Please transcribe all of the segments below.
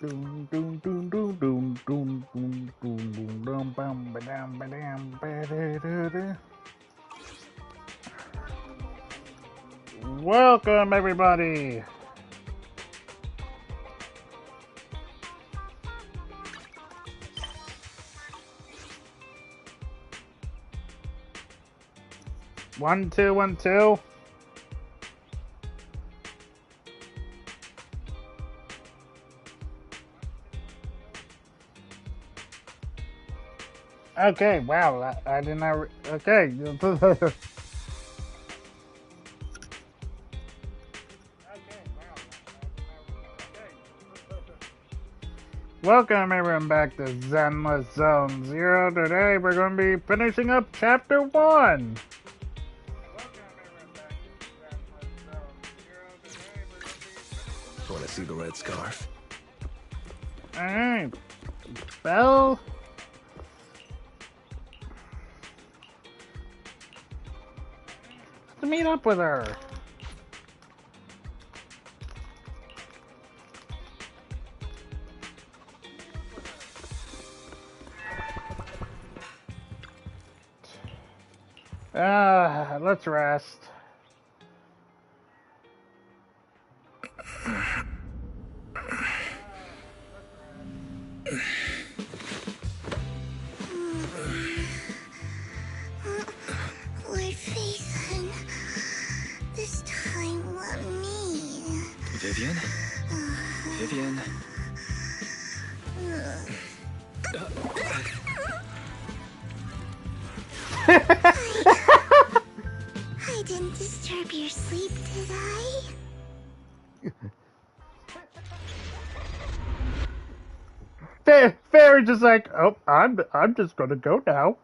Doom doom doom doom doom doom doom doom doom dum bum ba-dum ba-dum ba-da-da-da. Welcome everybody. One, two, 1, 2. Okay, wow, I did not. Okay. Welcome everyone back to Zenless Zone 0. Today we're going to be finishing up Chapter 1. Want to see the red scarf? Alright. Belle. To meet up with her. Let's rest. Lord Phaethon, this time let me. Vivian? Vivian? I didn't disturb your sleep, did I? Fairy's just like, oh, I'm just gonna go now.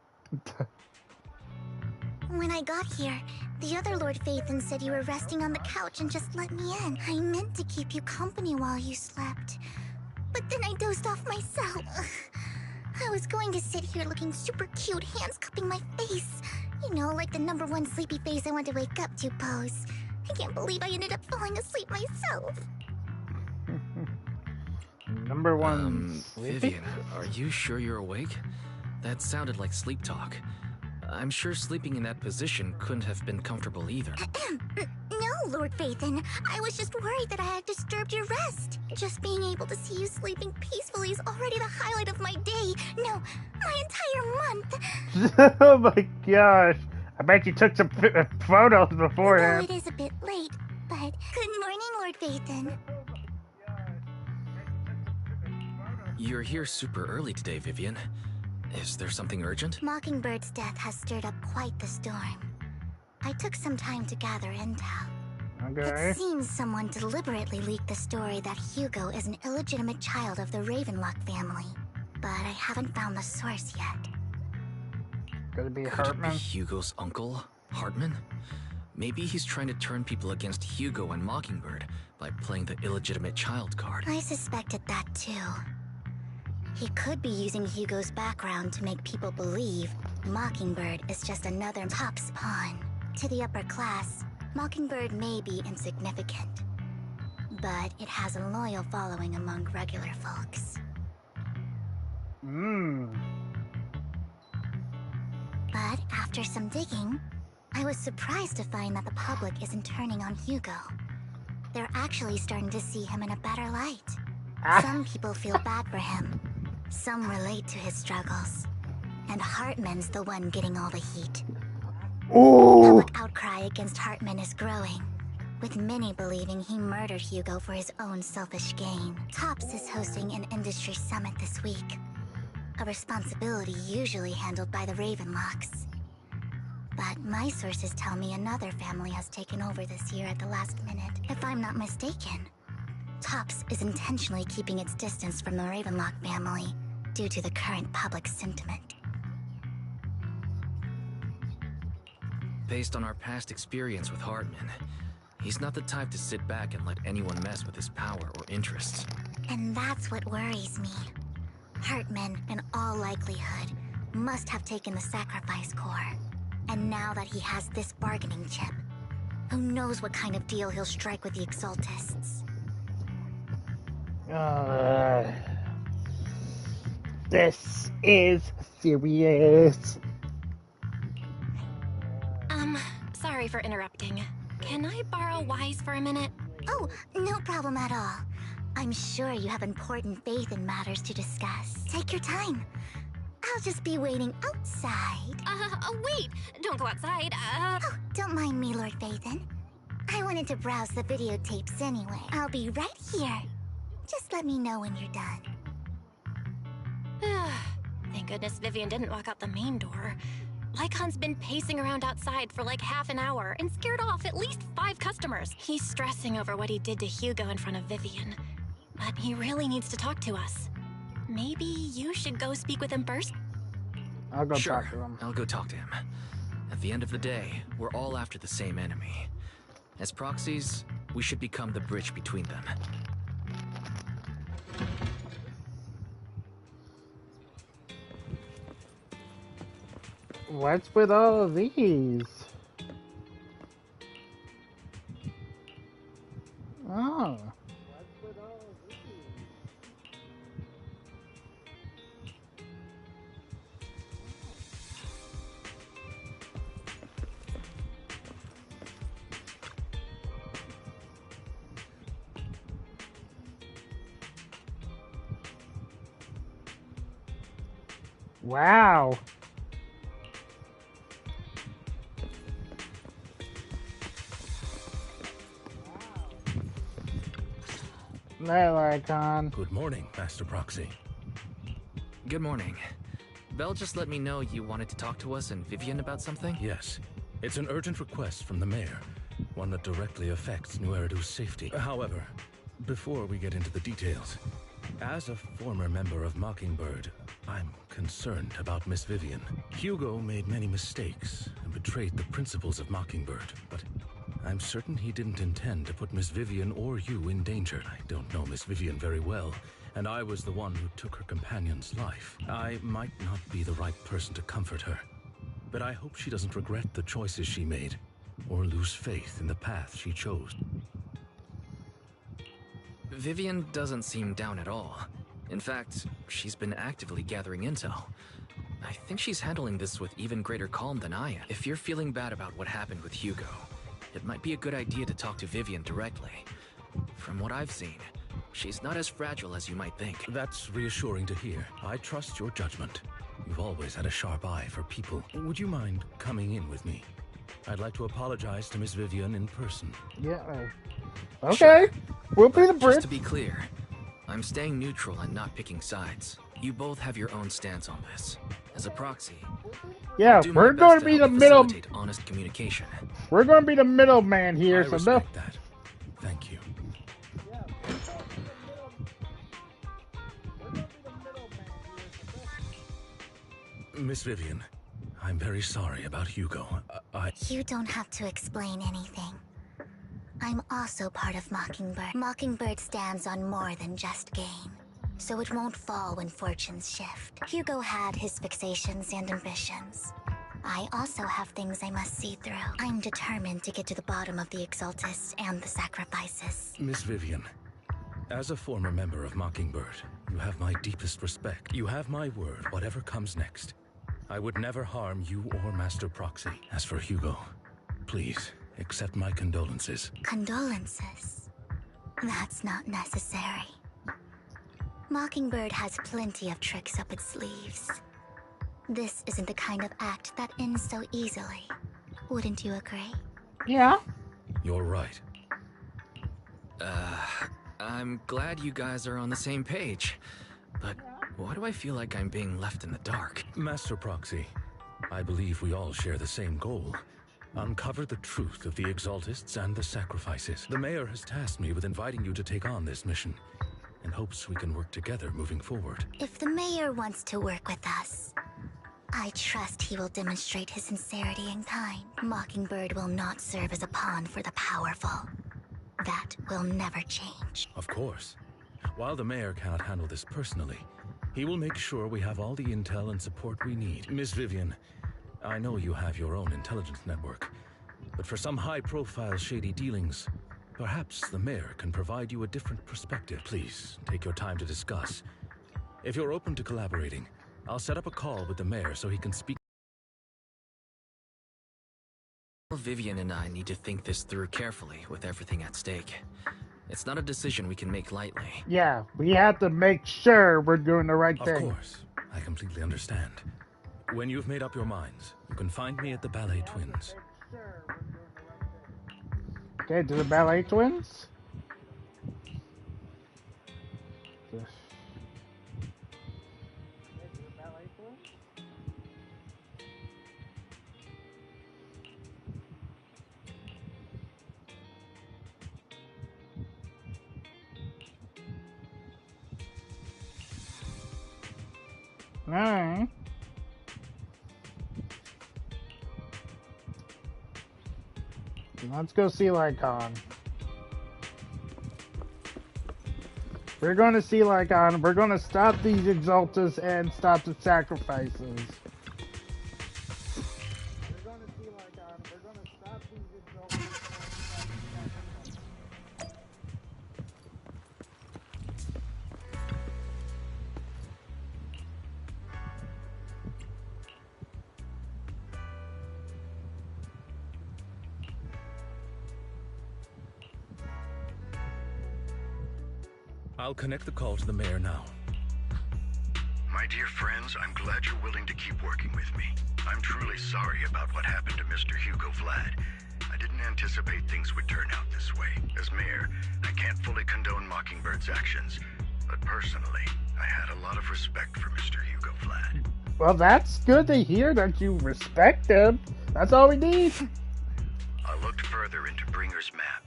When I got here, the other Lord Phaethon said you were resting on the couch and just let me in. I meant to keep you company while you slept, but then I dozed off myself. I was going to sit here looking super cute, hands cupping my face. You know, like the #1 sleepy face I want to wake up to pose. I can't believe I ended up falling asleep myself. #1 Vivian, are you sure you're awake? That sounded like sleep talk. I'm sure sleeping in that position couldn't have been comfortable either. No, Lord Phaethon. I was just worried that I had disturbed your rest. Just being able to see you sleeping peacefully is already the highlight of my day. No, my entire month. Oh my gosh. I bet you took some photos beforehand. Though it is a bit late, but good morning, Lord Phaethon. You're here super early today, Vivian. Is there something urgent? Mockingbird's death has stirred up quite the storm. I took some time to gather intel. Okay. It seems someone deliberately leaked the story that Hugo is an illegitimate child of the Ravenlock family. But I haven't found the source yet. Could it be Could Hartman? it be Hugo's uncle, Hartman? Maybe he's trying to turn people against Hugo and Mockingbird by playing the illegitimate child card. I suspected that too. He could be using Hugo's background to make people believe Mockingbird is just another top's pawn. To the upper class, Mockingbird may be insignificant, but it has a loyal following among regular folks. But after some digging, I was surprised to find that the public isn't turning on Hugo. They're actually starting to see him in a better light. Some people feel bad for him. Some relate to his struggles. And Hartman's the one getting all the heat. Ooh. Public outcry against Hartman is growing, with many believing he murdered Hugo for his own selfish gain. Topps is hosting an industry summit this week, a responsibility usually handled by the Ravenlocks. But my sources tell me another family has taken over this year at the last minute, if I'm not mistaken. Tops is intentionally keeping its distance from the Ravenlock family due to the current public sentiment. Based on our past experience with Hartman, he's not the type to sit back and let anyone mess with his power or interests. And that's what worries me. Hartman, in all likelihood, must have taken the sacrifice core. And now that he has this bargaining chip, who knows what kind of deal he'll strike with the Exaltists. This is serious. Sorry for interrupting. Can I borrow Wise for a minute? Oh, no problem at all. I'm sure you have important faith in matters to discuss. Take your time. I'll just be waiting outside. Wait! Don't go outside, Oh, don't mind me, Lord Phaethon. I wanted to browse the videotapes anyway. I'll be right here. Just let me know when you're done. Thank goodness Vivian didn't walk out the main door. Lycon's been pacing around outside for like half an hour and scared off at least 5 customers. He's stressing over what he did to Hugo in front of Vivian. But he really needs to talk to us. Maybe you should go speak with him first? I'll go Sure, talk to him. I'll go talk to him. At the end of the day, we're all after the same enemy. As proxies, we should become the bridge between them. What's with all of these? Oh. Wow. There, Lycon. Good morning, Master Proxy. Good morning. Belle just let me know you wanted to talk to us and Vivian about something? Yes, it's an urgent request from the mayor, one that directly affects New Eridu's safety. However, before we get into the details, as a former member of Mockingbird, I'm concerned about Miss Vivian. Hugo made many mistakes and betrayed the principles of Mockingbird, but I'm certain he didn't intend to put Miss Vivian or you in danger. I don't know Miss Vivian very well, and I was the one who took her companion's life. I might not be the right person to comfort her, but I hope she doesn't regret the choices she made, or lose faith in the path she chose. Vivian doesn't seem down at all. In fact, she's been actively gathering intel. I think she's handling this with even greater calm than I am. If you're feeling bad about what happened with Hugo, it might be a good idea to talk to Vivian directly. From what I've seen, she's not as fragile as you might think. That's reassuring to hear. I trust your judgment. You've always had a sharp eye for people. Would you mind coming in with me? I'd like to apologize to Miss Vivian in person. Yeah. Okay. We'll be the bridge. Just to be clear, I'm staying neutral and not picking sides. You both have your own stance on this. As a proxy, Yeah, I'll do my we're best going to to be the help middle. facilitate honest communication. We're going to be the middleman here. I So no. respect that. Thank you. Miss Vivian, I'm very sorry about Hugo. You don't have to explain anything. I'm also part of Mockingbird. Mockingbird stands on more than just gain, so it won't fall when fortunes shift. Hugo had his fixations and ambitions. I also have things I must see through. I'm determined to get to the bottom of the Exaltists and the sacrifices. Miss Vivian, as a former member of Mockingbird, you have my deepest respect. You have my word, whatever comes next. I would never harm you or Master Proxy. As for Hugo, please accept my condolences. Condolences? That's not necessary. Mockingbird has plenty of tricks up its sleeves. This isn't the kind of act that ends so easily. Wouldn't you agree? Yeah. You're right. I'm glad you guys are on the same page. But why do I feel like I'm being left in the dark? Master Proxy, I believe we all share the same goal. Uncover the truth of the Exaltists and the sacrifices. The mayor has tasked me with inviting you to take on this mission, in hopes we can work together moving forward. If the mayor wants to work with us, I trust he will demonstrate his sincerity in kind. Mockingbird will not serve as a pawn for the powerful. That will never change. Of course. While the mayor cannot handle this personally, he will make sure we have all the intel and support we need. Miss Vivian, I know you have your own intelligence network, but for some high-profile shady dealings, perhaps the mayor can provide you a different perspective. Please, take your time to discuss. If you're open to collaborating, I'll set up a call with the mayor so he can speak. Vivian and I need to think this through carefully with everything at stake. It's not a decision we can make lightly. Yeah, we have to make sure we're doing the right thing. Of course, I completely understand. When you've made up your minds, you can find me at the Ballet Twins. Okay, to the Ballet Twins? Alright. Let's go see Lycon. We're going to see Lycon. We're going to stop these Exaltas and stop the sacrifices. We're going to see Lycon. We're going to stop these Exaltas. I'll connect the call to the mayor now. My dear friends, I'm glad you're willing to keep working with me. I'm truly sorry about what happened to Mr. Hugo Vlad. I didn't anticipate things would turn out this way. As mayor, I can't fully condone Mockingbird's actions, but personally, I had a lot of respect for Mr. Hugo Vlad. Well, that's good to hear that you respect him. That's all we need. I looked further into Bringer's map.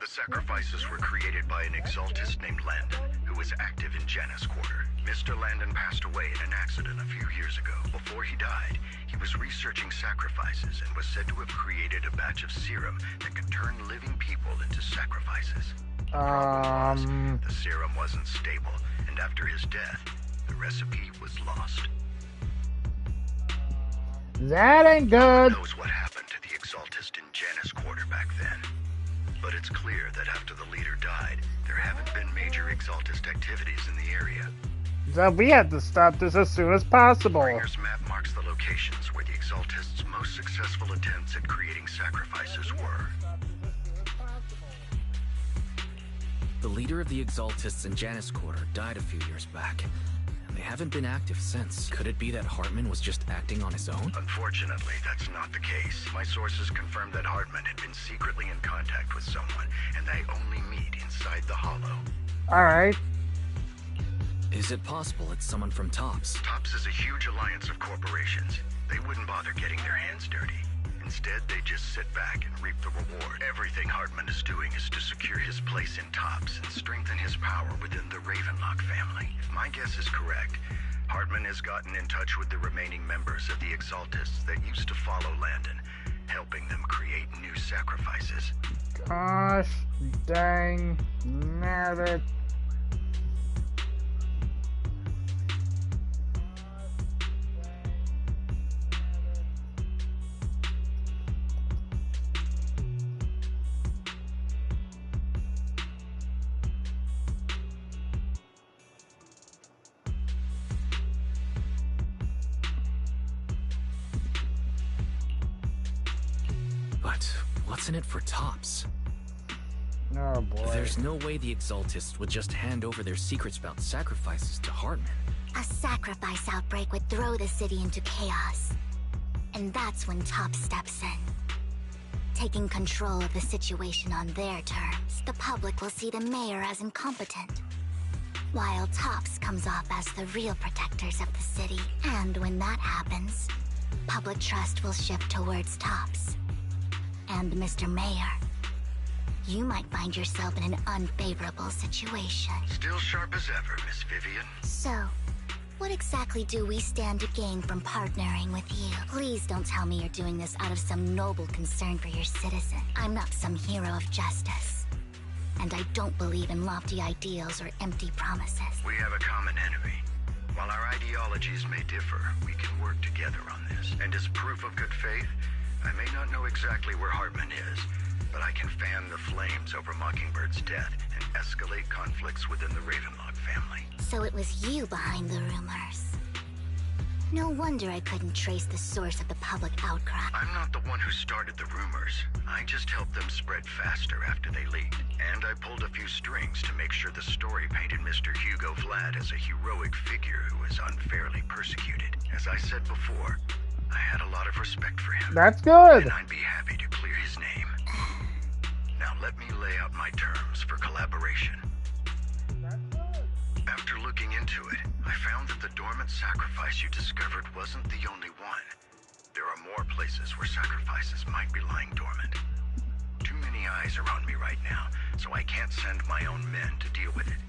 The sacrifices were created by an Exaltist named Landon, who was active in Janus Quarter. Mr. Landon passed away in an accident a few years ago. Before he died, he was researching sacrifices and was said to have created a batch of serum that could turn living people into sacrifices. The problem was, the serum wasn't stable, and after his death, the recipe was lost. That ain't good. No one knows what happened to the Exaltist in Janus Quarter back then. But it's clear that after the leader died, there haven't been major Exaltist activities in the area. So we have to stop this as soon as possible. Bringer's map marks the locations where the Exaltists' most successful attempts at creating sacrifices were. The leader of the Exaltists in Janus Quarter died a few years back, and they haven't been active since. Could it be that Hartman was just acting on his own? Unfortunately, that's not the case. My sources confirmed that Hartman had been secretly in contact with someone, and they only meet inside the Hollow. Alright. Is it possible it's someone from TOPS? TOPS is a huge alliance of corporations. They wouldn't bother getting their hands dirty. Instead, they just sit back and reap the reward. Everything Hartman is doing is to secure his place in TOPS and strengthen his power within the Ravenlock family. My guess is correct. Hartman has gotten in touch with the remaining members of the Exaltists that used to follow Landon, helping them create new sacrifices. Gosh dang nabbit. But what's in it for TOPS? Oh boy. There's no way the Exaltists would just hand over their secrets about sacrifices to Hartman. A sacrifice outbreak would throw the city into chaos. And that's when TOPS steps in. Taking control of the situation on their terms, the public will see the mayor as incompetent, while TOPS comes off as the real protectors of the city. And when that happens, public trust will shift towards Tops. And Mr. Mayor, you might find yourself in an unfavorable situation. Still sharp as ever, Miss Vivian. So, what exactly do we stand to gain from partnering with you? Please don't tell me you're doing this out of some noble concern for your citizen. I'm not some hero of justice. And I don't believe in lofty ideals or empty promises. We have a common enemy. While our ideologies may differ, we can work together on this. And as proof of good faith, I may not know exactly where Hartman is, but I can fan the flames over Mockingbird's death and escalate conflicts within the Ravenlock family. So it was you behind the rumors. No wonder I couldn't trace the source of the public outcry. I'm not the one who started the rumors. I just helped them spread faster after they leaked. And I pulled a few strings to make sure the story painted Mr. Hugo Vlad as a heroic figure who was unfairly persecuted. As I said before, I had a lot of respect for him. That's good. And I'd be happy to clear his name. Now let me lay out my terms for collaboration. After looking into it, I found that the dormant sacrifice you discovered wasn't the only one. There are more places where sacrifices might be lying dormant. Too many eyes are on me right now, so I can't send my own men to deal with it.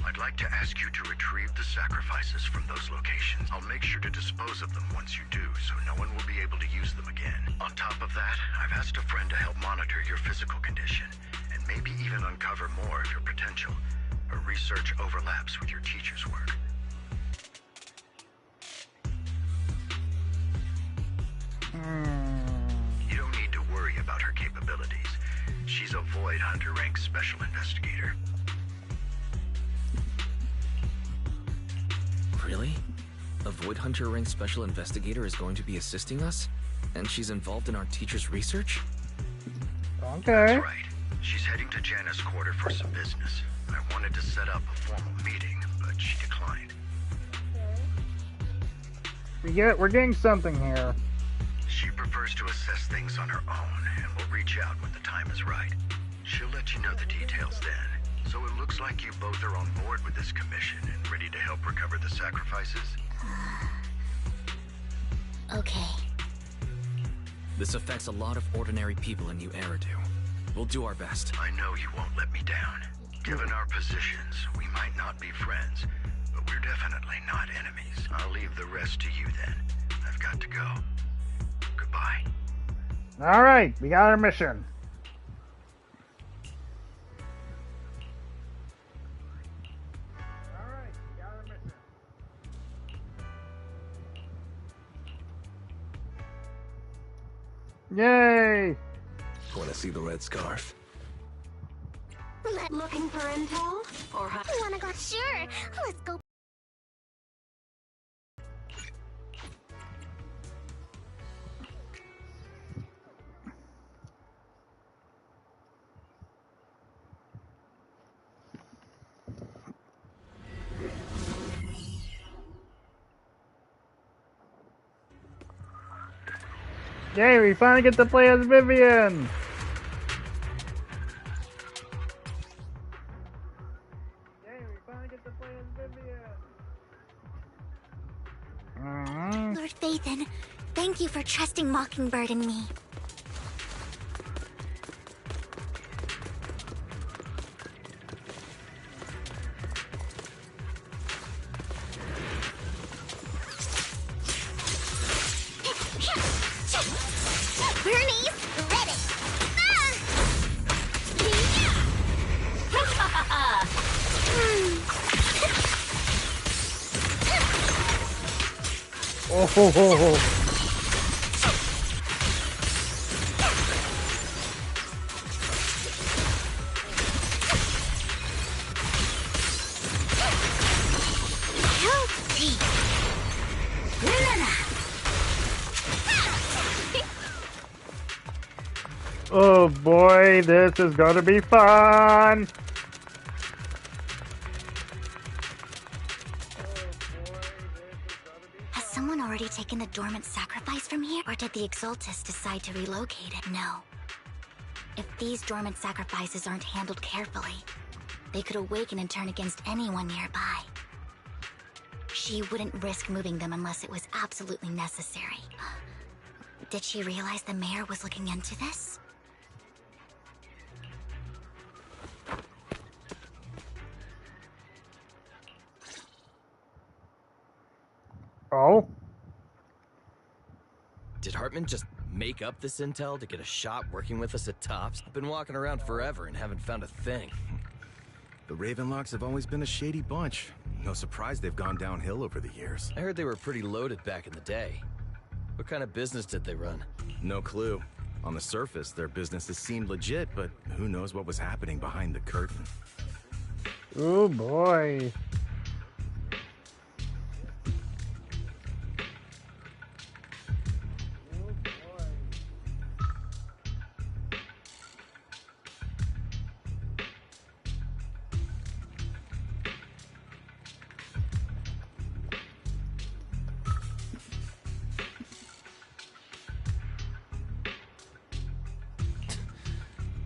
I'd like to ask you to retrieve the sacrifices from those locations. I'll make sure to dispose of them once you do, so no one will be able to use them again. On top of that, I've asked a friend to help monitor your physical condition, and maybe even uncover more of your potential. Her research overlaps with your teacher's work. You don't need to worry about her capabilities. She's a Void Hunter rank special investigator. Really? A Void Hunter ranked special investigator is going to be assisting us? And she's involved in our teacher's research? Okay. That's right. She's heading to Janus Quarter for some business. I wanted to set up a formal meeting, but she declined. We're getting something here. She prefers to assess things on her own, and will reach out when the time is right. She'll let you know the details then. So it looks like you both are on board with this commission and ready to help recover the sacrifices? Okay. This affects a lot of ordinary people in New Eridu. We'll do our best. I know you won't let me down. Given our positions, we might not be friends, but we're definitely not enemies. I'll leave the rest to you then. I've got to go. Goodbye. Alright, we got our mission. Yay! Want to see the red scarf? Looking for intel? Or You wanna go? Sure. Let's go. Yay, we finally get to play as Vivian! Lord Phaethon, thank you for trusting Mockingbird and me. Bernie's ready. Oh ho ho ho. Oh boy, this is gonna be fun! Has someone already taken the dormant sacrifice from here? Or did the Exaltus decide to relocate it? No. If these dormant sacrifices aren't handled carefully, they could awaken and turn against anyone nearby. She wouldn't risk moving them unless it was absolutely necessary. Did she realize the mayor was looking into this? Oh? Did Hartman just make up this intel to get a shot working with us at Tops? I've been walking around forever and haven't found a thing. The Ravenlocks have always been a shady bunch. No surprise they've gone downhill over the years. I heard they were pretty loaded back in the day. What kind of business did they run? No clue. On the surface, their businesses seemed legit, but who knows what was happening behind the curtain. Oh boy.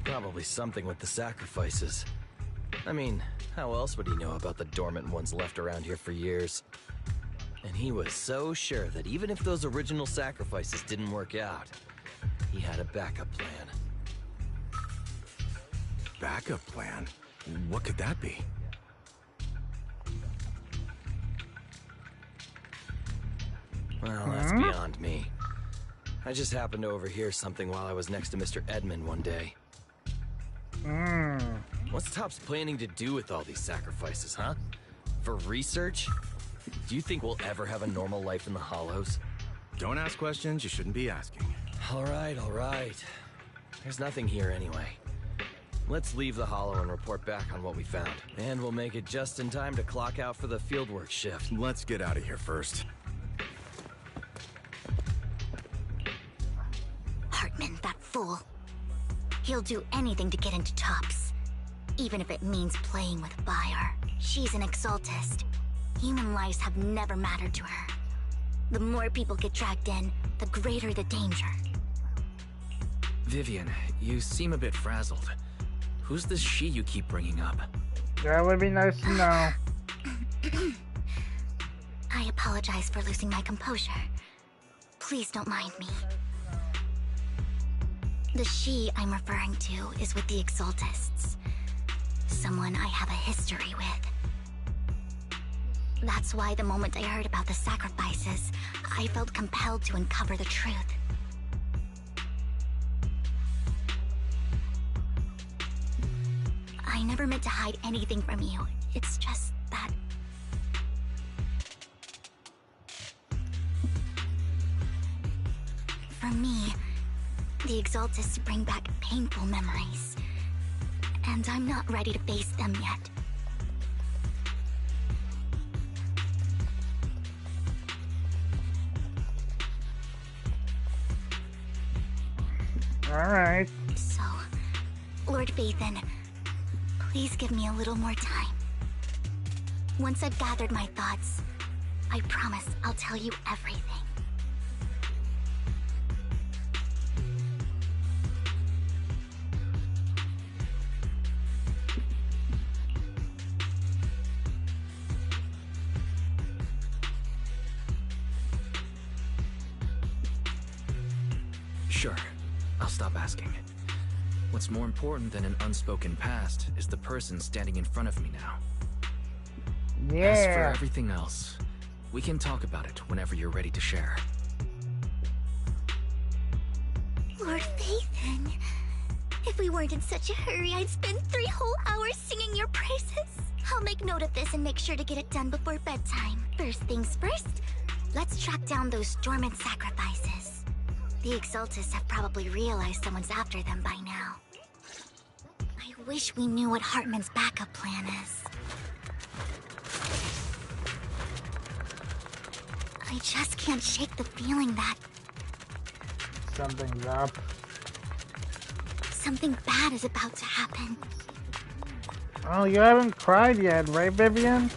Probably something with the sacrifices. I mean, how else would he know about the dormant ones left around here for years? And he was so sure that even if those original sacrifices didn't work out, he had a backup plan. Backup plan? What could that be? Well, that's beyond me. I just happened to overhear something while I was next to Mr. Edmund one day. What's Tops planning to do with all these sacrifices, huh? For research? Do you think we'll ever have a normal life in the Hollows? Don't ask questions you shouldn't be asking. All right. There's nothing here anyway. Let's leave the Hollow and report back on what we found. And we'll make it just in time to clock out for the fieldwork shift. Let's get out of here first. Hartman, that fool. He'll do anything to get into Tops, even if it means playing with fire. She's an exaltist. Human lives have never mattered to her. The more people get dragged in, the greater the danger. Vivian, you seem a bit frazzled. Who's this she you keep bringing up? That would be nice to know. I apologize for losing my composure. Please don't mind me. The she I'm referring to is with the Exaltists. Someone I have a history with. That's why the moment I heard about the sacrifices, I felt compelled to uncover the truth. I never meant to hide anything from you. It's just that... For me, the Exaltists bring back painful memories. And I'm not ready to face them yet. Alright. So, Lord Vathan, please give me a little more time. Once I've gathered my thoughts, I promise I'll tell you everything. Sure, I'll stop asking. What's more important than an unspoken past is the person standing in front of me now. As for Yeah. everything else, we can talk about it whenever you're ready to share. Lord Vathan, if we weren't in such a hurry, I'd spend 3 whole hours singing your praises. I'll make note of this and make sure to get it done before bedtime. First things first, let's track down those dormant sacrifices. The Exaltists have probably realized someone's after them by now. I wish we knew what Hartman's backup plan is. I just can't shake the feeling that Something's up. something bad is about to happen. Oh, you haven't cried yet, right, Vivian?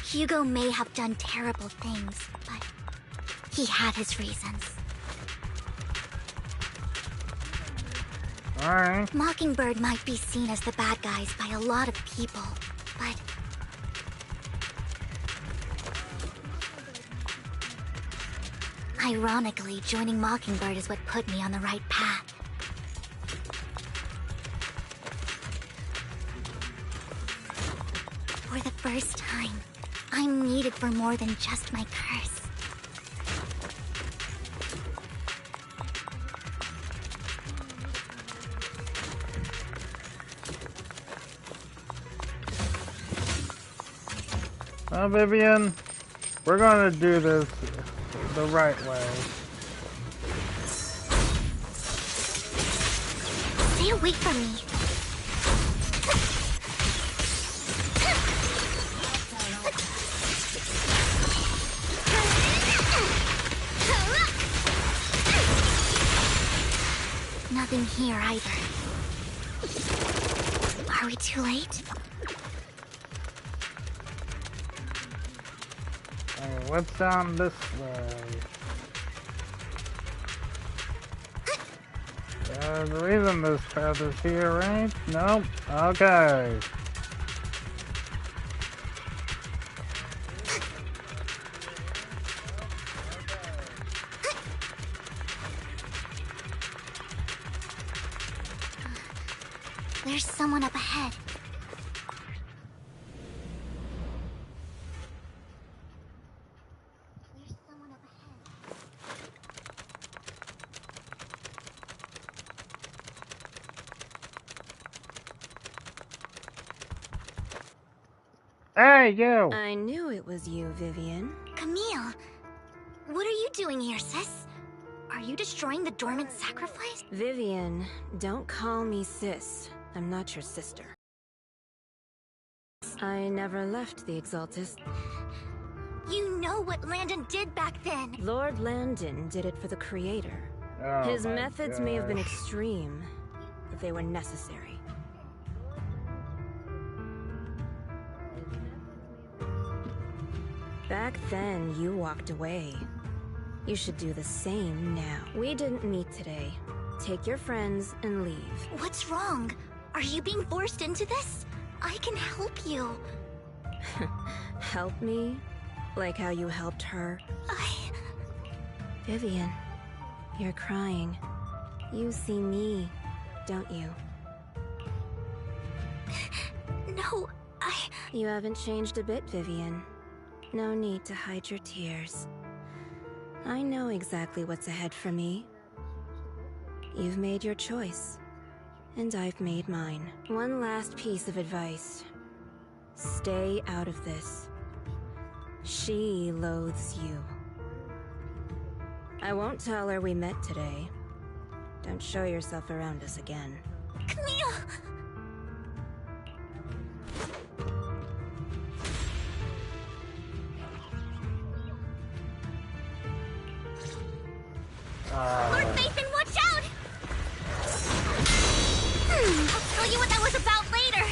Hugo may have done terrible things, but he had his reasons. Alright. Mockingbird might be seen as the bad guys by a lot of people, but ironically, joining Mockingbird is what put me on the right path. For the first time, I'm needed for more than just my curse. Well, Vivian, we're gonna do this the right way. Stay away from me. Nothing here either. Are we too late? Alright, what's down this way? There's a reason this path is here, right? Nope. Okay. There's someone up ahead. Hey, you! I knew it was you, Vivian. Camille, what are you doing here, sis? Are you destroying the dormant sacrifice? Vivian, don't call me sis. I'm not your sister. I never left the Exaltus. You know what Landon did back then. Lord Landon did it for the Creator. Oh His my methods may have been gosh. extreme, but they were necessary. Back then, you walked away. You should do the same now. We didn't meet today. Take your friends and leave. What's wrong? Are you being forced into this? I can help you. Help me? Like how you helped her? Vivian, you're crying. You see me, don't you? No, You haven't changed a bit, Vivian. No need to hide your tears. I know exactly what's ahead for me. You've made your choice, and I've made mine. One last piece of advice. Stay out of this. She loathes you. I won't tell her we met today. Don't show yourself around us again. Camille! Lord Nathan, watch out! I'll tell you what that was about later.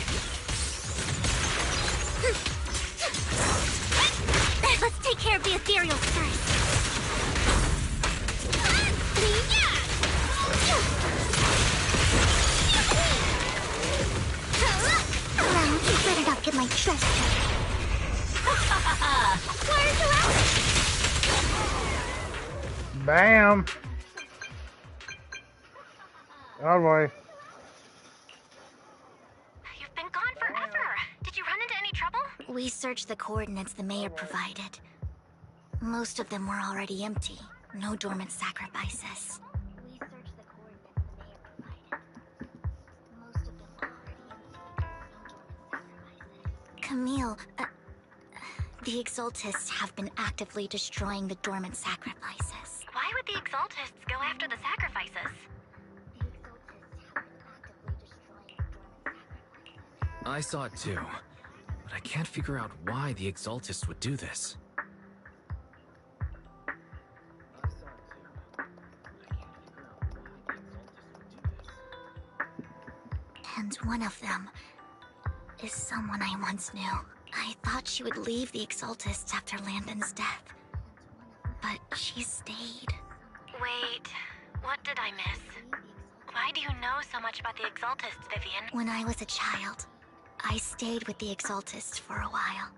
Let's take care of the ethereals first. You better not get my treasure. Where's the rest? Bam! Oh boy. You've been gone forever. Did you run into any trouble? We searched the coordinates the mayor provided. Most of them were already empty. No dormant sacrifices. We searched the coordinates the mayor provided. Most of them were already empty. No dormant sacrifices. Camille, the Exaltists have been actively destroying the dormant sacrifices. Why would the Exaltists go after the sacrifices? The Exaltists have been actively destroying the dormant sacrifices. I saw it too, but I can't figure out why the Exaltists would do this. And one of them is someone I once knew. I thought she would leave the Exaltists after Landon's death. But she stayed. Wait, what did I miss? Why do you know so much about the Exaltists, Vivian? When I was a child, I stayed with the Exaltists for a while.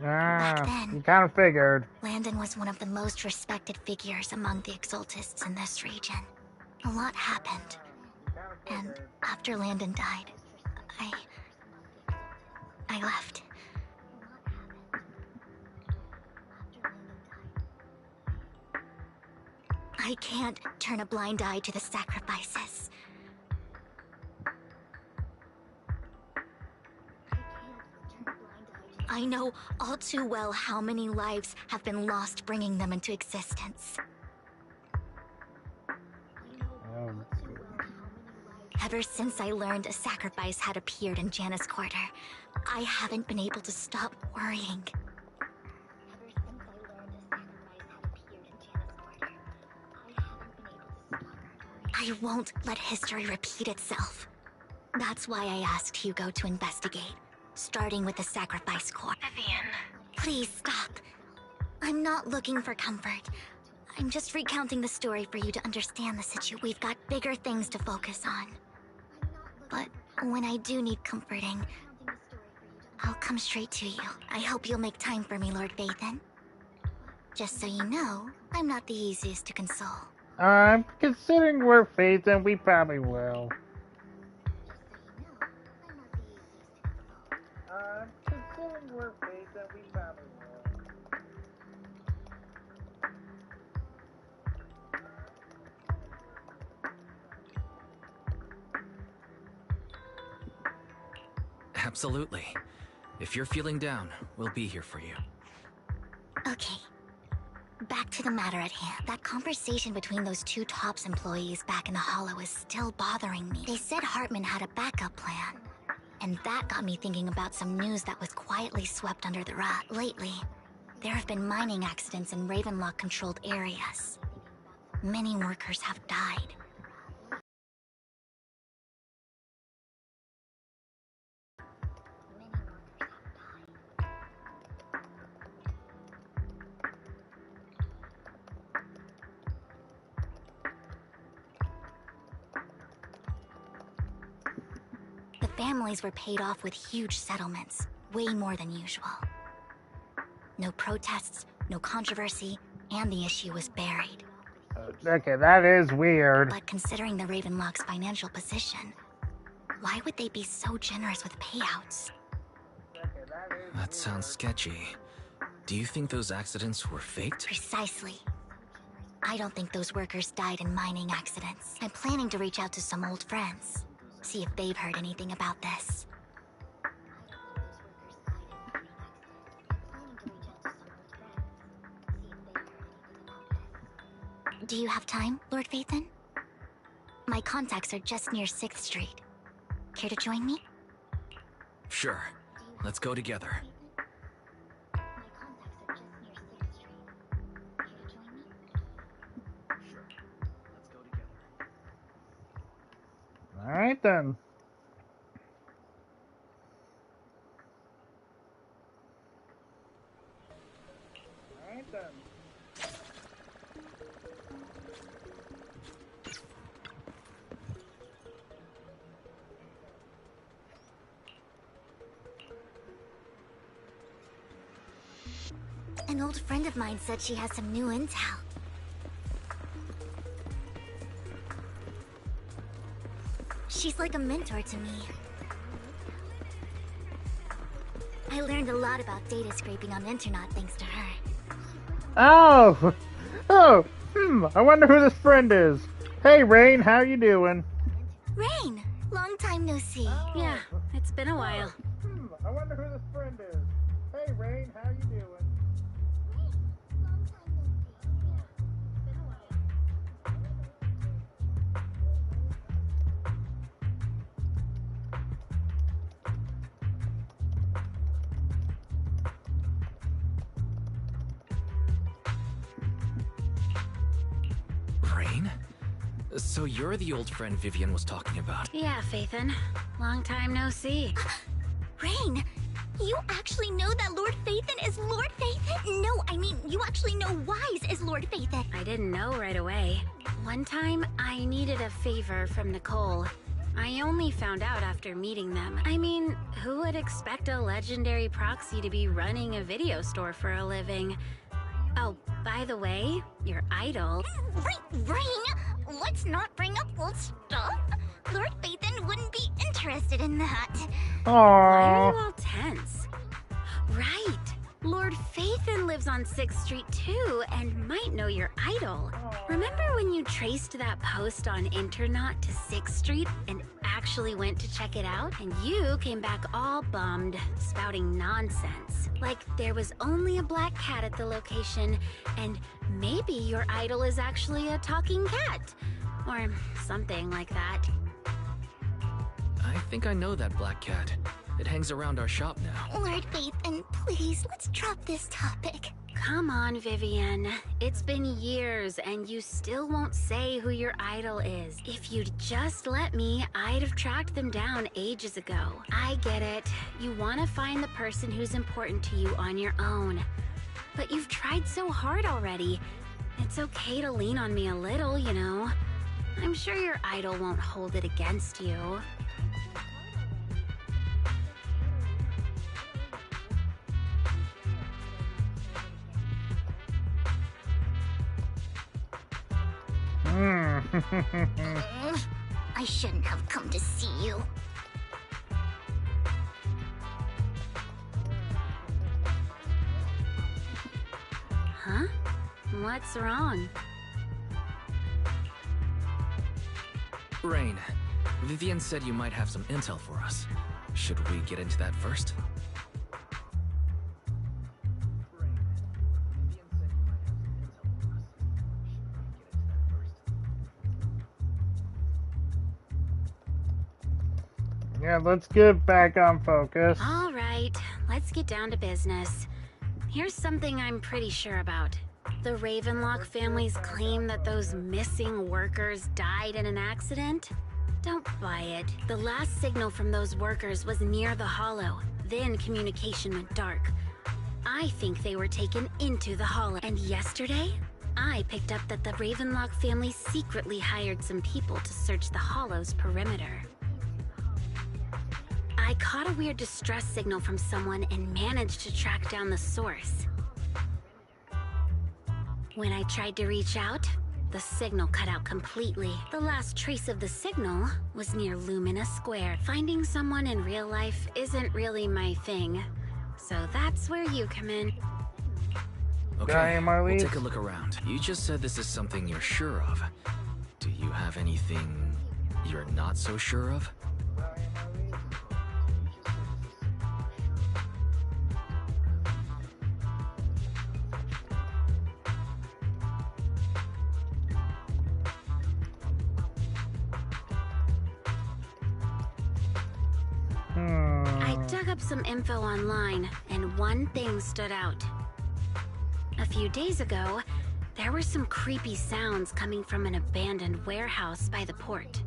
Ah, Back then, you kind of figured. Landon was one of the most respected figures among the Exaltists in this region. A lot happened. And after Landon died, I left. I can't turn a blind eye to the sacrifices. I know all too well how many lives have been lost bringing them into existence. Ever since I learned a sacrifice had appeared in Janus Quarter, I haven't been able to stop worrying. I won't let history repeat itself. That's why I asked Hugo to investigate, starting with the Sacrifice Corps. Vivian. Please stop. I'm not looking for comfort. I'm just recounting the story for you to understand the situation. We've got bigger things to focus on. But when I do need comforting, I'll come straight to you. I hope you'll make time for me, Lord Vathan. Just so you know, I'm not the easiest to console. Considering we're Vathan, we probably will. Considering we're Vathan, we probably will. Absolutely. If you're feeling down, we'll be here for you. Okay. Back to the matter at hand. That conversation between those two TOPS employees back in the Hollow is still bothering me. They said Hartman had a backup plan. And that got me thinking about some news that was quietly swept under the rug. Lately, there have been mining accidents in Ravenlock-controlled areas. Many workers have died. The families were paid off with huge settlements, way more than usual. No protests, no controversy, and the issue was buried. Okay, that is weird. But considering the Ravenlock's financial position, why would they be so generous with payouts? That sounds sketchy. Do you think those accidents were faked? Precisely. I don't think those workers died in mining accidents. I'm planning to reach out to some old friends, see if they've heard anything about this. Do you have time, Lord Vathan? My contacts are just near 6th Street. Care to join me? Sure. Let's go together. Alright then. Alright then. An old friend of mine said she has some new intel. She's like a mentor to me. I learned a lot about data scraping on the internet thanks to her. Oh! Oh! I wonder who this friend is. Hey, Rain, how you doing? Rain! Long time no see. Yeah, it's been a while. I wonder who this friend is. Hey, Rain, how you doing? Rain? So you're the old friend Vivian was talking about. Yeah, Vathan. Long time no see. Rain! You actually know that Lord Phaethon is Lord Phaethon? No, I mean, you actually know Wise is Lord Phaethon. I didn't know right away. One time, I needed a favor from Nicole. I only found out after meeting them. I mean, who would expect a legendary proxy to be running a video store for a living? Oh, by the way, your idol... Rain, let's not bring up old stuff. Lord Phaethon wouldn't be interested in that. Why are Aww. you all tense? Right! Lord Phaethon lives on 6th Street too, and might know your idol. Remember when you traced that post on Internaut to 6th Street and actually went to check it out? And you came back all bummed, spouting nonsense. Like there was only a black cat at the location, and maybe your idol is actually a talking cat. Or something like that. I think I know that black cat. It hangs around our shop now. Lord Phaethon, please, let's drop this topic. Come on, Vivian. It's been years and you still won't say who your idol is. If you'd just let me, I'd have tracked them down ages ago. I get it. You want to find the person who's important to you on your own. But you've tried so hard already. It's okay to lean on me a little, you know. I'm sure your idol won't hold it against you. I shouldn't have come to see you. Huh? What's wrong? Rain, Vivian said you might have some intel for us. Should we get into that first? Yeah, let's get back on focus. All right, let's get down to business. Here's something I'm pretty sure about. The Ravenlock family's claim that those missing workers died in an accident? Don't buy it. The last signal from those workers was near the Hollow. Then communication went dark. I think they were taken into the Hollow. And yesterday, I picked up that the Ravenlock family secretly hired some people to search the Hollow's perimeter. I caught a weird distress signal from someone and managed to track down the source. When I tried to reach out, the signal cut out completely. The last trace of the signal was near Lumina Square. Finding someone in real life isn't really my thing, so that's where you come in. Okay, Marley. we'll take a look around. You just said this is something you're sure of. Do you have anything you're not so sure of? I dug up some info online, and one thing stood out. A few days ago, there were some creepy sounds coming from an abandoned warehouse by the port.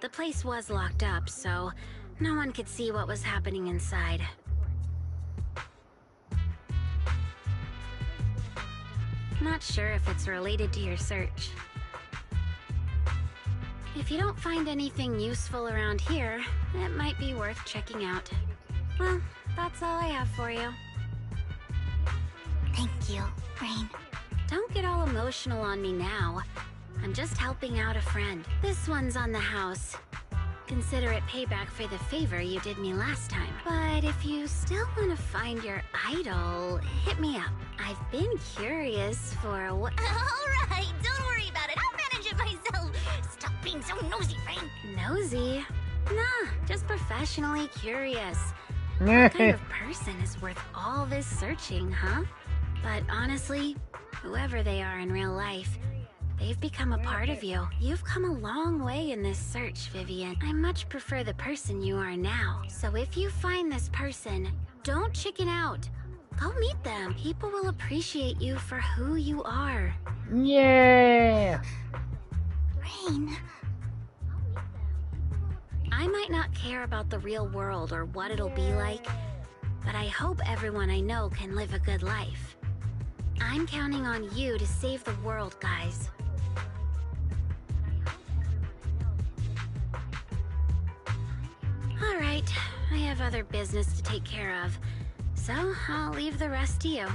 The place was locked up, so no one could see what was happening inside. Not sure if it's related to your search. If you don't find anything useful around here, it might be worth checking out. Well, that's all I have for you. Thank you, Rain. Don't get all emotional on me now. I'm just helping out a friend. This one's on the house. Consider it payback for the favor you did me last time. But if you still want to find your idol, hit me up. I've been curious for what... Alright, don't worry about it. I'll manage it myself. Stop being so nosy, Rain. Nosy? Nah, just professionally curious. What kind of person is worth all this searching, huh? But honestly, whoever they are in real life, they've become a part of you. You've come a long way in this search, Vivian. I much prefer the person you are now. So if you find this person, don't chicken out. Go meet them. People will appreciate you for who you are. Yeah. Rain. I might not care about the real world or what it'll be like, but I hope everyone I know can live a good life. I'm counting on you to save the world, guys. All right, I have other business to take care of, so I'll leave the rest to you.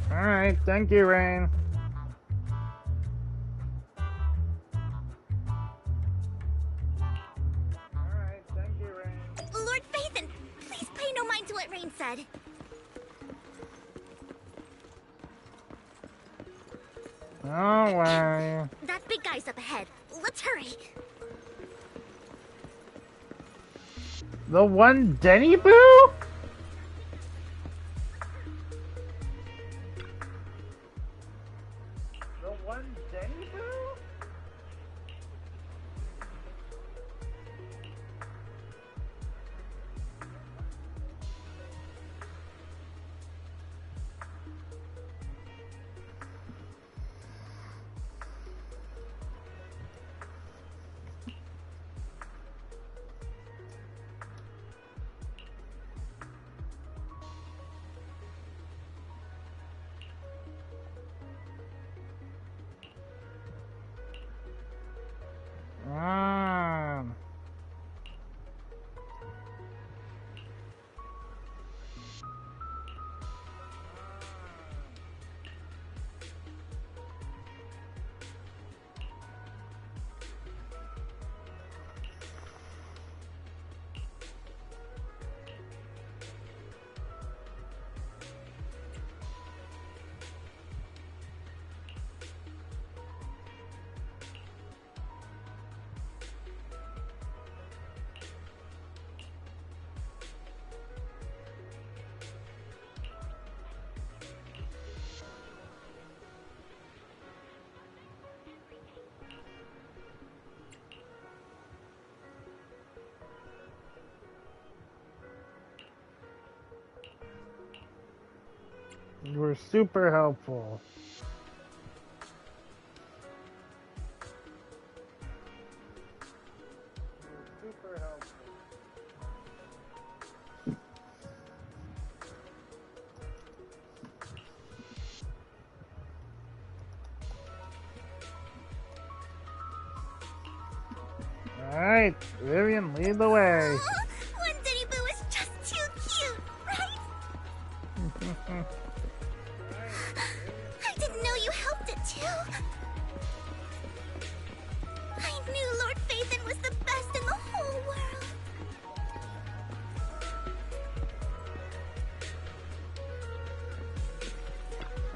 Alright, thank you, Rain. Alright, thank you, Rain. Lord Phaethon, please pay no mind to what Rain said. Don't worry. That big guy's up ahead. Let's hurry. The one Denny Boo? The one Denny Boo? You were super helpful. Super helpful. Alright, Vivian, lead the way. One Denny Boo is just too cute, right? I didn't know you helped it too. I knew Lord Phaethon was the best in the whole world.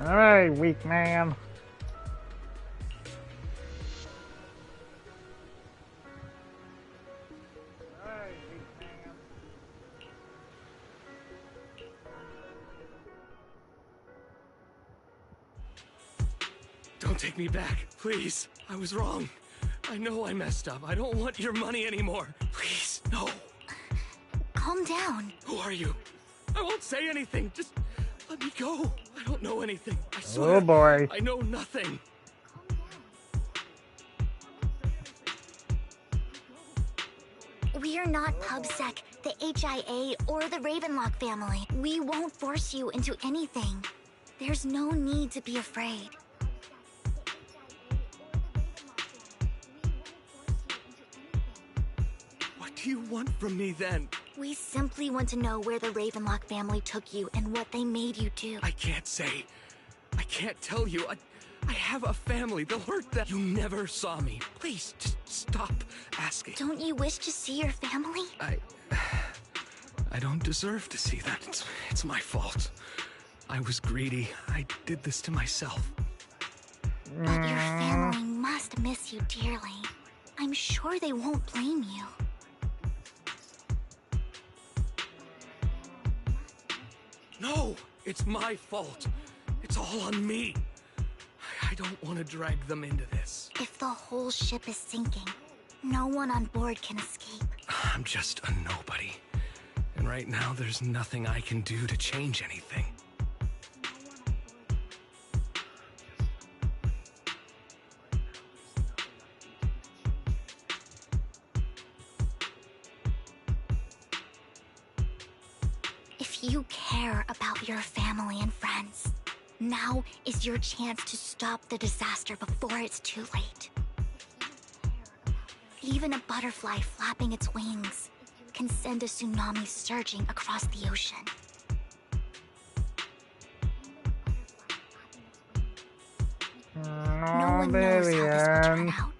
Alright, weak man. Don't take me back, please. I was wrong. I know I messed up. I don't want your money anymore. Please, no. Calm down. Who are you? I won't say anything. Just let me go. I don't know anything. I swear. Oh boy. I know nothing. We are not PubSec, the HIA, or the Ravenlock family. We won't force you into anything. There's no need to be afraid. What do you want from me then? We simply want to know where the Ravenlock family took you and what they made you do. I can't say. I can't tell you. I have a family. They'll hurt them. You never saw me. Please, just stop asking. Don't you wish to see your family? I don't deserve to see that. It's my fault. I was greedy. I did this to myself. But your family must miss you dearly. I'm sure they won't blame you. No, it's my fault. It's all on me. I don't want to drag them into this. If the whole ship is sinking, no one on board can escape. I'm just a nobody. And right now, there's nothing I can do to change anything. If you care about your family and friends, now is your chance to stop the disaster before it's too late. Even a butterfly flapping its wings can send a tsunami surging across the ocean. No one knows how this will turn out.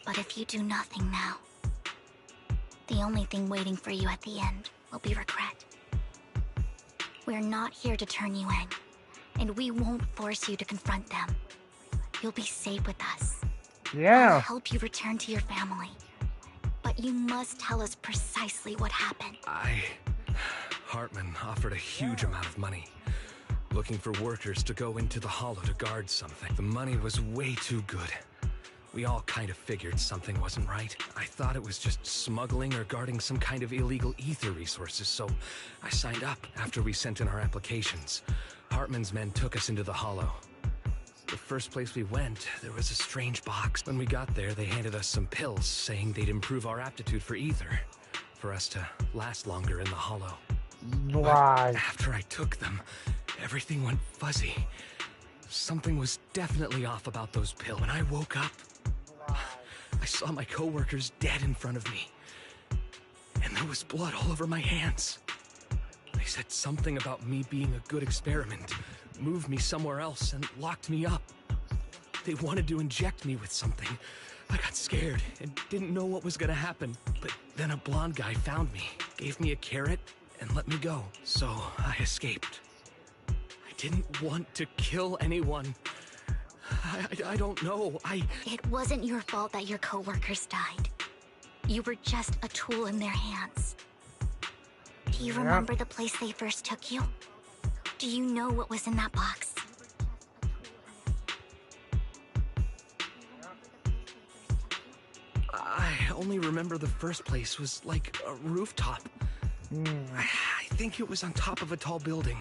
But if you do nothing now, the only thing waiting for you at the end will be regret. We're not here to turn you in, and we won't force you to confront them. You'll be safe with us. Yeah. I'll help you return to your family. But you must tell us precisely what happened. Hartman offered a huge amount of money, looking for workers to go into the Hollow to guard something. The money was way too good. We all kind of figured something wasn't right. I thought it was just smuggling or guarding some kind of illegal ether resources, so I signed up after we sent in our applications. Hartman's men took us into the Hollow. The first place we went, there was a strange box. When we got there, they handed us some pills, saying they'd improve our aptitude for ether, for us to last longer in the Hollow. Right. But after I took them, everything went fuzzy. Something was definitely off about those pills. When I woke up, I saw my coworkers dead in front of me. And there was blood all over my hands. They said something about me being a good experiment, moved me somewhere else and locked me up. They wanted to inject me with something. I got scared and didn't know what was gonna happen. But then a blonde guy found me, gave me a carrot, and let me go. So I escaped. I didn't want to kill anyone. I don't know. It wasn't your fault that your coworkers died. You were just a tool in their hands. Do you remember the place they first took you? Do you know what was in that box? I only remember the first place was like a rooftop. I think it was on top of a tall building.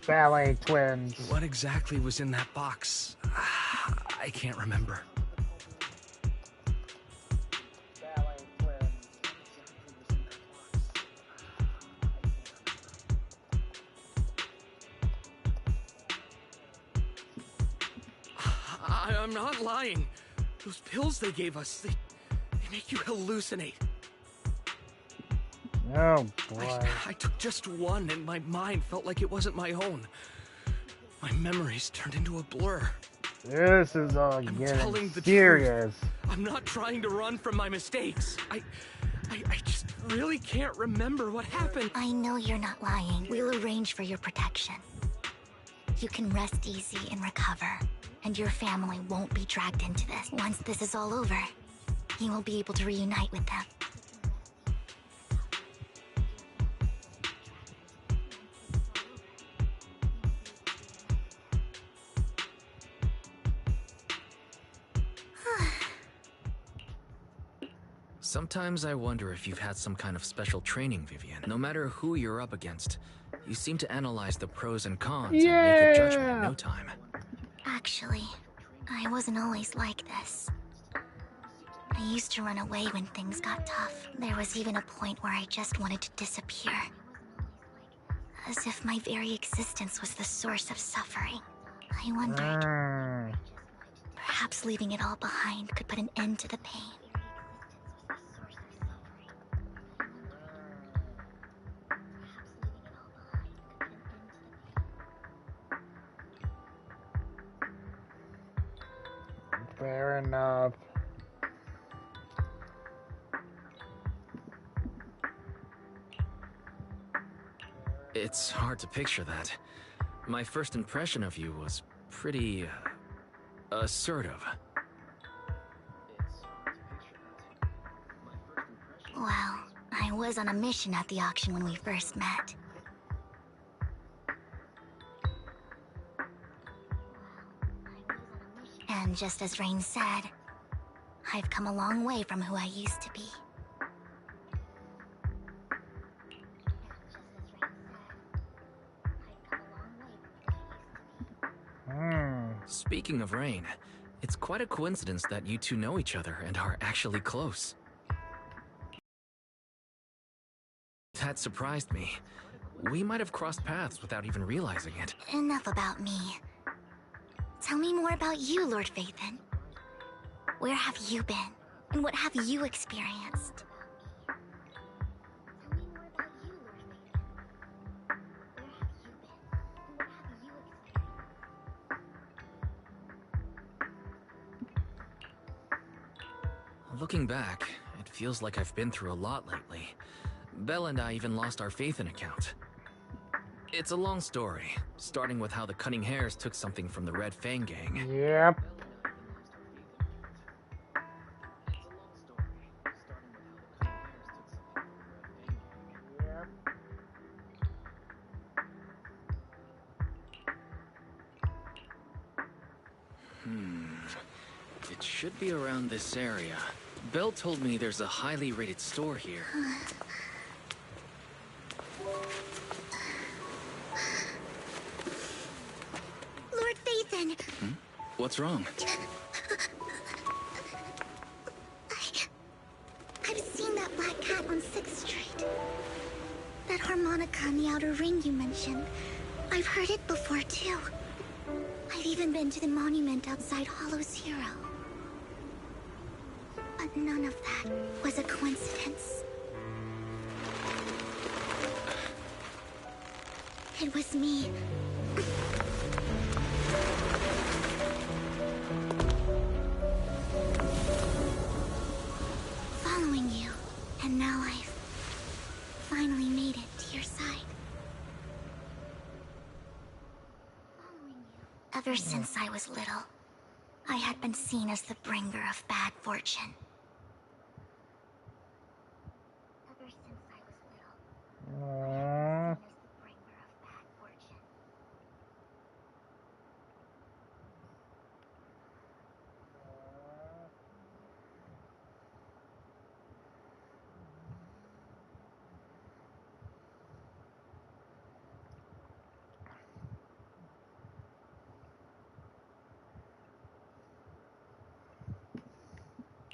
Ballet twins. What exactly was in that box? I can't remember. Ballet twins. I'm not lying. Those pills they gave us, they make you hallucinate. Oh boy. I took just one and my mind felt like it wasn't my own. My memories turned into a blur. This is all I'm getting telling the serious. truth. I'm not trying to run from my mistakes. I just really can't remember what happened. I know you're not lying. We'll arrange for your protection. You can rest easy and recover, and your family won't be dragged into this. Once this is all over, you will be able to reunite with them. Sometimes I wonder if you've had some kind of special training, Vivian. No matter who you're up against, you seem to analyze the pros and cons and make a judgment in no time. Actually, I wasn't always like this. I used to run away when things got tough. There was even a point where I just wanted to disappear. As if my very existence was the source of suffering. I wondered, perhaps leaving it all behind could put an end to the pain. Fair enough. It's hard to picture that. My first impression of you was pretty assertive. Well, I was on a mission at the auction when we first met. And just as Rain said, I've come a long way from who I used to be. Speaking of Rain, it's quite a coincidence that you two know each other and are actually close. That surprised me. We might have crossed paths without even realizing it. Enough about me. Tell me more about you, Lord Phaethon. Where have you been? And what have you experienced? Looking back, it feels like I've been through a lot lately. Belle and I even lost our Phaethon account. It's a long story, starting with how the Cunning Hares took something from the Red Fang gang. Yep. It should be around this area. Belle told me there's a highly rated store here. Lord Phaethon! What's wrong? I've seen that black cat on 6th Street. That harmonica in the outer ring you mentioned. I've heard it before, too. I've even been to the monument outside Hollow Zero. But none of that was a coincidence. It was me. Following you, and now I've finally made it to your side. Ever since I was little, I had been seen as the bringer of bad fortune. Ever since I was little, I had been seen as the bringer of bad fortune.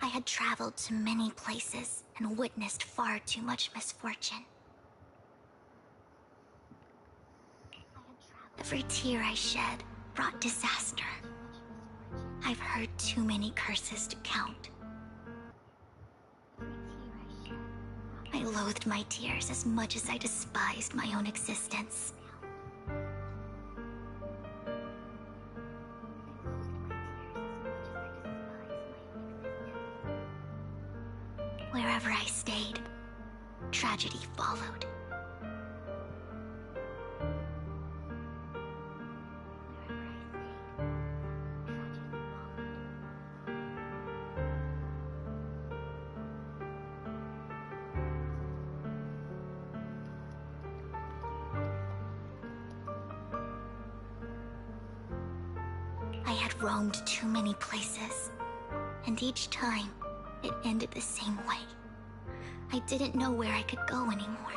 I had traveled to many places and witnessed far too much misfortune. Every tear I shed brought disaster. I've heard too many curses to count. I loathed my tears as much as I despised my own existence. Wherever I stayed, tragedy followed. I had roamed too many places, and each time, it ended the same way. I didn't know where I could go anymore.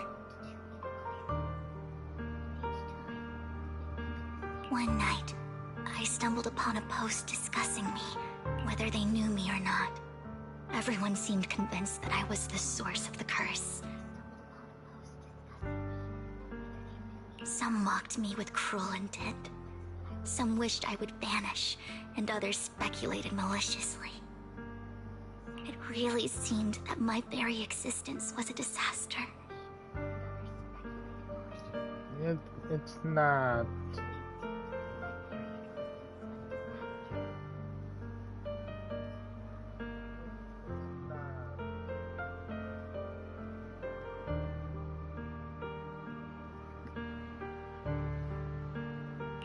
One night, I stumbled upon a post discussing me, whether they knew me or not. Everyone seemed convinced that I was the source of the curse. Some mocked me with cruel intent. Some wished I would vanish, and others speculated maliciously. It really seemed that my very existence was a disaster. It's not.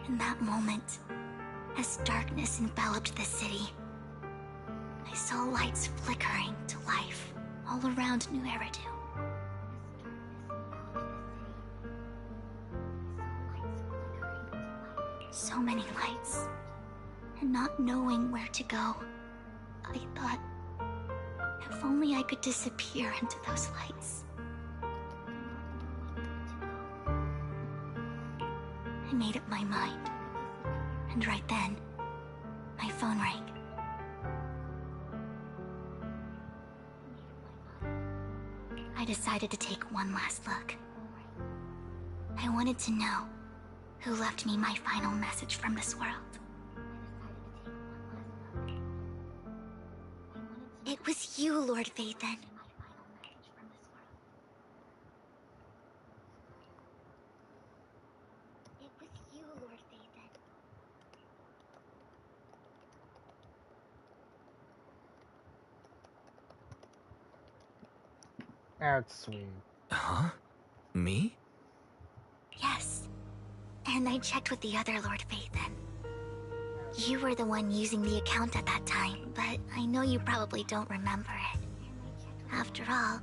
In that moment, as darkness enveloped the city, I saw lights flickering to life all around New Eridu. So many lights, and not knowing where to go, I thought, if only I could disappear into those lights. I made up my mind, and right then, My phone rang. I decided to take one last look. I wanted to know who left me my final message from this world. It was you, Lord Vathan. It was you, Lord Vathan. That's sweet. Huh? Me? Yes. And I checked with the other Lord Vathan. You were the one using the account at that time, but I know you probably don't remember it. After all,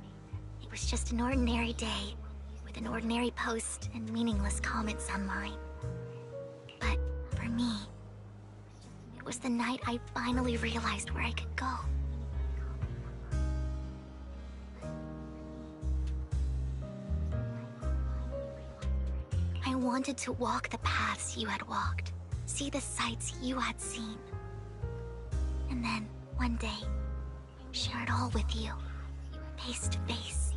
it was just an ordinary day, with an ordinary post and meaningless comments online. But for me, it was the night I finally realized where I could go. I wanted to walk the paths you had walked, see the sights you had seen. And then, one day, share it all with you, face to face.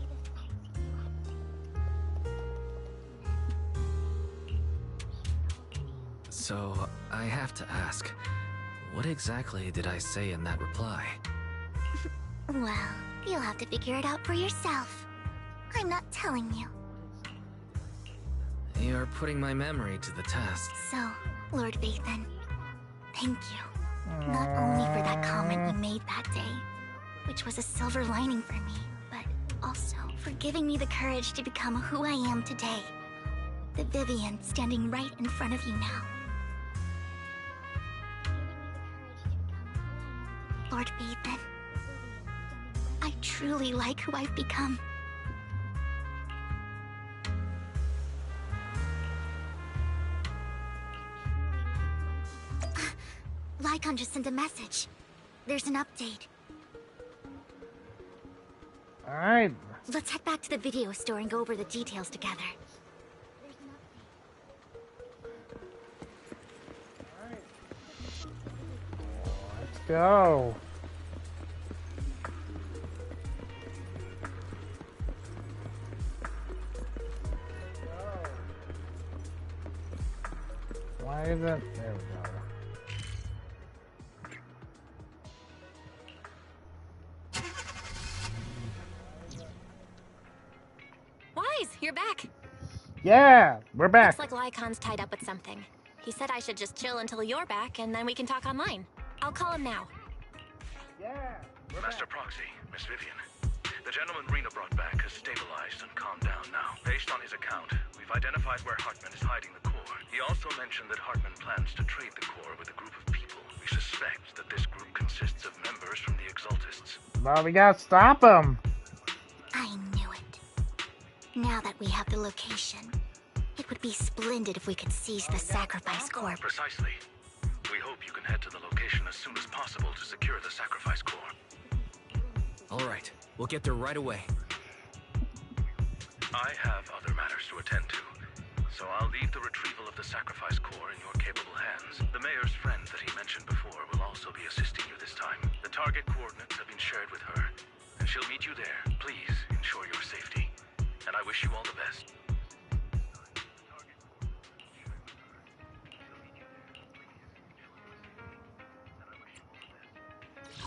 So, I have to ask, what exactly did I say in that reply? Well, you'll have to figure it out for yourself. I'm not telling you. You're putting my memory to the test. So, Lord Vathan, thank you. Not only for that comment you made that day, which was a silver lining for me, but also for giving me the courage to become who I am today. The Vivian standing right in front of you now. Lord Vathan, I truly like who I've become. Lycon just sent a message. There's an update. Alright. Let's head back to the video store and go over the details together. Let's go. Why is it? There we go. Wise, you're back. Yeah, we're back. Looks like Lycon's tied up with something. He said I should just chill until you're back, and then we can talk online. I'll call him now. Yeah, we're Master Proxy, Miss Vivian. The gentleman Rena brought back has stabilized and calmed down now. Based on his account, we've identified where Hartman is hiding the core. He also mentioned that Hartman plans to trade the core with a group of people. We suspect that this group consists of members from the Exaltists. Well, we gotta stop him. I knew it. Now that we have the location, it would be splendid if we could seize the sacrifice core. Precisely. We hope you can head to the location as soon as possible to secure the sacrifice core. Alright, we'll get there right away. I have other matters to attend to, so I'll leave the retrieval of the sacrifice core in your capable hands. The mayor's friend that he mentioned before will also be assisting you this time. The target coordinates have been shared with her, and she'll meet you there. Please ensure your safety, and I wish you all the best.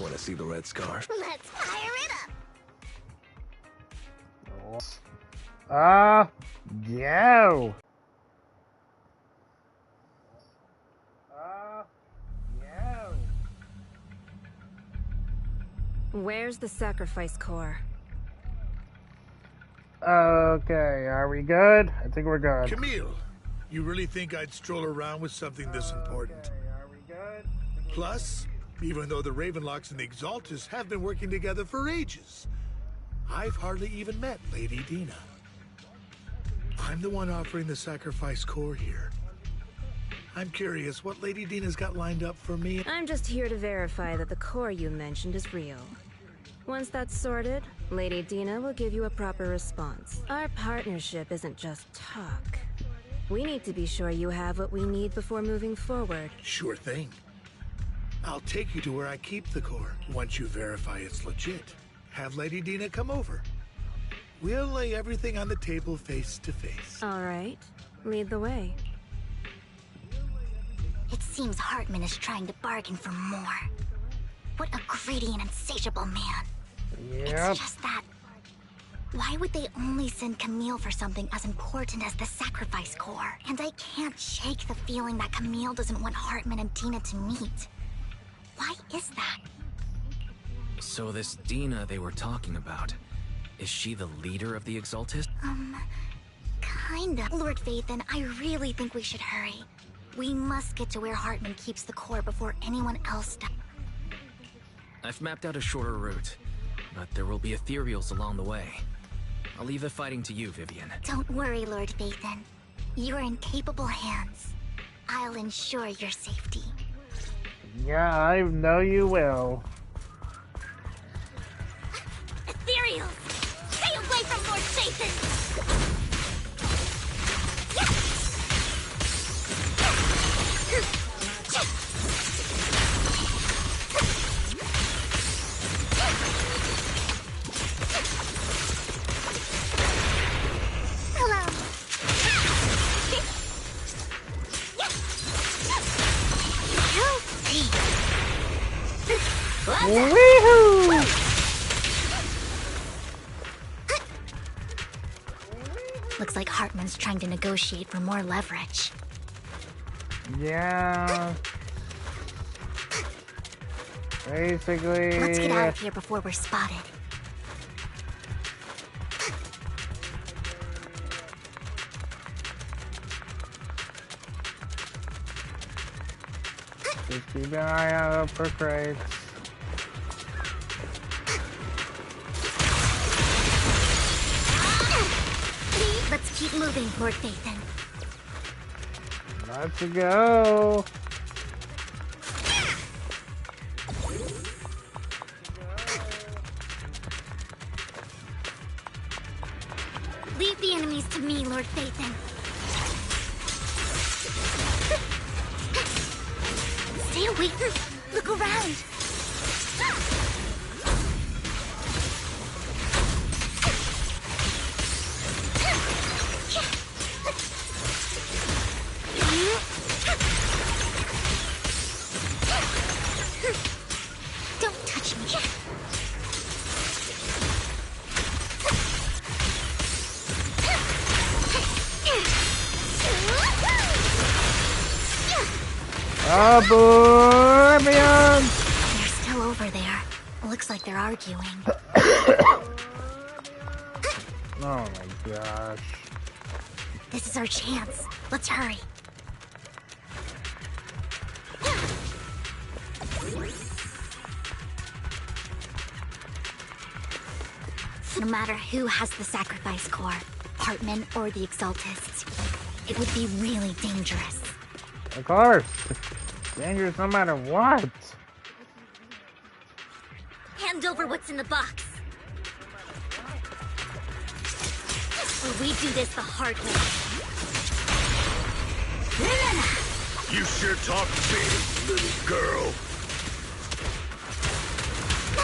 Want to see the red scarf? Let's fire it up! Go. Go. Where's the sacrifice core? Okay, are we good? I think we're good. Camille, you really think I'd stroll around with something this important? Okay, are we good? Plus, even though the Ravenlocks and the Exaltists have been working together for ages, I've hardly even met Lady Dina. I'm the one offering the sacrifice core here. I'm curious what Lady Dina's got lined up for me. I'm just here to verify that the core you mentioned is real. Once that's sorted, Lady Dina will give you a proper response. Our partnership isn't just talk. We need to be sure you have what we need before moving forward. Sure thing. I'll take you to where I keep the core. Once you verify it's legit, have Lady Dina come over. We'll lay everything on the table face to face. All right. Lead the way. It seems Hartman is trying to bargain for more. What a greedy and insatiable man. Yep. It's just that... Why would they only send Camille for something as important as the sacrifice core? And I can't shake the feeling that Camille doesn't want Hartman and Dina to meet. Why is that? So this Dina they were talking about, is she the leader of the Exaltist? Kinda. Lord Vathan, I really think we should hurry. We must get to where Hartman keeps the core before anyone else does. I've mapped out a shorter route, but there will be ethereals along the way. I'll leave the fighting to you, Vivian. Don't worry, Lord Vathan. You're in capable hands. I'll ensure your safety. Yeah, I know you will. Ethereals! Stay away from Lord Vathan! Woohoo! Looks like Hartman's trying to negotiate for more leverage. Yeah. Basically. Let's get out of here before we're spotted. Just keep an eye out for crates. Let's keep moving, Lord Vathan. Let's go. Leave the enemies to me, Lord Vathan. Stay away. Look around. Don't touch me. Vivian! They're still over there. Looks like they're arguing. Oh my gosh. This is our chance. Let's hurry. No matter who has the sacrifice core, Hartman or the Exaltists, it would be really dangerous. Of course. Dangerous no matter what. Hand over what's in the box. Or we do this the hard way. You sure talk big, little girl.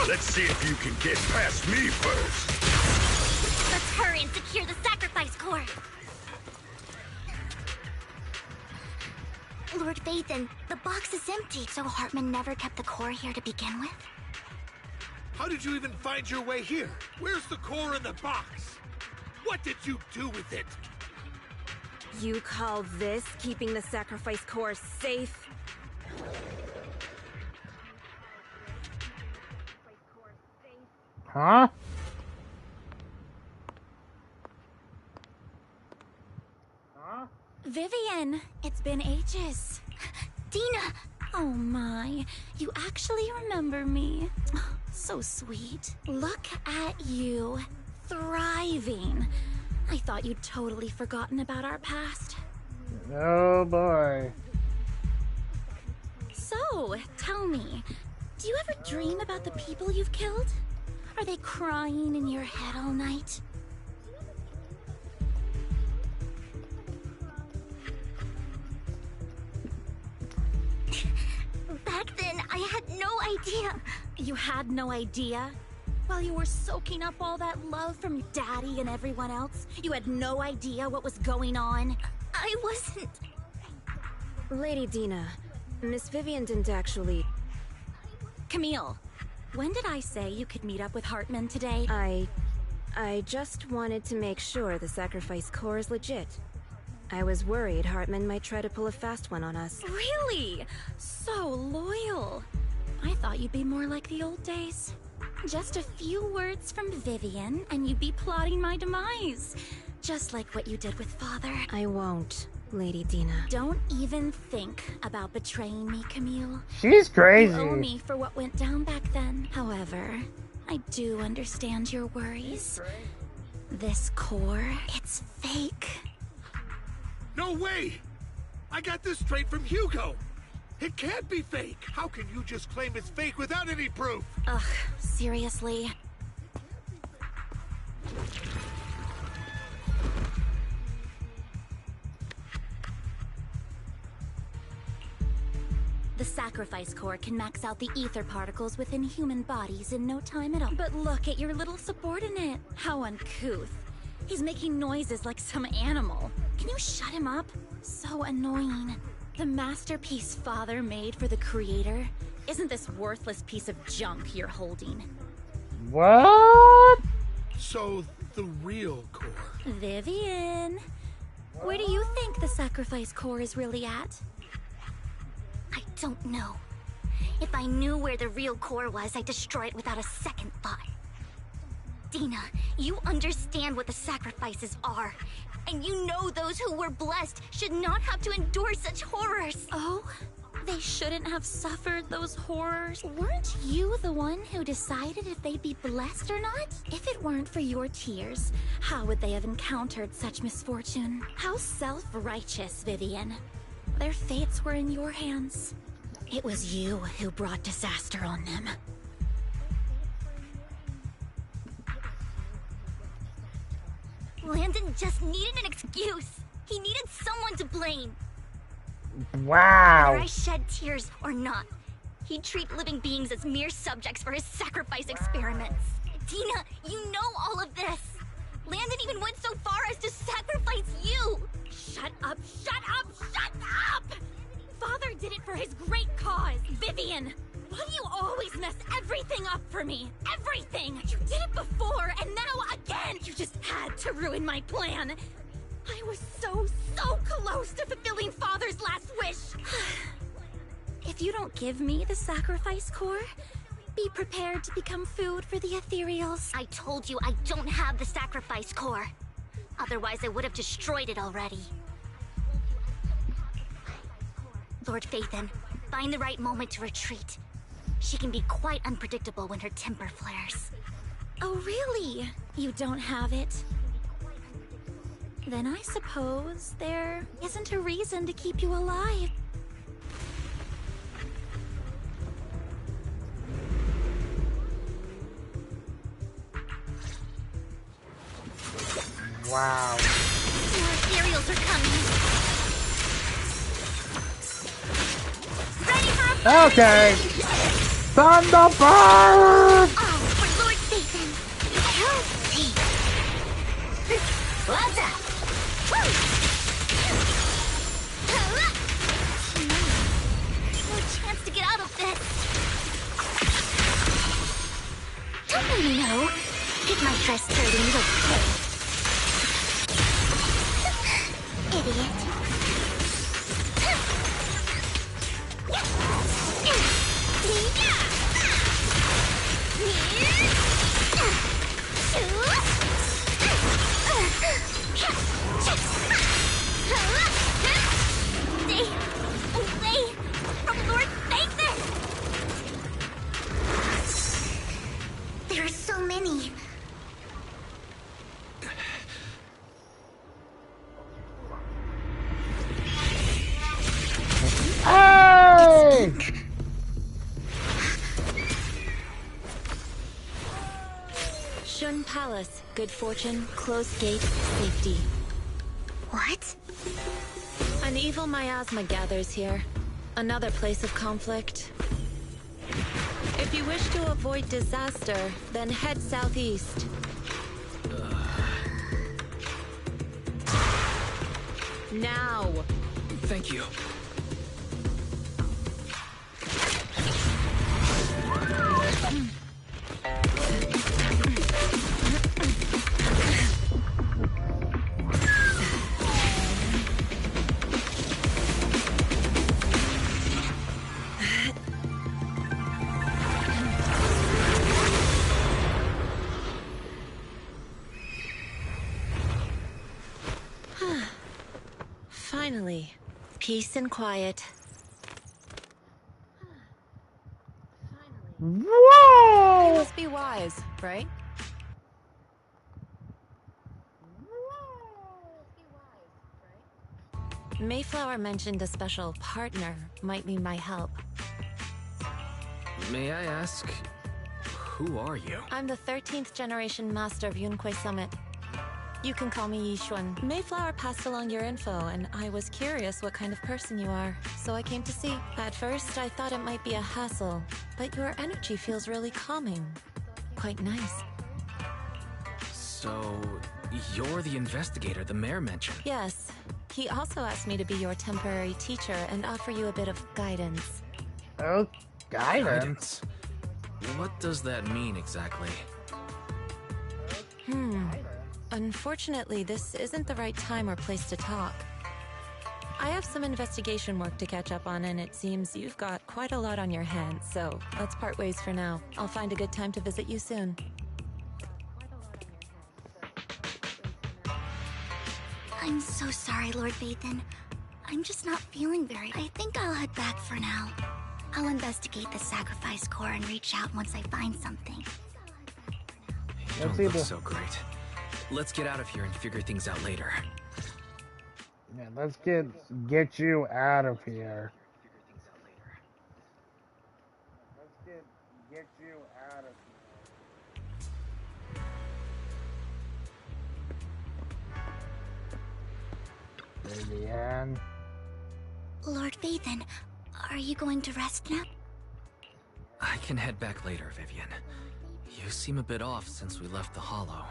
Let's see if you can get past me first. Let's hurry and secure the sacrifice core. Lord Vathan, the box is empty, so Hartman never kept the core here to begin with? How did you even find your way here? Where's the core in the box? What did you do with it? You call this keeping the sacrifice core safe? Huh? Vivian, it's been ages. Dina! Oh my, you actually remember me. So sweet. Look at you, thriving. I thought you'd totally forgotten about our past. Oh boy. So, tell me, do you ever dream about the people you've killed? Are they crying in your head all night? Back then, I no idea. You had no idea? While you were soaking up all that love from Daddy and everyone else, you had no idea what was going on? I wasn't... Lady Dina, Miss Vivian didn't actually... Camille, when did I say you could meet up with Hartman today? I just wanted to make sure the sacrifice core is legit. I was worried Hartman might try to pull a fast one on us. Really? So loyal. I thought you'd be more like the old days. Just a few words from Vivian, and you'd be plotting my demise. Just like what you did with Father. I won't, Lady Dina. Don't even think about betraying me, Camille. She's crazy. You owe me for what went down back then. However, I do understand your worries. This core, it's fake. No way! I got this straight from Hugo! It can't be fake! How can you just claim it's fake without any proof? Ugh, seriously. The sacrifice core can max out the ether particles within human bodies in no time at all. But look at your little subordinate. How uncouth. He's making noises like some animal. Can you shut him up? So annoying. The masterpiece Father made for the creator isn't this worthless piece of junk you're holding. What? So, the real core. Vivian, where do you think the sacrifice core is really at? I don't know. If I knew where the real core was, I'd destroy it without a second thought. Dina, you understand what the sacrifices are. And you know those who were blessed should not have to endure such horrors. Oh? They shouldn't have suffered those horrors. Weren't you the one who decided if they'd be blessed or not? If it weren't for your tears, how would they have encountered such misfortune? How self-righteous, Vivian. Their fates were in your hands. It was you who brought disaster on them. Landon just needed an excuse. He needed someone to blame. Wow. Whether I shed tears or not, he'd treat living beings as mere subjects for his sacrifice experiments. Dina, you know all of this. Landon even went so far as to sacrifice you. Shut up, shut up, shut up! Father did it for his great cause. Vivian, why do you always mess everything up for me? Everything! You did it before, and now again! You just had to ruin my plan. I was so close to fulfilling Father's last wish. If you don't give me the sacrifice core, be prepared to become food for the ethereals. I told you I don't have the sacrifice core. Otherwise, I would have destroyed it already. Lord Phaethon, find the right moment to retreat. She can be quite unpredictable when her temper flares. Oh, really? You don't have it? Then I suppose there isn't a reason to keep you alive. Wow. More ethereals are coming. Ready for Okay. Thunderbird! Oh, for Lord Phaethon. Help me. What's up? No chance to get out of this. Don't you know? Get my dress dirty and look good. Idiot. Stay away from Lord Phaethon! There are so many. Hey! Shun Palace, good fortune, closed gate, safety. What? An evil miasma gathers here. Another place of conflict. If you wish to avoid disaster, then head southeast. Now! Thank you. Finally, peace and quiet. You Whoa! must be wise, right? Mayflower mentioned a special partner might need my help. May I ask, who are you? I'm the 13th generation master of Yunque Summit. You can call me Yishuan. Mayflower passed along your info, and I was curious what kind of person you are, so I came to see. At first, I thought it might be a hassle, but your energy feels really calming. Quite nice. So, you're the investigator the mayor mentioned? Yes. He also asked me to be your temporary teacher and offer you a bit of guidance. Oh, guidance? What does that mean exactly? Unfortunately, this isn't the right time or place to talk. I have some investigation work to catch up on, and it seems you've got quite a lot on your hands, so let's part ways for now. I'll find a good time to visit you soon. I'm so sorry, Lord Vathan. I'm just not feeling very... I think I'll head back for now. I'll investigate the sacrifice core and reach out once I find something. You don't look so great. Let's get out of here and figure things out later. Yeah, let's get you out of here. Let's get you out of here. Vivian. Lord Vathan, are you going to rest now? I can head back later, Vivian. You seem a bit off since we left the Hollow.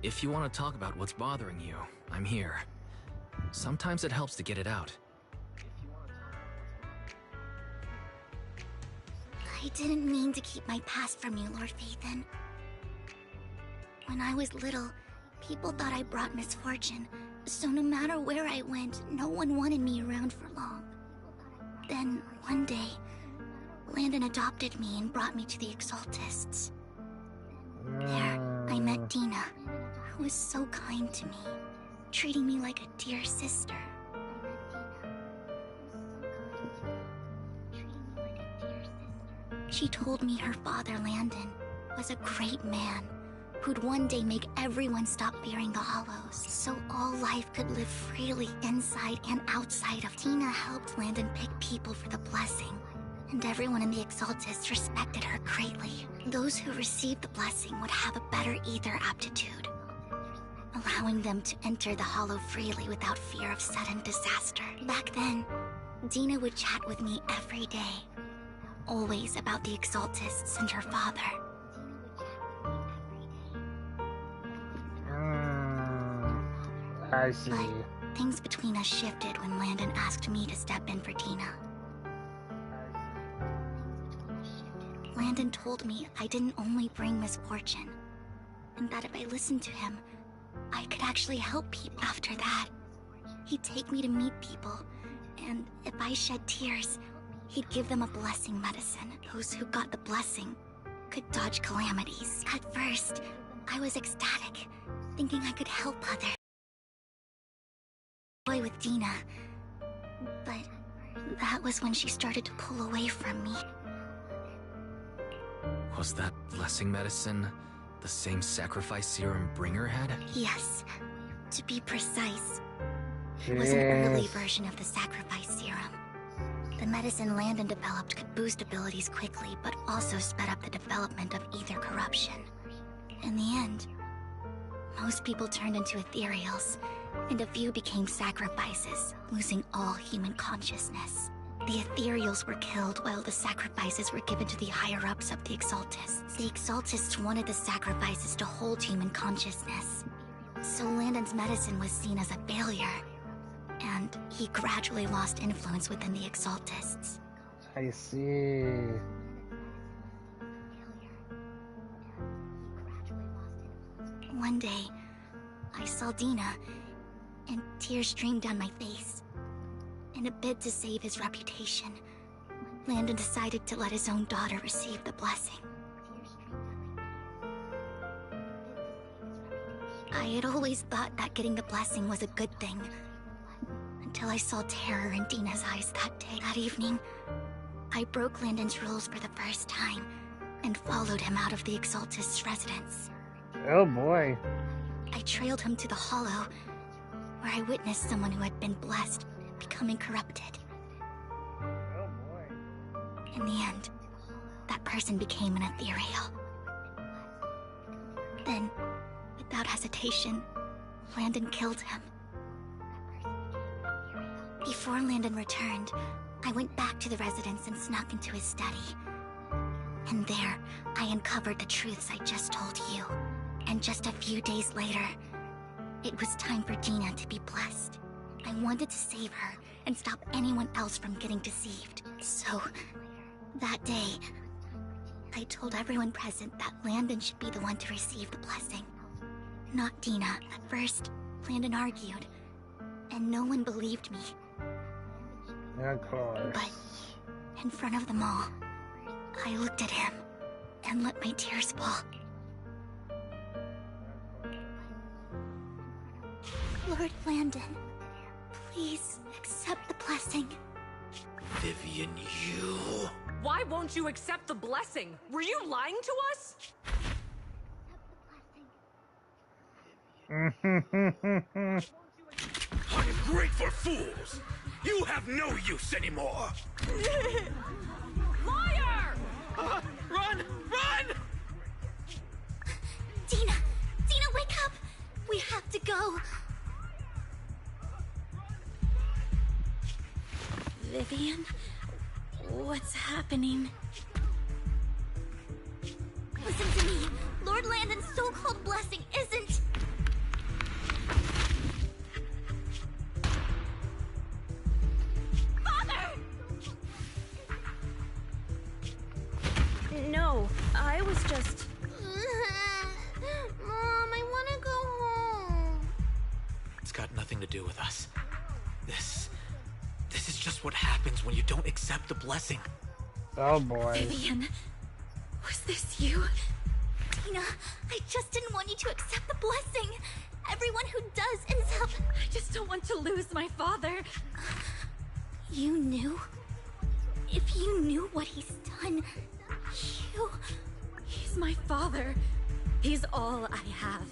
If you want to talk about what's bothering you, I'm here. Sometimes it helps to get it out. I didn't mean to keep my past from you, Lord Vathan. When I was little, people thought I brought misfortune, so no matter where I went, no one wanted me around for long. Then, one day, Landon adopted me and brought me to the Exaltists. There, I met Dina, who was so kind to me, treating me like a dear sister. She told me her father, Landon, was a great man who'd one day make everyone stop fearing the Hollows, so all life could live freely inside and outside of. Dina helped Landon pick people for the blessing, and everyone in the Exaltists respected her greatly. Those who received the blessing would have a better ether aptitude, allowing them to enter the Hollow freely without fear of sudden disaster. Back then, Dina would chat with me every day, always about the Exaltists and her father. I see. But things between us shifted when Landon asked me to step in for Dina. Landon told me I didn't only bring misfortune, and that if I listened to him, I could actually help people. After that, he'd take me to meet people, and if I shed tears, he'd give them a blessing medicine. Those who got the blessing could dodge calamities. At first, I was ecstatic, thinking I could help others. Boy with Dina, but that was when she started to pull away from me. Was that blessing medicine the same sacrifice serum Bringer had? Yes, to be precise, It was an early version of the sacrifice serum. The medicine Landon developed could boost abilities quickly, but also sped up the development of ether corruption. In the end, most people turned into ethereals, and a few became sacrifices, losing all human consciousness. The ethereals were killed while the sacrifices were given to the higher-ups of the Exaltists. The Exaltists wanted the sacrifices to hold human consciousness. So Landon's medicine was seen as a failure, and he gradually lost influence within the Exaltists. I see. One day, I saw Dina, and tears streamed down my face. In a bid to save his reputation, Landon decided to let his own daughter receive the blessing. I had always thought that getting the blessing was a good thing, until I saw terror in Dina's eyes that day. That evening, I broke Landon's rules for the first time, and followed him out of the Exaltist's residence. Oh boy. I trailed him to the Hollow, where I witnessed someone who had been blessed becoming corrupted. Oh boy. In the end, that person became an ethereal. Then, without hesitation, Landon killed him. Before Landon returned, I went back to the residence and snuck into his study. And there, I uncovered the truths I just told you. And just a few days later, it was time for Dina to be blessed. I wanted to save her and stop anyone else from getting deceived. So, that day, I told everyone present that Landon should be the one to receive the blessing, not Dina. At first, Landon argued, and no one believed me. Of course. But, in front of them all, I looked at him and let my tears fall. Lord Landon, please accept the blessing. Vivian, you... Why won't you accept the blessing? Were you lying to us? Ungrateful fools! You have no use anymore! Liar! Run! Run! Dina! Dina, wake up! We have to go! Vivian? What's happening? Listen to me! Lord Landon's so-called blessing isn't... Father! No, I was just... Mom, I want to go home. It's got nothing to do with us. This is just what happens when you don't accept the blessing. Oh boy. Vivian, was this you? Dina, I just didn't want you to accept the blessing. Everyone who does ends up... I just don't want to lose my father. You knew? If you knew what he's done, you... He's my father. He's all I have.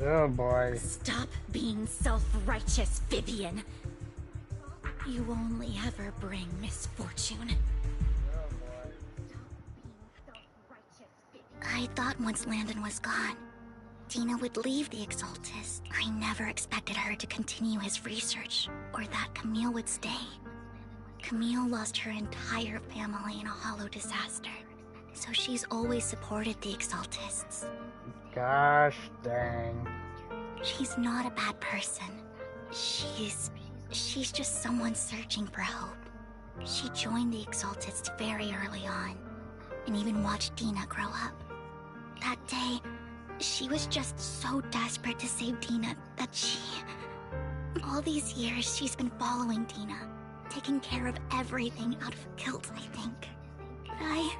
Oh boy. Stop being self-righteous, Vivian. You only ever bring misfortune. I thought once Landon was gone, Dina would leave the Exaltist. I never expected her to continue his research, or that Camille would stay. Camille lost her entire family in a hollow disaster, so she's always supported the Exaltists. Gosh dang. She's not a bad person. She's just someone searching for hope. She joined the Exaltists very early on, and even watched Dina grow up. That day, she was just so desperate to save Dina that all these years, she's been following Dina, taking care of everything out of guilt, I think. But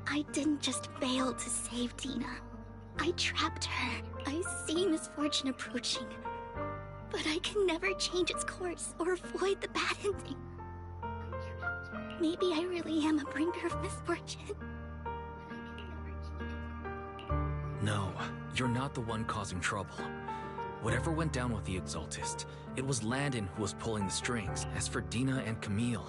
I didn't just fail to save Dina. I trapped her. I see misfortune approaching, but I can never change its course or avoid the bad ending. Maybe I really am a bringer of misfortune. No, you're not the one causing trouble. Whatever went down with the Exaltist, it was Landon who was pulling the strings. As for Dina and Camille,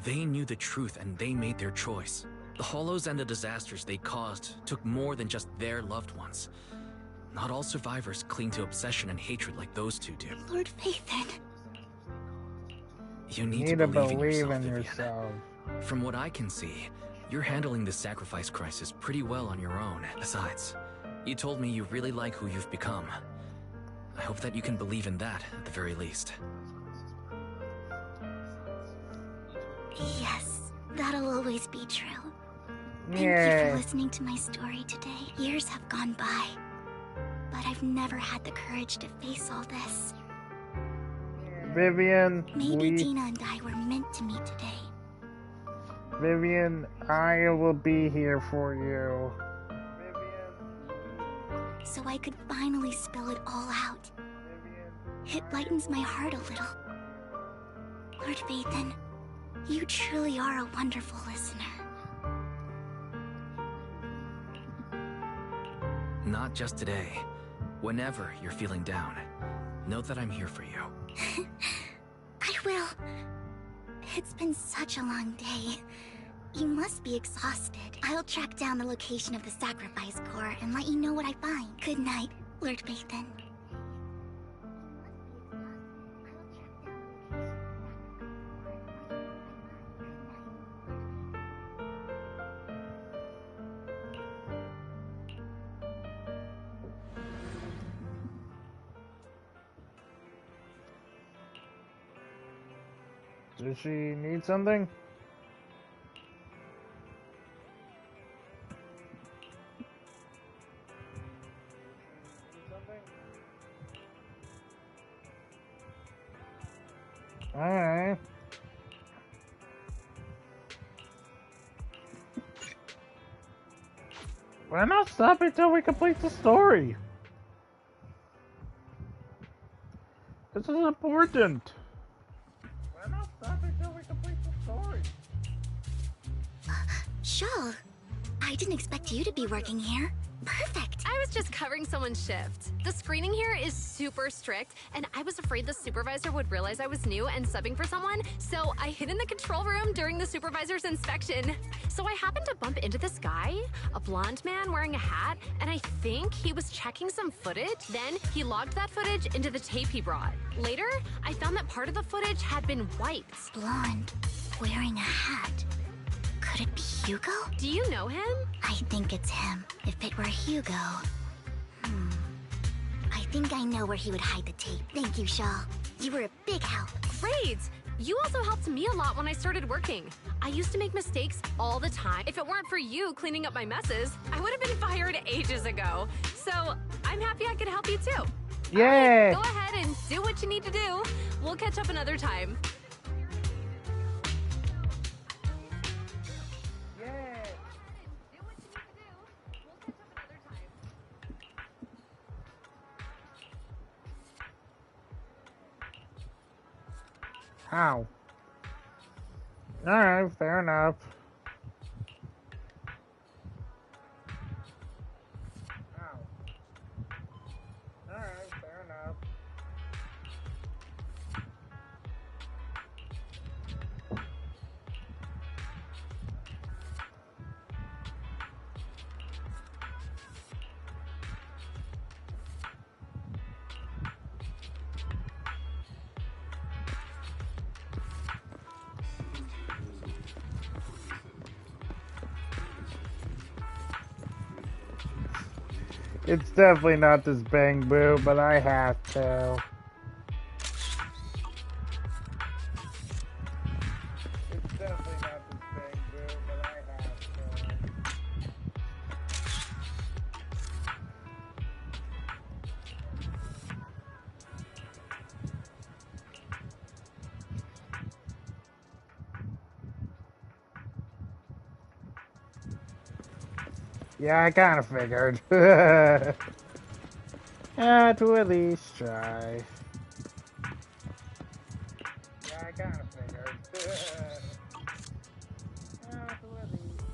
they knew the truth and they made their choice. The Hollows and the disasters they caused took more than just their loved ones. Not all survivors cling to obsession and hatred like those two do. Lord Phaethon. You need to believe in yourself. From what I can see, you're handling this sacrifice crisis pretty well on your own. Besides, you told me you really like who you've become. I hope that you can believe in that, at the very least. Yes, that'll always be true. Thank you for listening to my story today. Years have gone by, but I've never had the courage to face all this. Vivian, Maybe Dina and I were meant to meet today. Vivian, I will be here for you. So I could finally spill it all out. It lightens my heart a little. Lord Phaethon, you truly are a wonderful listener. Not just today. Whenever you're feeling down, know that I'm here for you. I will. It's been such a long day. You must be exhausted. I'll track down the location of the sacrifice core and let you know what I find. Good night, Lord Phaethon. Does she need something? Alright. We're not stopping till we complete the story. This is important. We're not stopping till we complete the story. Shaw, I didn't expect you to be working here. Perfect. I was just covering someone's shift. The screening here is super strict, and I was afraid the supervisor would realize I was new and subbing for someone, so I hid in the control room during the supervisor's inspection. So I happened to bump into this guy, a blonde man wearing a hat, and I think he was checking some footage. Then he logged that footage into the tape he brought. Later, I found that part of the footage had been wiped. Blonde, wearing a hat. Could it be Hugo? Do you know him? I think it's him. If it were Hugo... I think I know where he would hide the tape. Thank you, Shaw. You were a big help. Great! You also helped me a lot when I started working. I used to make mistakes all the time. If it weren't for you cleaning up my messes, I would have been fired ages ago. So I'm happy I could help you too. Yeah! Right, go ahead and do what you need to do. We'll catch up another time. How? Alright, fair enough. How? Alright, fair enough. It's definitely not this bang boo, but I have to. It's definitely not this bang boo, but I have to. Yeah, I kind of figured. Yeah, to at least try. Yeah, I kind of figured. Yeah, to at least try.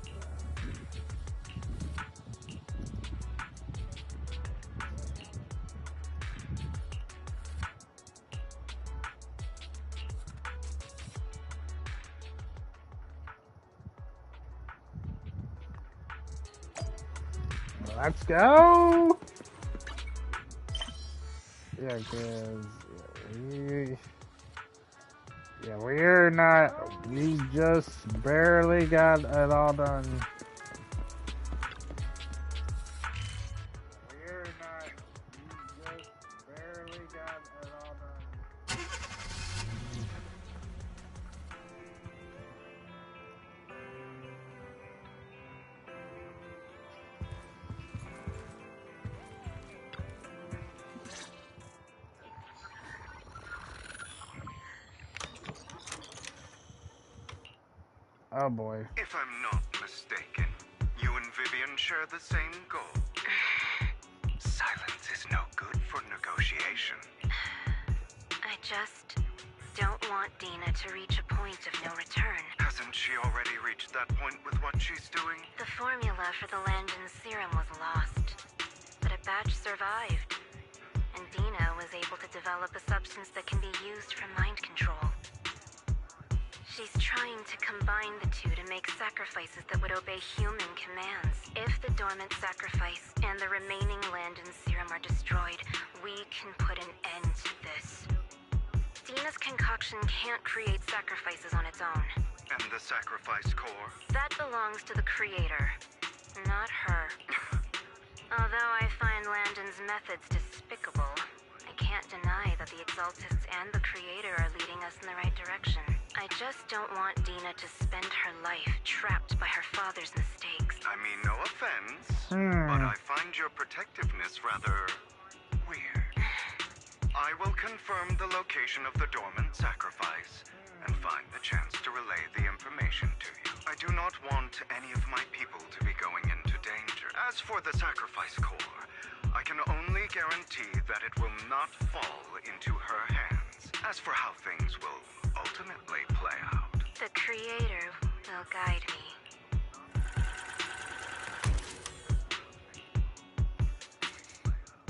Let's go! Yeah, cause we're not. We just barely got it all done. We're not. We just barely got it all done. Oh boy. If I'm not mistaken, you and Vivian share the same goal. Silence is no good for negotiation. I just don't want Dina to reach a point of no return. Hasn't she already reached that point with what she's doing? The formula for the Landon serum was lost, but a batch survived, and Dina was able to develop a substance that can be used for mind control. She's trying to combine the two to make sacrifices that would obey human commands. If the dormant sacrifice and the remaining Landon serum are destroyed, we can put an end to this. Dina's concoction can't create sacrifices on its own. And the sacrifice core? That belongs to the creator, not her. Although I find Landon's methods despicable, I can't deny that the Exaltists and the creator are leading us in the right direction. I just don't want Dina to spend her life trapped by her father's mistakes. I mean, no offense, but I find your protectiveness rather weird. I will confirm the location of the dormant sacrifice and find the chance to relay the information to you. I do not want any of my people to be going into danger. As for the sacrifice core, I can only guarantee that it will not fall into her hands. As for how things will ultimately play out, the creator will guide me.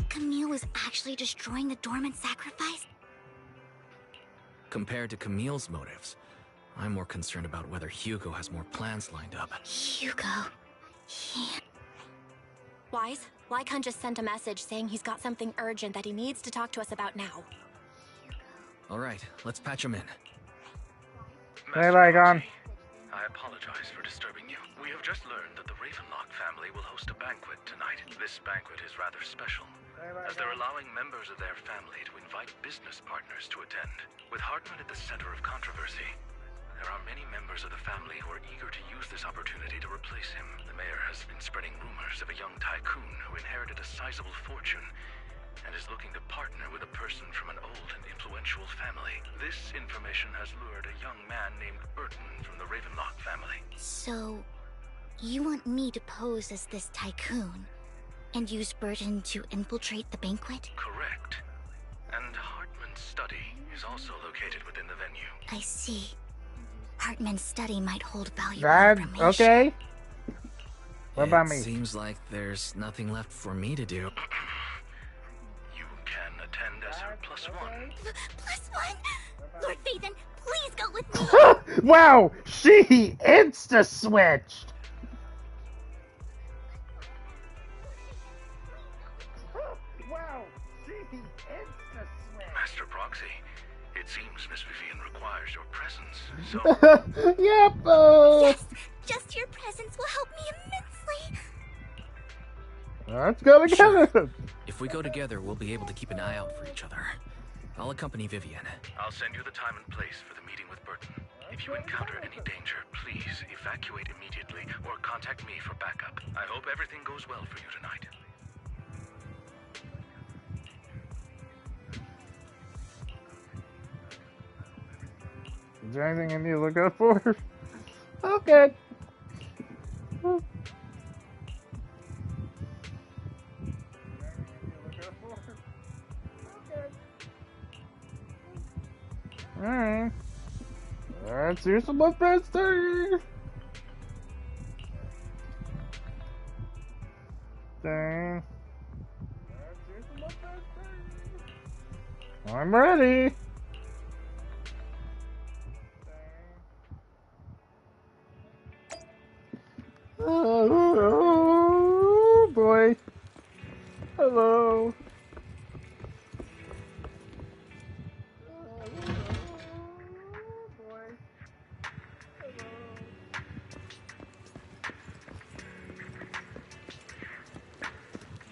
Camille was actually destroying the dormant sacrifice? Compared to Camille's motives, I'm more concerned about whether Hugo has more plans lined up. Hugo... Wise, Lycon just sent a message saying he's got something urgent that he needs to talk to us about now. Alright, let's patch him in. Hey, Lycon. I apologize for disturbing you. We have just learned that the Ravenlock family will host a banquet tonight. This banquet is rather special, as they're allowing members of their family to invite business partners to attend. With Hartman at the center of controversy, there are many members of the family who are eager to use this opportunity to replace him. The mayor has been spreading rumors of a young tycoon who inherited a sizable fortune and is looking to partner with a person from an old and influential family. This information has lured a young man named Burton from the Ravenlock family. So, you want me to pose as this tycoon and use Burton to infiltrate the banquet? Correct. And Hartman's study is also located within the venue. I see. Hartman's study might hold valuable That, information. okay. What about me? It seems like there's nothing left for me to do. You can attend as her +1. +1? Lord Phaethon, please go with me! Wow! She insta-switched! Wow! She insta-switched! Master Proxy, it seems Miss Vivian requires your presence, so... Yep, Yes! Just your presence will help me immensely! Let's go together! Sure. If we go together, we'll be able to keep an eye out for each other. I'll accompany Vivian. I'll send you the time and place for the meeting with Burton. If you encounter any danger, please evacuate immediately or contact me for backup. I hope everything goes well for you tonight. Is there anything I need to look out for? Okay. Alright. Let's do some more testing. Dang. I'm ready. Oh boy.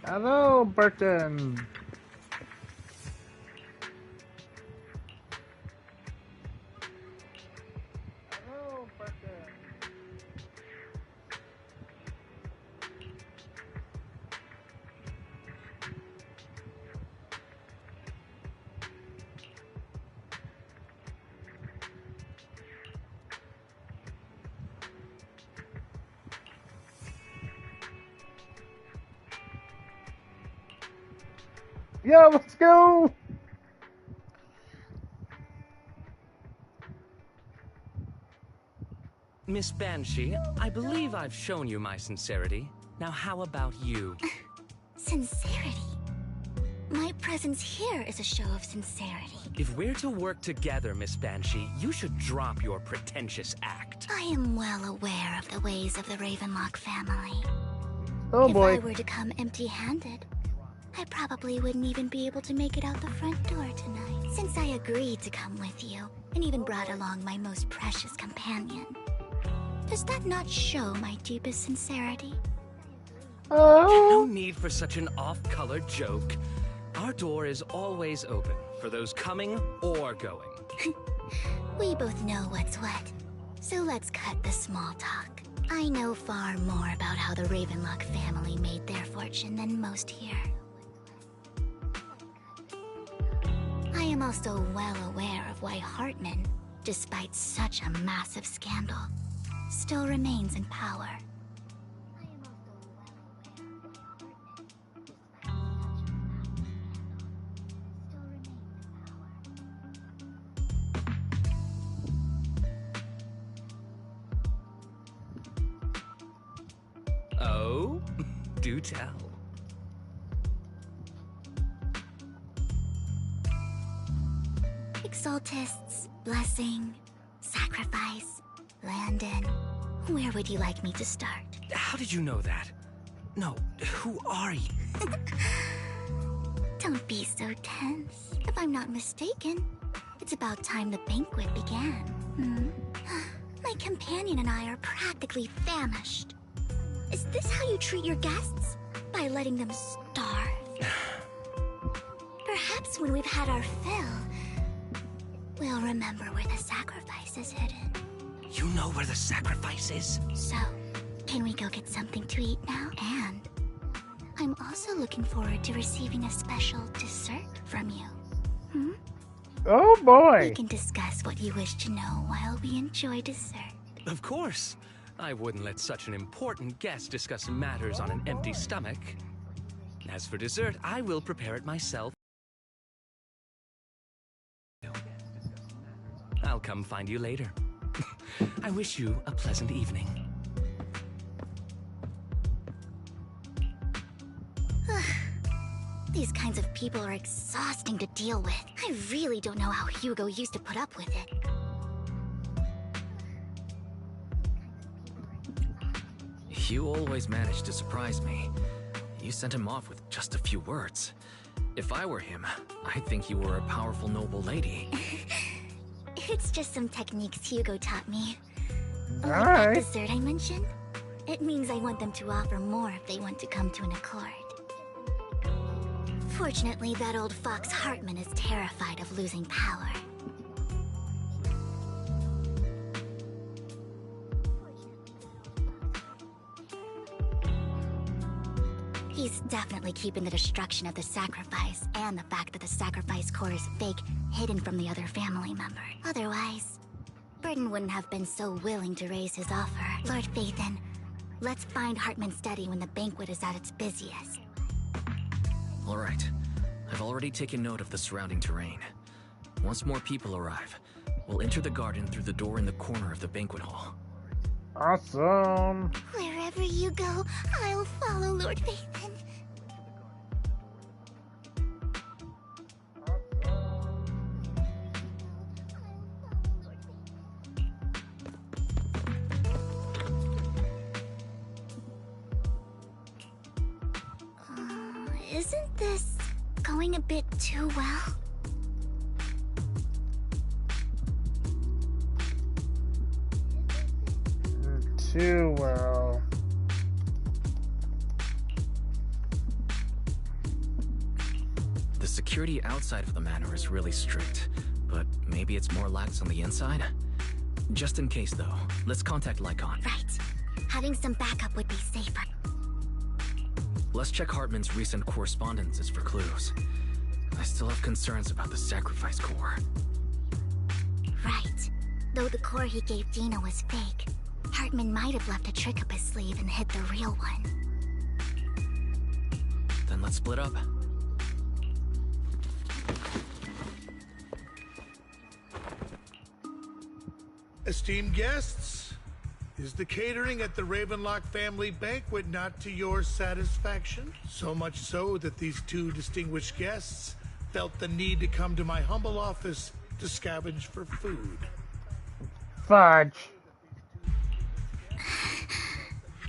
Hello, Burton. Hello, Burton. Yo, let's go! Miss Banshee, I believe I've shown you my sincerity. Now how about you? Sincerity? My presence here is a show of sincerity. If we're to work together, Miss Banshee, you should drop your pretentious act. I am well aware of the ways of the Ravenlock family. Oh boy. If I were to come empty-handed, I probably wouldn't even be able to make it out the front door tonight. Since I agreed to come with you, and even brought along my most precious companion. Does that not show my deepest sincerity? No need for such an off-color joke. Our door is always open for those coming or going. We both know what's what, so let's cut the small talk. I know far more about how the Ravenlock family made their fortune than most here. I am also well aware of why Hartman, despite such a massive scandal, still remains in power. Oh? Do tell. Exaltists, blessing, sacrifice, Landon. Where would you like me to start? How did you know that? No, who are you? Don't be so tense. If I'm not mistaken, it's about time the banquet began. My companion and I are practically famished. Is this how you treat your guests? By letting them starve? Perhaps when we've had our fill, we'll remember where the sacrifice is hidden. You know where the sacrifice is? So, can we go get something to eat now? And I'm also looking forward to receiving a special dessert from you. Oh boy! We can discuss what you wish to know while we enjoy dessert. Of course. I wouldn't let such an important guest discuss matters on an empty stomach. As for dessert, I will prepare it myself. I'll come find you later. I wish you a pleasant evening. These kinds of people are exhausting to deal with. I really don't know how Hugo used to put up with it. You always manage to surprise me. You sent him off with just a few words. If I were him, I'd think you were a powerful noble lady. It's just some techniques Hugo taught me. All Like right. that dessert I mentioned? It means I want them to offer more if they want to come to an accord. Fortunately, that old fox Hartman is terrified of losing power. He's definitely keeping the destruction of the sacrifice and the fact that the sacrifice core is fake hidden from the other family member. Otherwise, Burton wouldn't have been so willing to raise his offer. Lord Phaethon, let's find Hartman's study when the banquet is at its busiest. All right. I've already taken note of the surrounding terrain. Once more people arrive, we'll enter the garden through the door in the corner of the banquet hall. Awesome. Wherever you go, I'll follow Lord Phaethon. Isn't this going a bit too well? Too well. security outside of the manor is really strict, but maybe it's more lax on the inside? Just in case, though, let's contact Lycon. Right. Having some backup would be safer. Let's check Hartman's recent correspondences for clues. I still have concerns about the sacrifice core. Right. Though the core he gave Dina was fake, Hartman might have left a trick up his sleeve and hid the real one. Then let's split up. Esteemed guests, is the catering at the Ravenlock family banquet not to your satisfaction? So much so that these two distinguished guests felt the need to come to my humble office to scavenge for food. Fudge.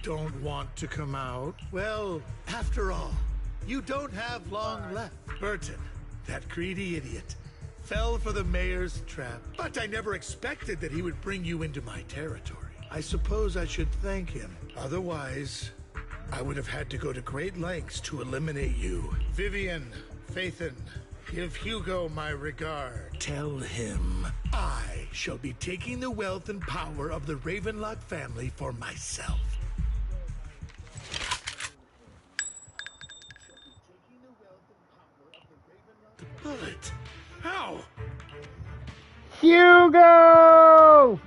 Don't want to come out? Well, after all, you don't have long left. Burton, that greedy idiot, fell for the mayor's trap. But I never expected that he would bring you into my territory. I suppose I should thank him. Otherwise, I would have had to go to great lengths to eliminate you. Vivian, Phaethon, give Hugo my regard. Tell him I shall be taking the wealth and power of the Ravenlock family for myself. The bullet? How? Hugo!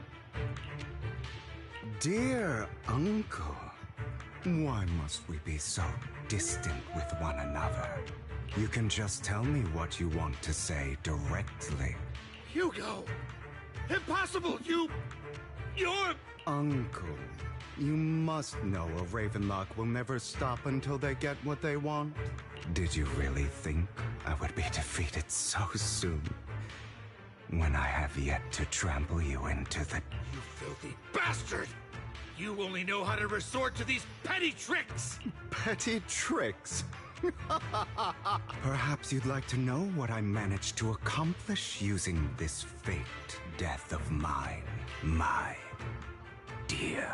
Dear Uncle, why must we be so distant with one another? You can just tell me what you want to say directly. Hugo! Impossible! You're... Uncle, you must know a Ravenlock will never stop until they get what they want. Did you really think I would be defeated so soon? When I have yet to trample you into the... You filthy bastard! You only know how to resort to these petty tricks! Petty tricks? Perhaps you'd like to know what I managed to accomplish using this faked death of mine, my dear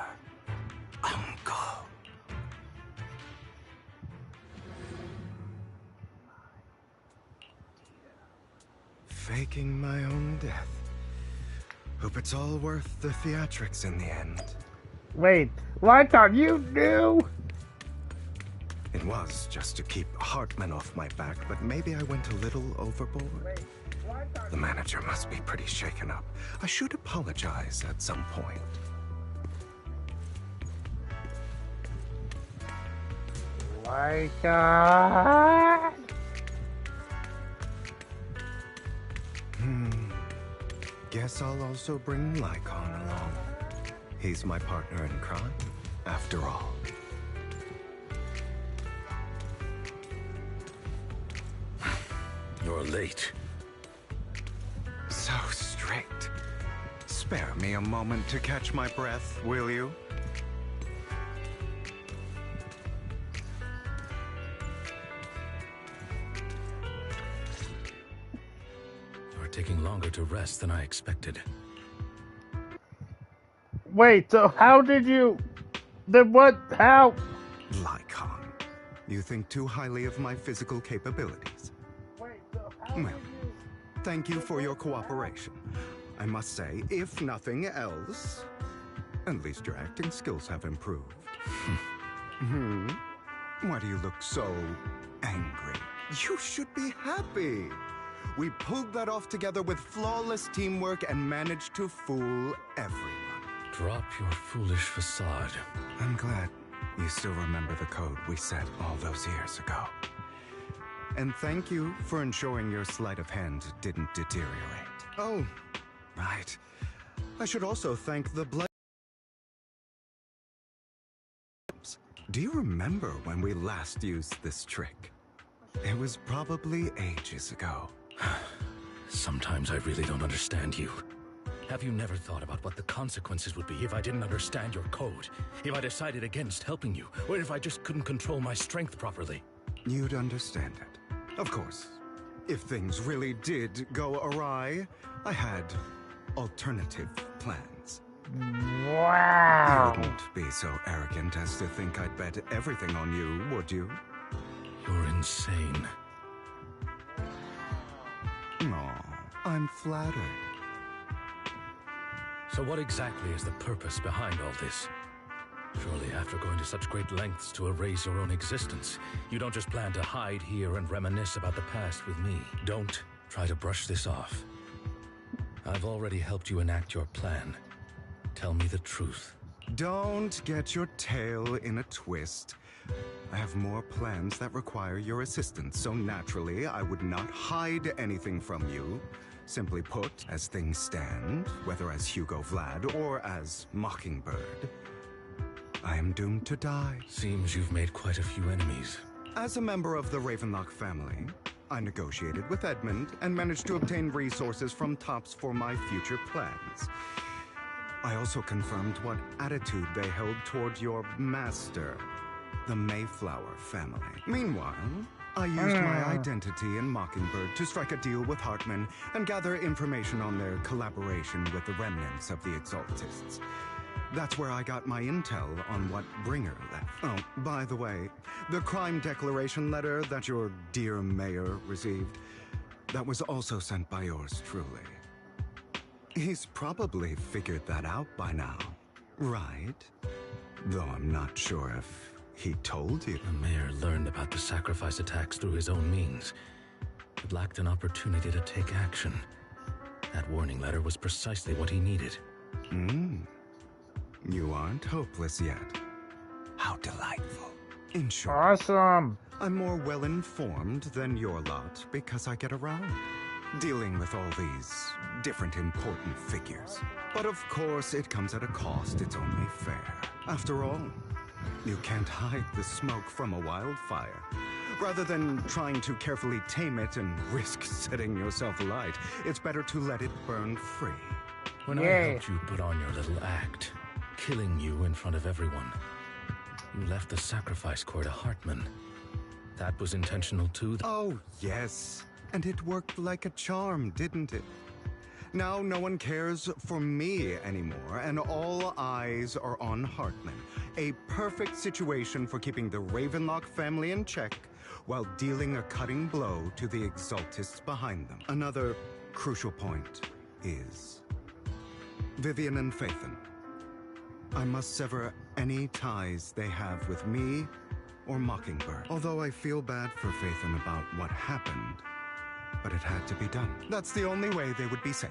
uncle. Faking my own death. Hope it's all worth the theatrics in the end. Wait, well, I thought you knew! It was just to keep Hartman off my back, but maybe I went a little overboard. The manager must be pretty shaken up. I should apologize at some point. Lycon! Guess I'll also bring Lycon along. He's my partner in crime, after all. You're late. So strict. Spare me a moment to catch my breath, will you? You're taking longer to rest than I expected. Wait, so how did you... Then what? How? Lycon, you think too highly of my physical capabilities. Wait, so how Well, thank you for your cooperation. I must say, if nothing else, at least your acting skills have improved. Why do you look so angry? You should be happy. We pulled that off together with flawless teamwork and managed to fool everyone. Drop your foolish facade. I'm glad you still remember the code we set all those years ago. And thank you for ensuring your sleight of hand didn't deteriorate. Oh, right. I should also thank the blood. Do you remember when we last used this trick? It was probably ages ago. Sometimes I really don't understand you. Have you never thought about what the consequences would be if I didn't understand your code? If I decided against helping you? Or if I just couldn't control my strength properly? You'd understand it. Of course. If things really did go awry, I had alternative plans. Wow. You wouldn't be so arrogant as to think I'd bet everything on you, would you? You're insane. I'm flattered. So what exactly is the purpose behind all this? Surely after going to such great lengths to erase your own existence, you don't just plan to hide here and reminisce about the past with me. Don't try to brush this off. I've already helped you enact your plan. Tell me the truth. Don't get your tail in a twist. I have more plans that require your assistance, so naturally I would not hide anything from you. Simply put, as things stand, whether as Hugo Vlad or as Mockingbird, I am doomed to die. Seems you've made quite a few enemies. As a member of the Ravenlock family, I negotiated with Edmund and managed to obtain resources from Tops for my future plans. I also confirmed what attitude they held toward your master, the Mayflower family. Meanwhile, I used my identity in Mockingbird to strike a deal with Hartman and gather information on their collaboration with the remnants of the Exaltists. That's where I got my intel on what Bringer left. Oh, by the way, the crime declaration letter that your dear mayor received, that was also sent by yours truly. He's probably figured that out by now, right? Though I'm not sure if he told you. The mayor learned about the sacrifice attacks through his own means, but lacked an opportunity to take action. That warning letter was precisely what he needed. You aren't hopeless yet. How delightful. In short, Awesome. I'm more well-informed than your lot because I get around, dealing with all these different important figures. But of course, it comes at a cost. It's only fair. After all, you can't hide the smoke from a wildfire. Rather than trying to carefully tame it and risk setting yourself alight, it's better to let it burn free. When I helped you put on your little act, killing you in front of everyone, you left the sacrifice core to Hartman. That was intentional too? Oh, yes. And it worked like a charm, didn't it? Now no one cares for me anymore, and all eyes are on Hartman. A perfect situation for keeping the Ravenlock family in check while dealing a cutting blow to the Exaltists behind them. Another crucial point is Vivian and Phaethon. I must sever any ties they have with me or Mockingbird. Although I feel bad for Phaethon about what happened, but it had to be done. That's the only way they would be safe,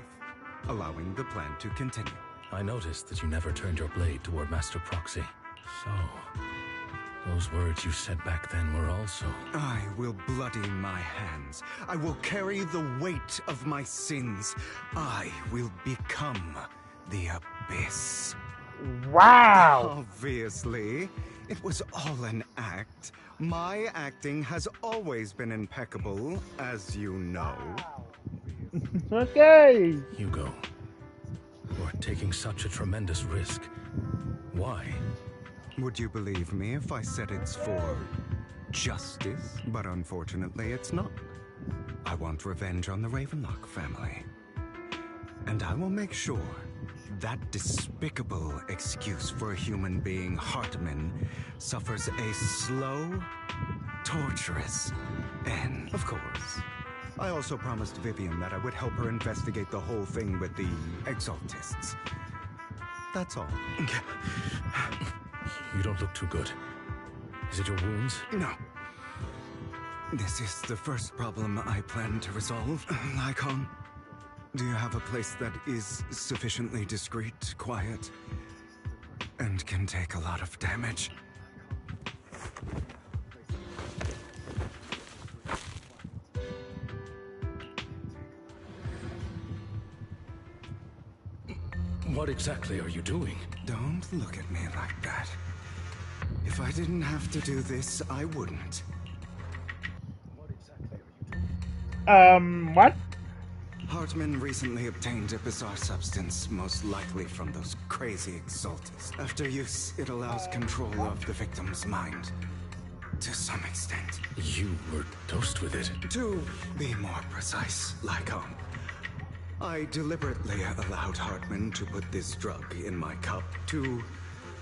allowing the plan to continue. I noticed that you never turned your blade toward Master Proxy. So, those words you said back then were also... I will bloody my hands. I will carry the weight of my sins. I will become the Abyss. Wow! Obviously, it was all an act. My acting has always been impeccable, as you know. Okay! Hugo, you're taking such a tremendous risk. Why? Would you believe me if I said it's for justice? But unfortunately, it's not. I want revenge on the Ravenlock family. And I will make sure that despicable excuse for a human being, Hartman, suffers a slow, torturous end. Of course. I also promised Vivian that I would help her investigate the whole thing with the Exaltists. That's all. You don't look too good. Is it your wounds? No. This is the first problem I plan to resolve. Lycon, do you have a place that is sufficiently discreet, quiet, and can take a lot of damage? What exactly are you doing? Don't look at me like that. If I didn't have to do this, I wouldn't. What? Hartman recently obtained a bizarre substance, most likely from those crazy Exaltists. After use, it allows control of the victim's mind. To some extent. You were dosed with it. To be more precise, Lycon, I deliberately allowed Hartman to put this drug in my cup to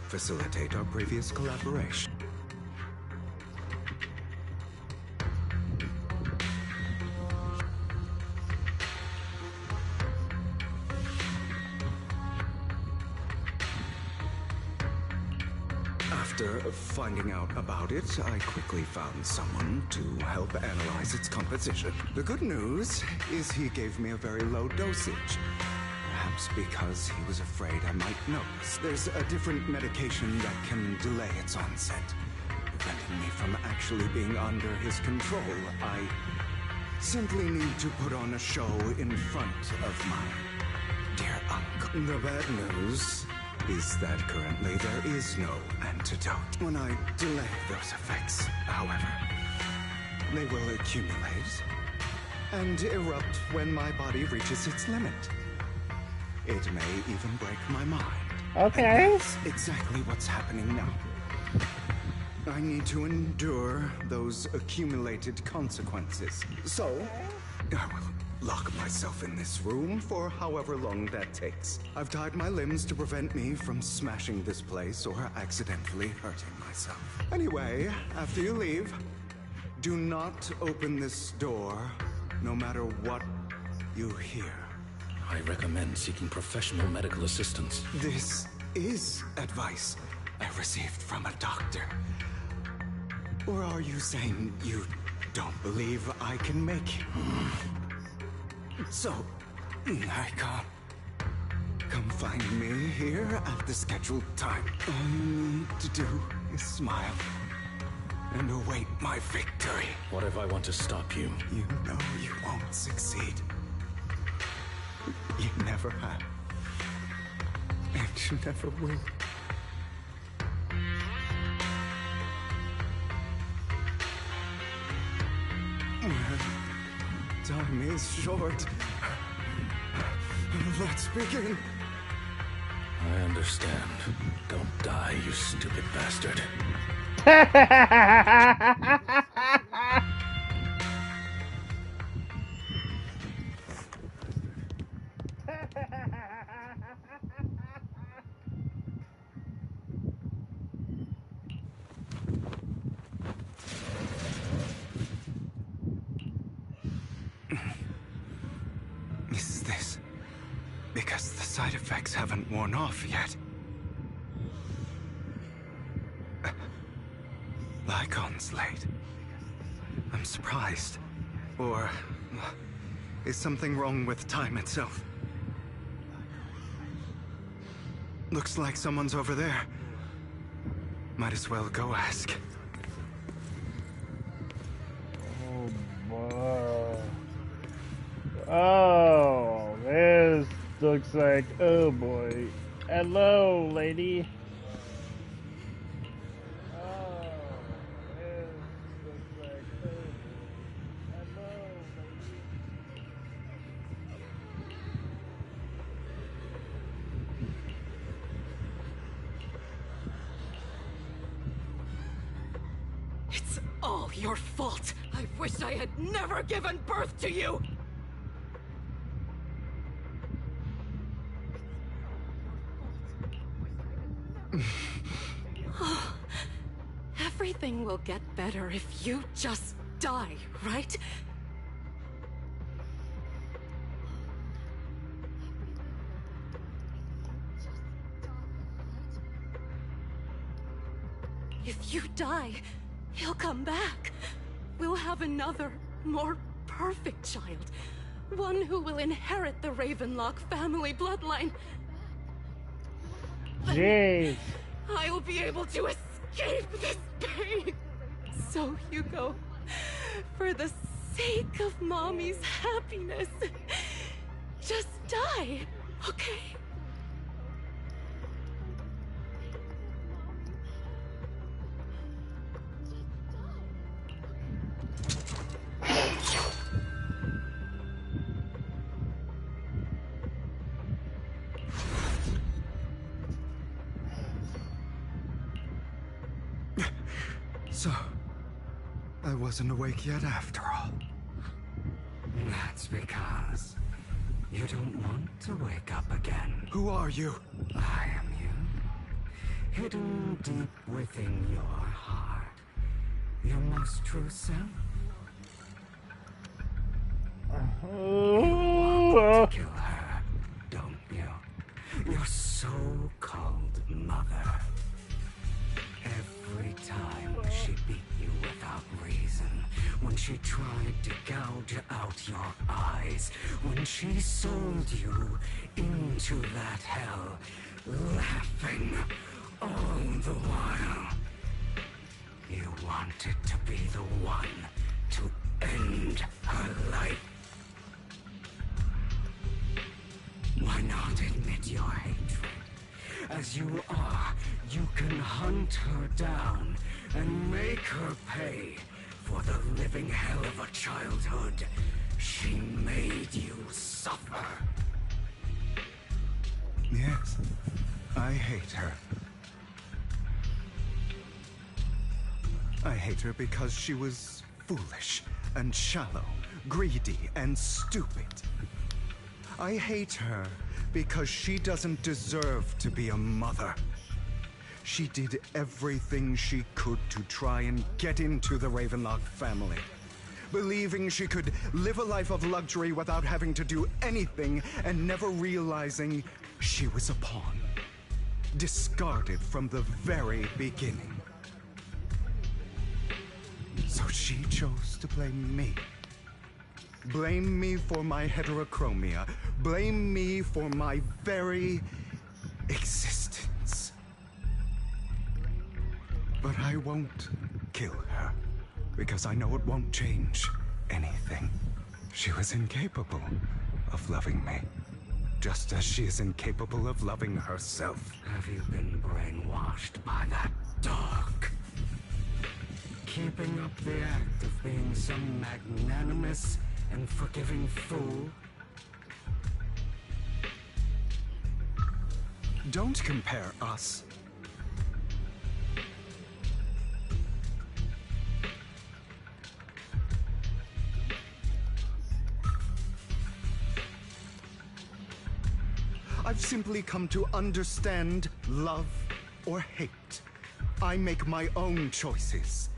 facilitate our previous collaboration. After finding out about it, I quickly found someone to help analyze its composition. The good news is he gave me a very low dosage. Perhaps because he was afraid I might notice. There's a different medication that can delay its onset, preventing me from actually being under his control. I simply need to put on a show in front of my dear uncle. The bad news is that currently there is no antidote. When I delay those effects, however, they will accumulate and erupt when my body reaches its limit. It may even break my mind. Okay. And that's exactly what's happening now. I need to endure those accumulated consequences. So, I will lock myself in this room for however long that takes. I've tied my limbs to prevent me from smashing this place or accidentally hurting myself. Anyway, after you leave, do not open this door, no matter what you hear. I recommend seeking professional medical assistance. This is advice I received from a doctor. Or are you saying you don't believe I can make it? So, Nikon, come find me here at the scheduled time. All you need to do is smile and await my victory. What if I want to stop you? You know you won't succeed. You never have. And you never will. Well, time is short. Let's begin. I understand. Don't die, you stupid bastard. Is this because the side effects haven't worn off yet? Lycon's late. I'm surprised. Or is something wrong with time itself? Looks like someone's over there. Might as well go ask. Oh boy. Oh, this looks like, oh boy. Hello, lady. Oh, this looks like, oh boy. Hello, lady. It's all your fault. I wish I had never given birth to you. Everything will get better if you just die, right? If you die, he'll come back. We'll have another, more perfect child. One who will inherit the Ravenlock family bloodline. Jeez. I'll be able to escape this pain. So, Hugo, for the sake of Mommy's happiness, just die, okay? So, I wasn't awake yet after all. That's because you don't want to wake up again. Who are you? I am you. Hidden deep within your heart. Your most true self. You want to kill her, don't you? Your so-called mother. she tried to gouge out your eyes, when she sold you into that hell, laughing all the while. You wanted to be the one to end her life. Why not admit your hatred? As you are, you can hunt her down and make her pay for the living hell of a childhood she made you suffer. Yes, I hate her. I hate her because she was foolish and shallow, greedy and stupid. I hate her because she doesn't deserve to be a mother. She did everything she could to try and get into the Ravenlock family, believing she could live a life of luxury without having to do anything and never realizing she was a pawn, discarded from the very beginning. So she chose to blame me. Blame me for my heterochromia. Blame me for my very existence. But I won't kill her, because I know it won't change anything. She was incapable of loving me, just as she is incapable of loving herself. Have you been brainwashed by that dog? Keeping up the act of being some magnanimous and forgiving fool? Don't compare us. I've simply come to understand love or hate. I make my own choices,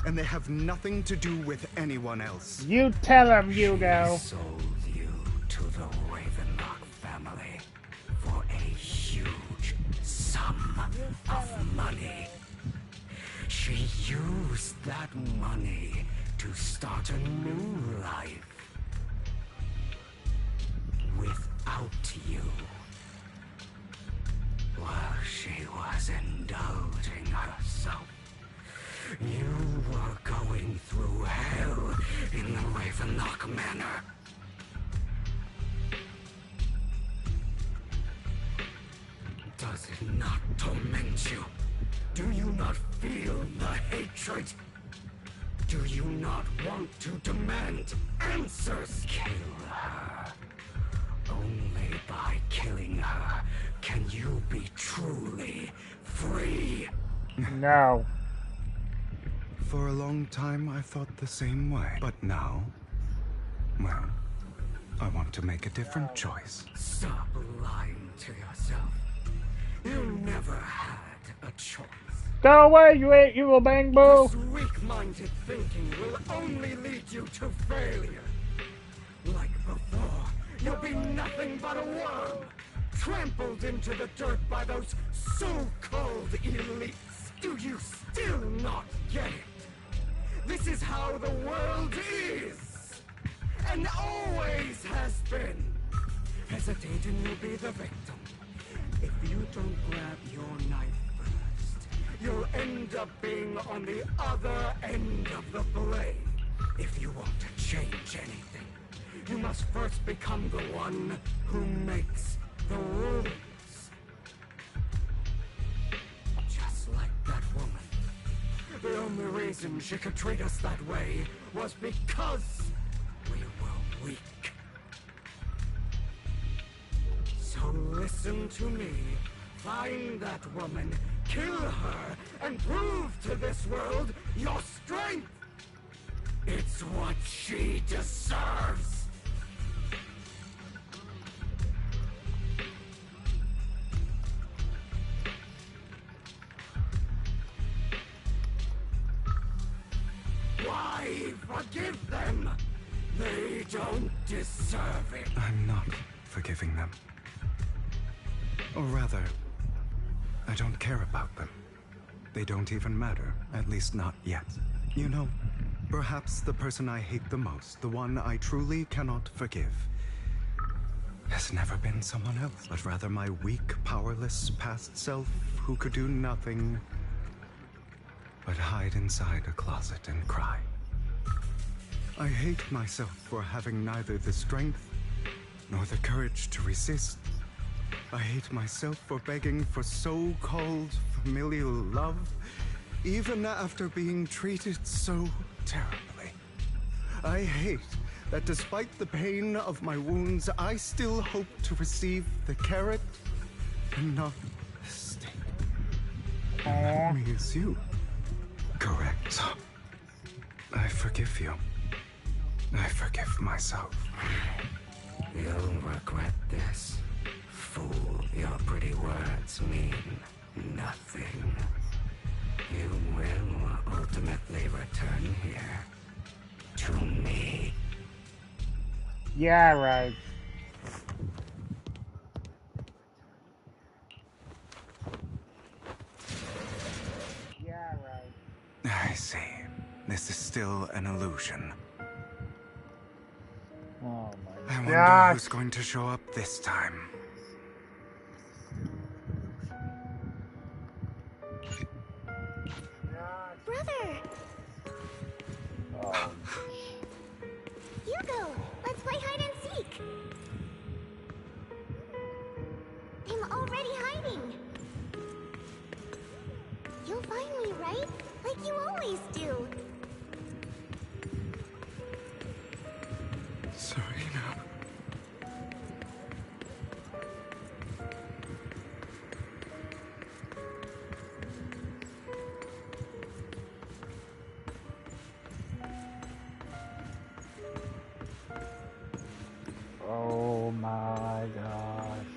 and they have nothing to do with anyone else. You tell him, Hugo. She sold you to the Ravenlock family for a huge sum of money. She used that money to start a new life without you. While she was indulging herself, you were going through hell in the Ravenlock Manor. Does it not torment you? Do you not feel the hatred? Do you not want to demand answers? Kill her. Only by killing her can you be truly free. No. For a long time, I thought the same way. But now, well, I want to make a different choice. Stop lying to yourself. You never had a choice. Go away, you evil bang boo! This weak-minded thinking will only lead you to failure. Like before, you'll be nothing but a worm, trampled into the dirt by those so-called elites. Do you still not get it? This is how the world is, and always has been. Hesitate and you'll be the victim. If you don't grab your knife first, you'll end up being on the other end of the blade. If you want to change anything, you must first become the one who makes the rules. Just like that woman. The only reason she could treat us that way was because we were weak. So listen to me. Find that woman, kill her, and prove to this world your strength. It's what she deserves. Why forgive them? They don't deserve it. I'm not forgiving them. Or rather, I don't care about them. They don't even matter, at least not yet. You know, Perhaps the person I hate the most, the one I truly cannot forgive, has never been someone else, but rather my weak, powerless past self who could do nothing but hide inside a closet and cry. I hate myself for having neither the strength nor the courage to resist. I hate myself for begging for so-called familial love, even after being treated so terribly. I hate that despite the pain of my wounds, I still hope to receive the carrot and not the stick. And that means you. Correct. I forgive you. I forgive myself. You'll regret this. Fool, your pretty words mean nothing. You will ultimately return here to me. Yeah, right. Yeah, right. I see. This is still an illusion. Oh my I wonder gosh. who's going to show up this time. Brother! Oh. Hugo, let's play hide and seek! I'm already hiding! You'll find me, right? Like you always do! Serena. Oh my gosh.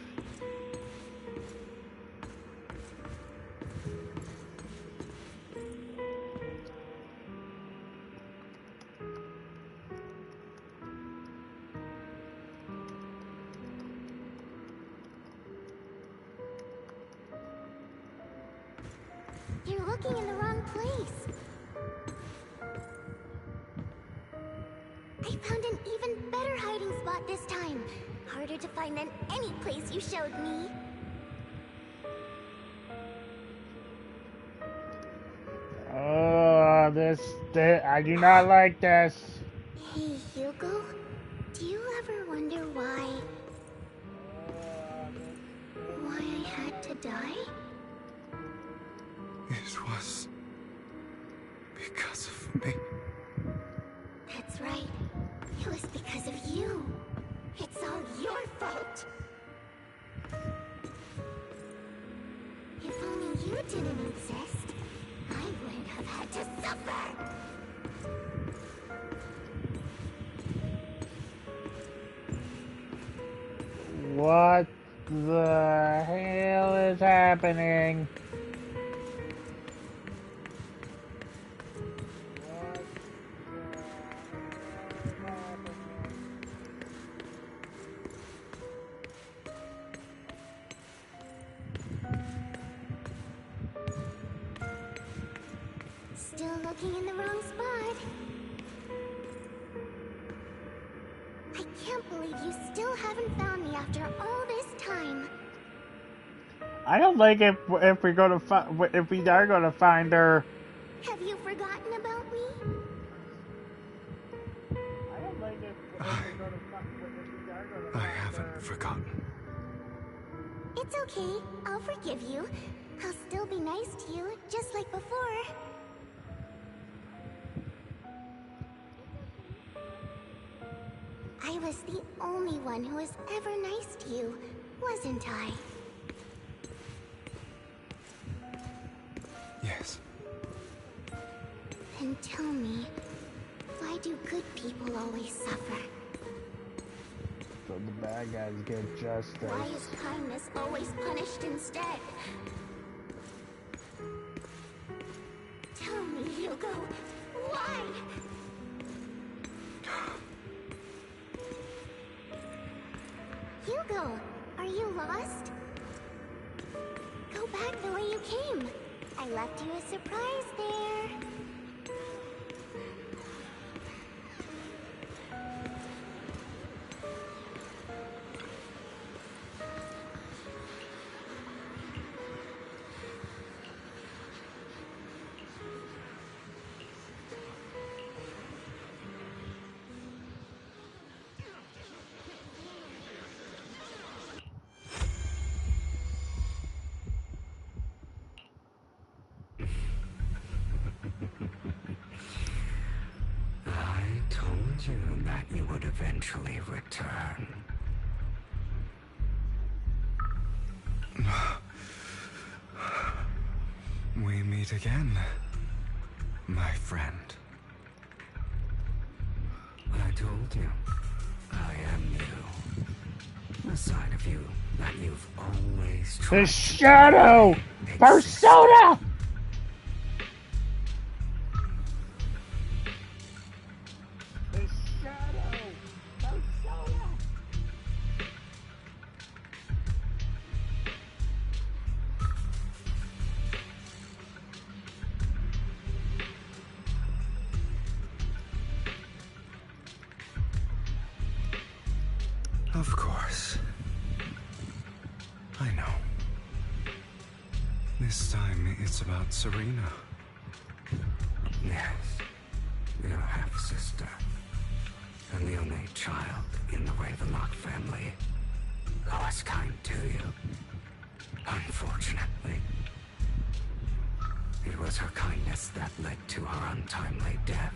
You're looking in the wrong place. I found an even better hiding spot this time. Harder to find than any place you showed me. Oh, I do not like this. Hey, Hugo. Do you ever wonder why I had to die? It was because of me. That's right. It was because of you. It's all your fault. If only you didn't exist, I wouldn't have had to suffer. What the hell is happening? Still looking in the wrong spot. I can't believe you still haven't found me after all this time. I don't like if we're gonna if we are gonna find her. Have you forgotten about me? I don't like if we're gonna I haven't forgotten. It's okay. I'll forgive you. I'll still be nice to you, just like before. I was the only one who was ever nice to you, wasn't I? Yes. Then tell me, why do good people always suffer? So the bad guys get justice. Why is kindness always punished instead? Tell me, Hugo, why? Hugo, are you lost? Go back the way you came. I left you a surprise there. you that you would eventually return. We meet again, my friend. I told you, I am you. A side of you that you've always tried. The Shadow Persona! The Shadow Persona! Of course. I know. This time it's about Serena. Yes, your half-sister. And the only child in the Ravenlock family who was kind to you. Unfortunately. It was her kindness that led to her untimely death.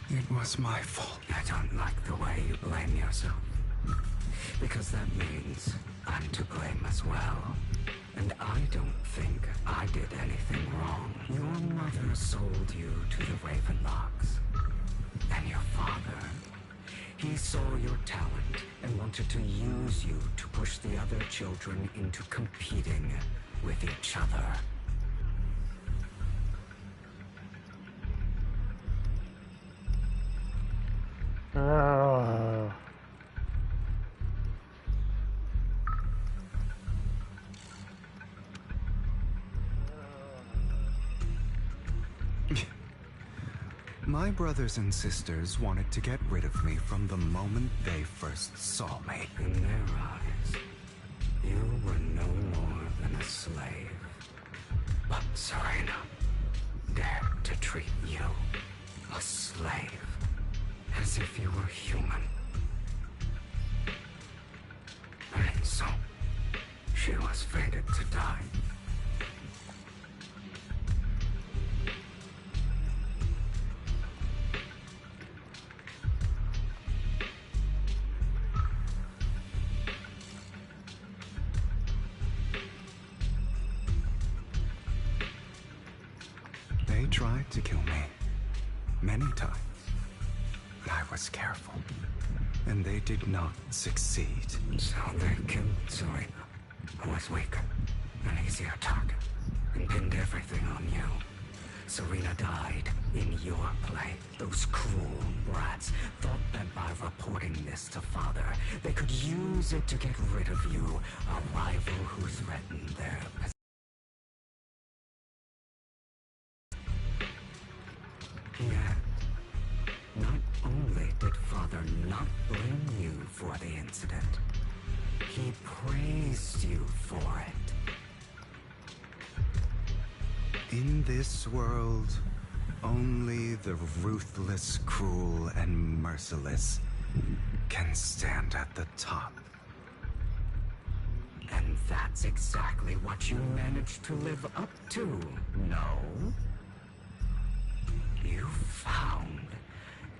It was my fault. I don't like the way you blame yourself. Because that means I'm to blame as well. And I don't think I did anything wrong. Your mother sold you to the Ravenlocks. And your father, he saw your talent and wanted to use you to push the other children into competing with each other. My brothers and sisters wanted to get rid of me from the moment they first saw me. In their eyes, you were no more than a slave. But Serena dared to treat you, a slave, as if you were human. And so, she was fated to die. They tried to kill me many times. I was careful, and they did not succeed. So they killed Serena, who was weaker, an easier target, and pinned everything on you. Serena died in your place. Those cruel brats thought that by reporting this to Father, they could use it to get rid of you, a rival who threatened their position. Yet, not only did Father not blame you for the incident, he praised you for it. In this world, only the ruthless, cruel, and merciless can stand at the top. And that's exactly what you managed to live up to, no? You found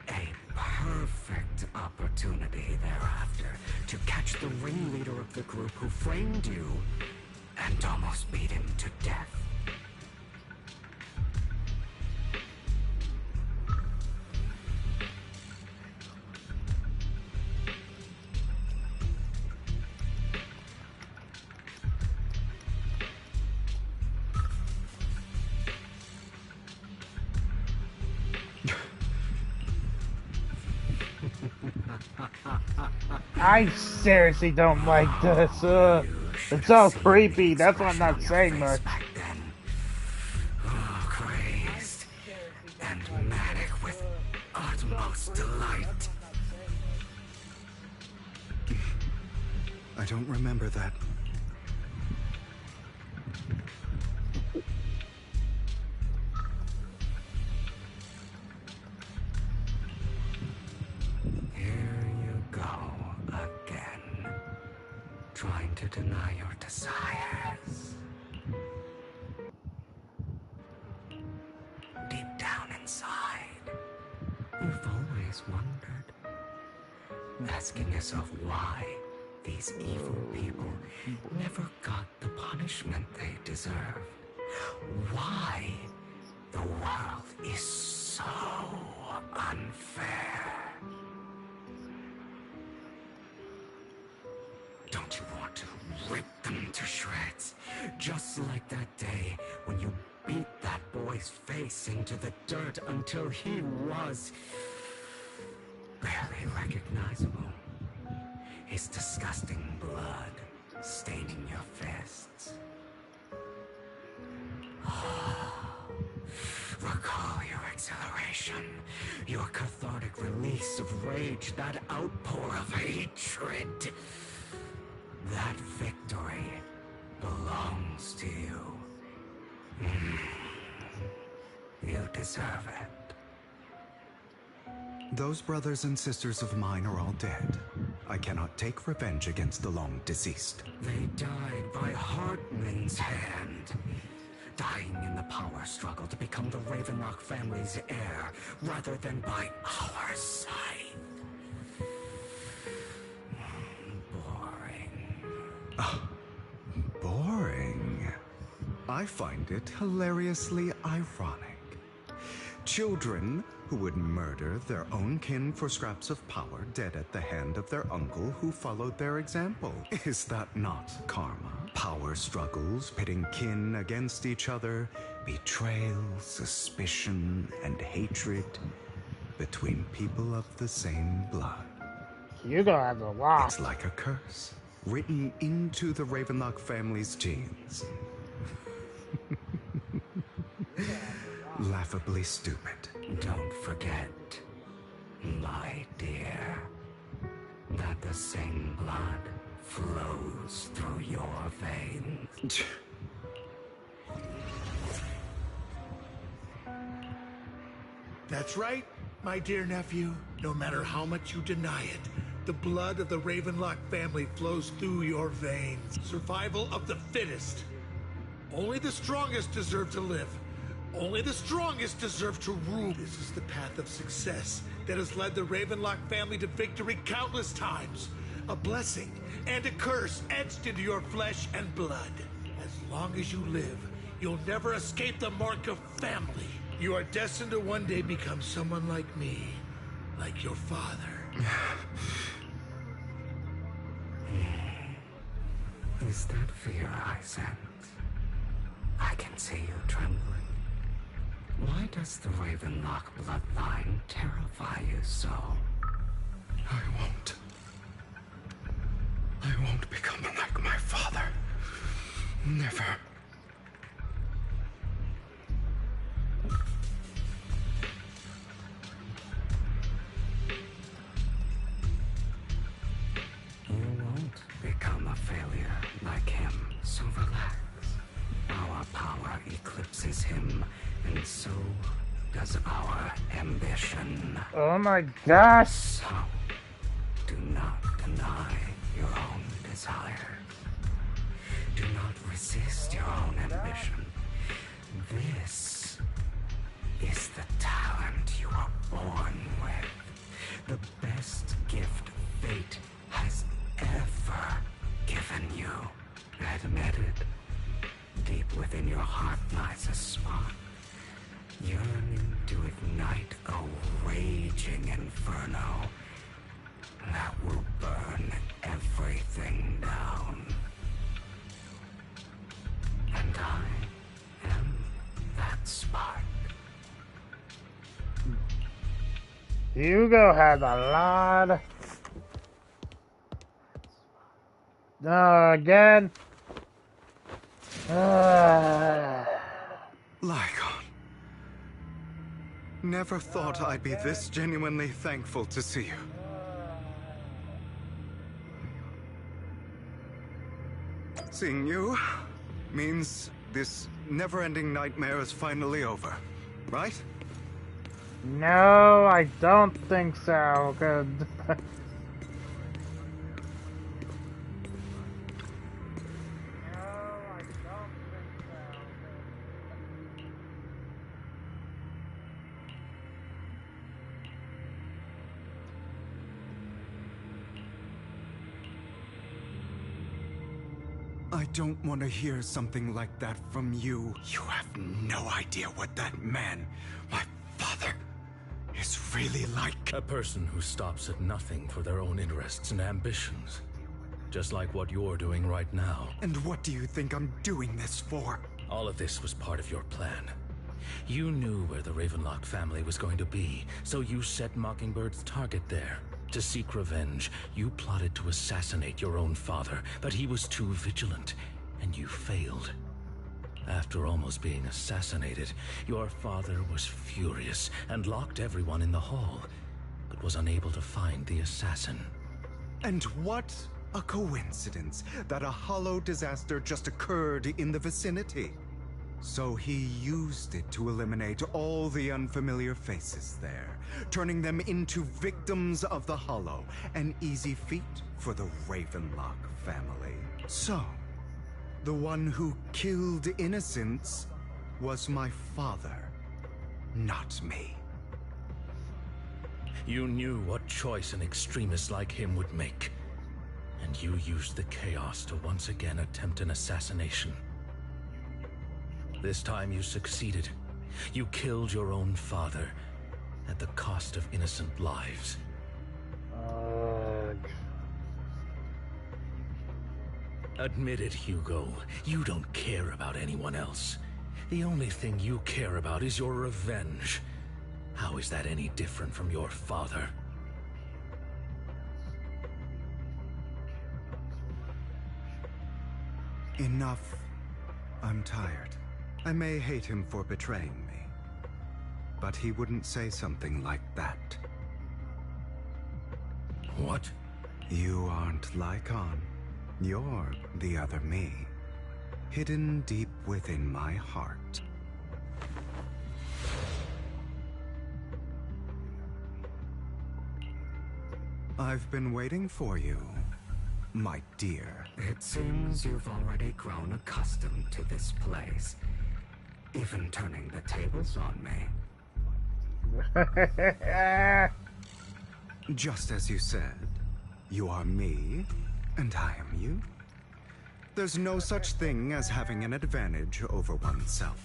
a perfect opportunity thereafter to catch the ringleader of the group who framed you and almost beat him to death. I seriously don't like this. It's all creepy. That's why I'm not saying much. Crazed and manic with utmost delight. I don't remember that. Here you go again, trying to deny your desires. Deep down inside, You've always wondered, asking yourself why these evil people never got the punishment they deserved. Why the world is so unfair. Don't you want to rip them to shreds? Just like that day when you beat that boy's face into the dirt until he was barely recognizable. His disgusting blood staining your fists. Recall your exhilaration, your cathartic release of rage, that outpour of hatred. That victory belongs to you. You deserve it. Those brothers and sisters of mine are all dead. I cannot take revenge against the long deceased. They died by Hartman's hand. Dying in the power struggle to become the Ravenlock family's heir, rather than by our side. Boring. I find it hilariously ironic. Children who would murder their own kin for scraps of power, dead at the hand of their uncle who followed their example. Is that not karma? Power struggles, pitting kin against each other, betrayal, suspicion, and hatred between people of the same blood. Hugo has a lot. It's like a curse, written into the Ravenlock family's genes. Laughably stupid. Don't forget, my dear, that the same blood flows through your veins. That's right, my dear nephew. No matter how much you deny it, the blood of the Ravenlock family flows through your veins. Survival of the fittest. Only the strongest deserve to live. Only the strongest deserve to rule. This is the path of success that has led the Ravenlock family to victory countless times. A blessing and a curse etched into your flesh and blood. As long as you live, you'll never escape the mark of family. You are destined to one day become someone like me, like your father. Is that fear I sense? I can see you trembling. Why does the Ravenlock bloodline terrify you so? I won't become like my father. Never. You won't become a failure like him, so relax. Our power eclipses him, and so does our ambition. Oh my gosh! So, do not deny your own desire. Do not resist your own ambition. This is the talent you are born with. The best gift fate has ever given you. Admit it. Deep within your heart lies a spark, yearning to ignite a raging inferno that will burn everything down. And I am that spark. Hugo has a lot. Again. Lycon. Never thought I'd be this genuinely thankful to see you. Seeing you means this never-ending nightmare is finally over, right? No, I don't think so. Good. I don't want to hear something like that from you. You have no idea what that man, my father, is really like. A person who stops at nothing for their own interests and ambitions. Just like what you're doing right now. And what do you think I'm doing this for? All of this was part of your plan. You knew where the Ravenlock family was going to be, so you set Mockingbird's target there. To seek revenge, you plotted to assassinate your own father, but he was too vigilant, and you failed. After almost being assassinated, your father was furious and locked everyone in the hall, but was unable to find the assassin. And what a coincidence that a hollow disaster just occurred in the vicinity. So he used it to eliminate all the unfamiliar faces there, turning them into victims of the Hollow, an easy feat for the Ravenlock family. So, the one who killed innocents was my father, not me. You knew what choice an extremist like him would make, and you used the chaos to once again attempt an assassination. This time you succeeded. You killed your own father at the cost of innocent lives. Admit it, Hugo. You don't care about anyone else. The only thing you care about is your revenge. How is that any different from your father? Enough. I'm tired. I may hate him for betraying me, but he wouldn't say something like that. What? You aren't Lycon. You're the other me, hidden deep within my heart. I've been waiting for you, my dear. It seems you've already grown accustomed to this place, even turning the tables on me. Just as you said, you are me, and I am you. There's no such thing as having an advantage over oneself.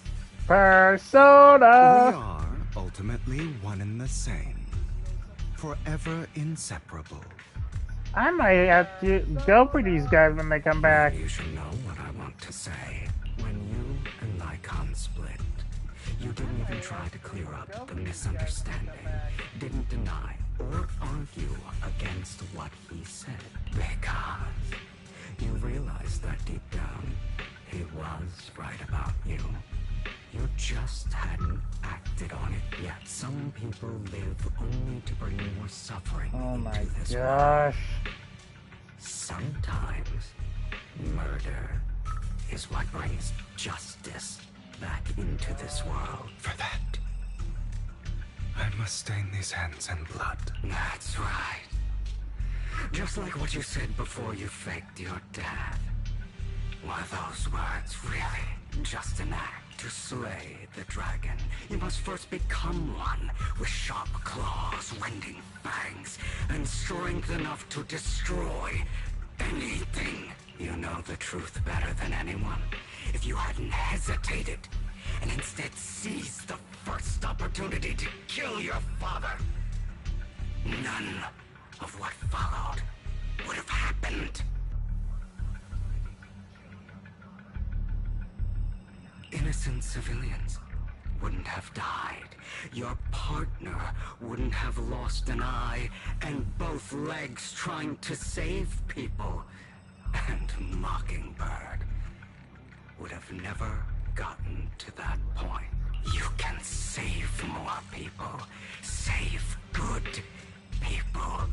Persona! We are ultimately one and the same. Forever inseparable. I might have to go for these guys when they come back. You should know what I want to say. When you and Lycon split, you didn't even try to clear up the misunderstanding. Didn't deny or argue against what he said. Because you realized that deep down, he was right about you. You just hadn't acted on it yet. Some people live only to bring more suffering into this world. Sometimes, murder is what brings justice back into this world. For that, I must stain these hands in blood. That's right. Just like what you said before you faked your death. Were those words really just an act to slay the dragon? You must first become one with sharp claws, wending fangs, and strength enough to destroy anything. You know the truth better than anyone. If you hadn't hesitated and instead seized the first opportunity to kill your father, none of what followed would have happened. Innocent civilians wouldn't have died. Your partner wouldn't have lost an eye and both legs trying to save people. And Mockingbird would have never gotten to that point. You can save more people. Save good people.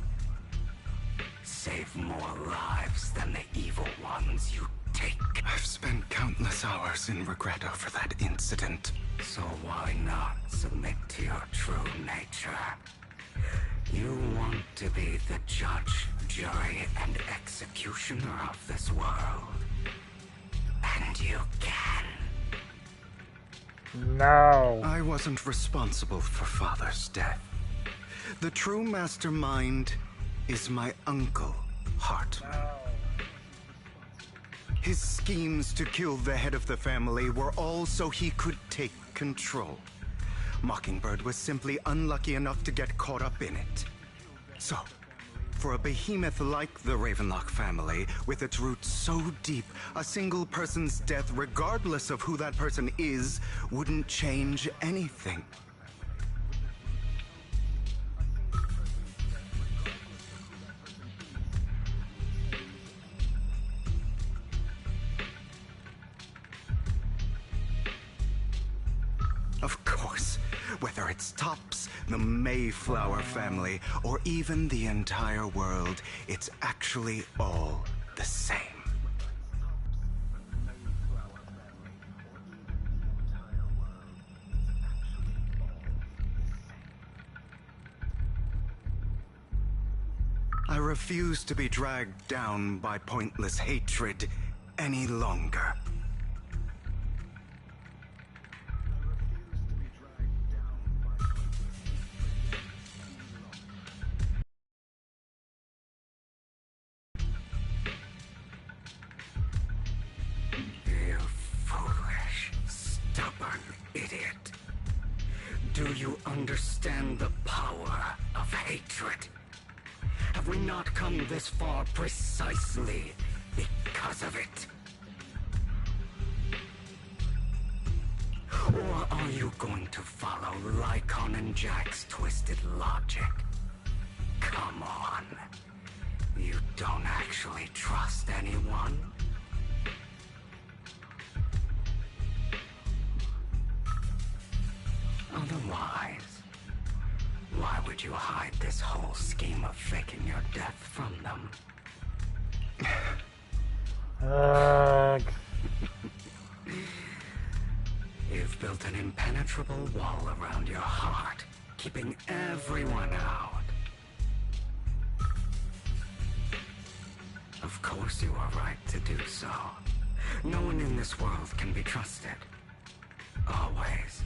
Save more lives than the evil ones you take. I've spent countless hours in regret over that incident. So why not submit to your true nature? You want to be the judge, jury, and executioner of this world. And you can. No. I wasn't responsible for Father's death. The true mastermind is my uncle, Hartman. His schemes to kill the head of the family were all so he could take control. Mockingbird was simply unlucky enough to get caught up in it. So, for a behemoth like the Ravenlock family, with its roots so deep, a single person's death, regardless of who that person is, wouldn't change anything. Of course, whether it's Tops, the Mayflower family, or even the entire world, it's actually all the same. I refuse to be dragged down by pointless hatred any longer. You foolish, stubborn idiot. Do you understand the power of hatred? Have we not come this far precisely because of it? Or are you going to follow Lycon and Jack's twisted logic? Come on. You don't actually trust anyone? Otherwise, why would you hide this whole scheme of faking your death from them? You've built an impenetrable wall around your heart, keeping everyone out. Of course you are right to do so. No one in this world can be trusted. Always.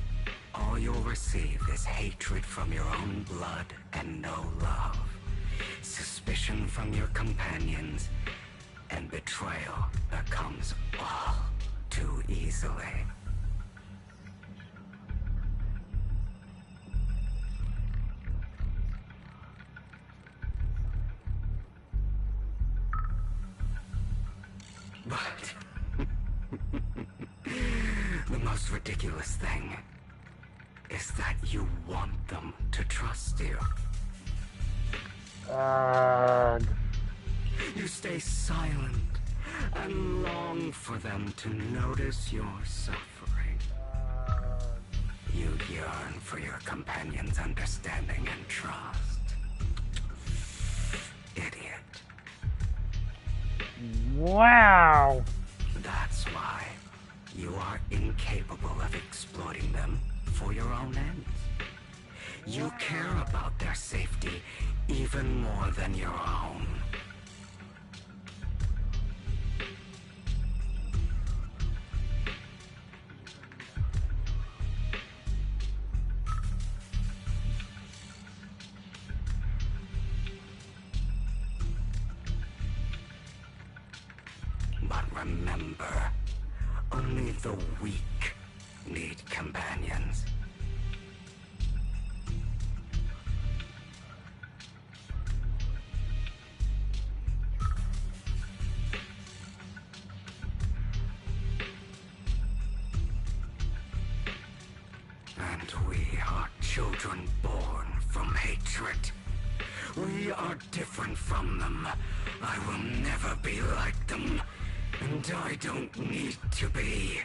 All you'll receive is hatred from your own blood and no love. Suspicion from your companions, and betrayal that comes all too easily. But the most ridiculous thing is that you want them to trust you. You stay silent and long for them to notice your suffering. You yearn for your companion's understanding and trust. Idiot. Wow! That's why you are incapable of exploiting them for your own ends. You care about their safety even more than your own. But remember, only the weak need companions. And we are children born from hatred. We are different from them. I will never be like them, and I don't need to be.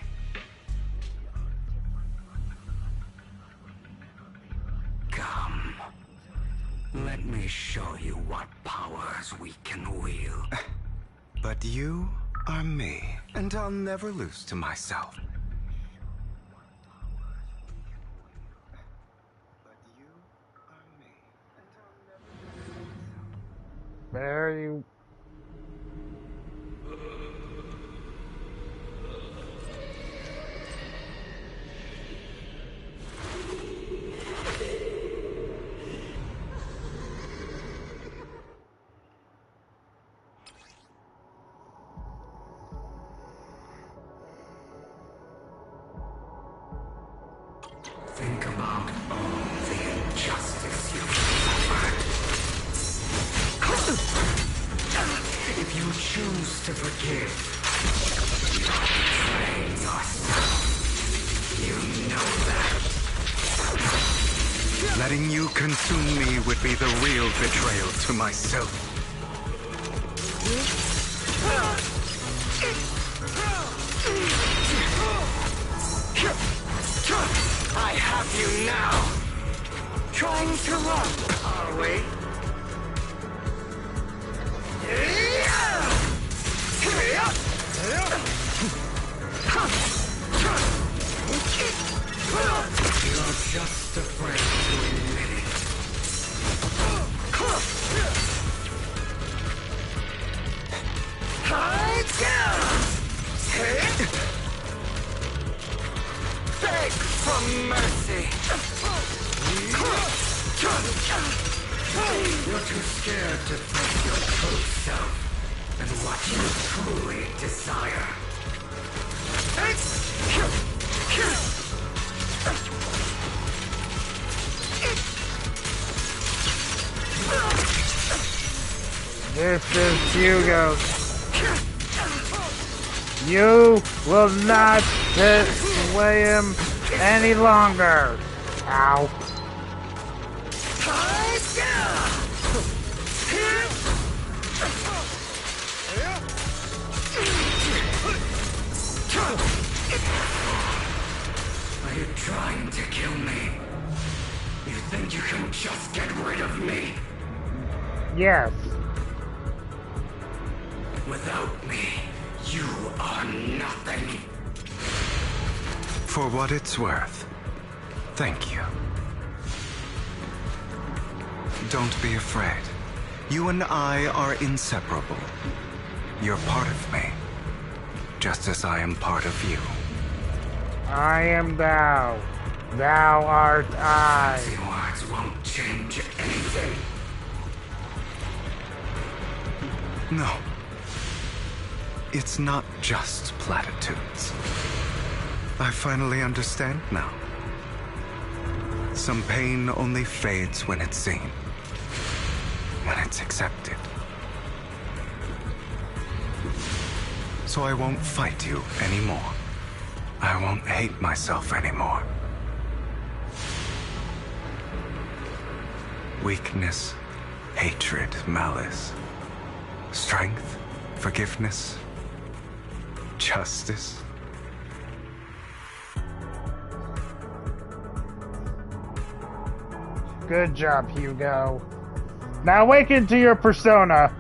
Come. Let me show you what powers we can wield. But you are me, and I'll never lose to myself. Very... Think about all the injustice you've suffered. If you choose to forgive, you're betraying yourself. You know that. Letting you consume me would be the real betrayal to myself. I have you now. Trying to run, are we? You're just afraid to admit it. Beg for mercy. You're too scared to face your true self and what you truly desire. This is Hugo. You will not sway him any longer. Ow. Are you trying to kill me? You think you can just get rid of me? Yes. Without me, you are nothing. For what it's worth, thank you. Don't be afraid. You and I are inseparable. You're part of me, just as I am part of you. I am thou. Thou art I. Fancy words won't change anything. No. It's not just platitudes. I finally understand now. Some pain only fades when it's seen, when it's accepted. So I won't fight you anymore. I won't hate myself anymore. Weakness, hatred, malice, strength, forgiveness, justice. Good job, Hugo. Now awaken to your persona.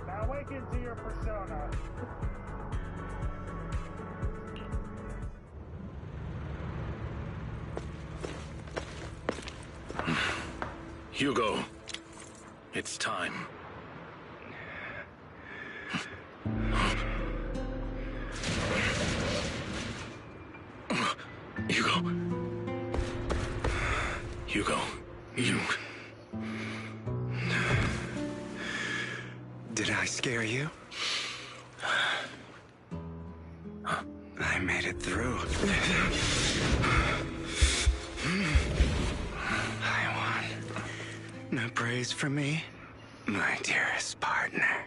Now awaken to your persona. Hugo, it's time. Hugo, you... Did I scare you? I made it through. I won. No praise for me, my dearest partner.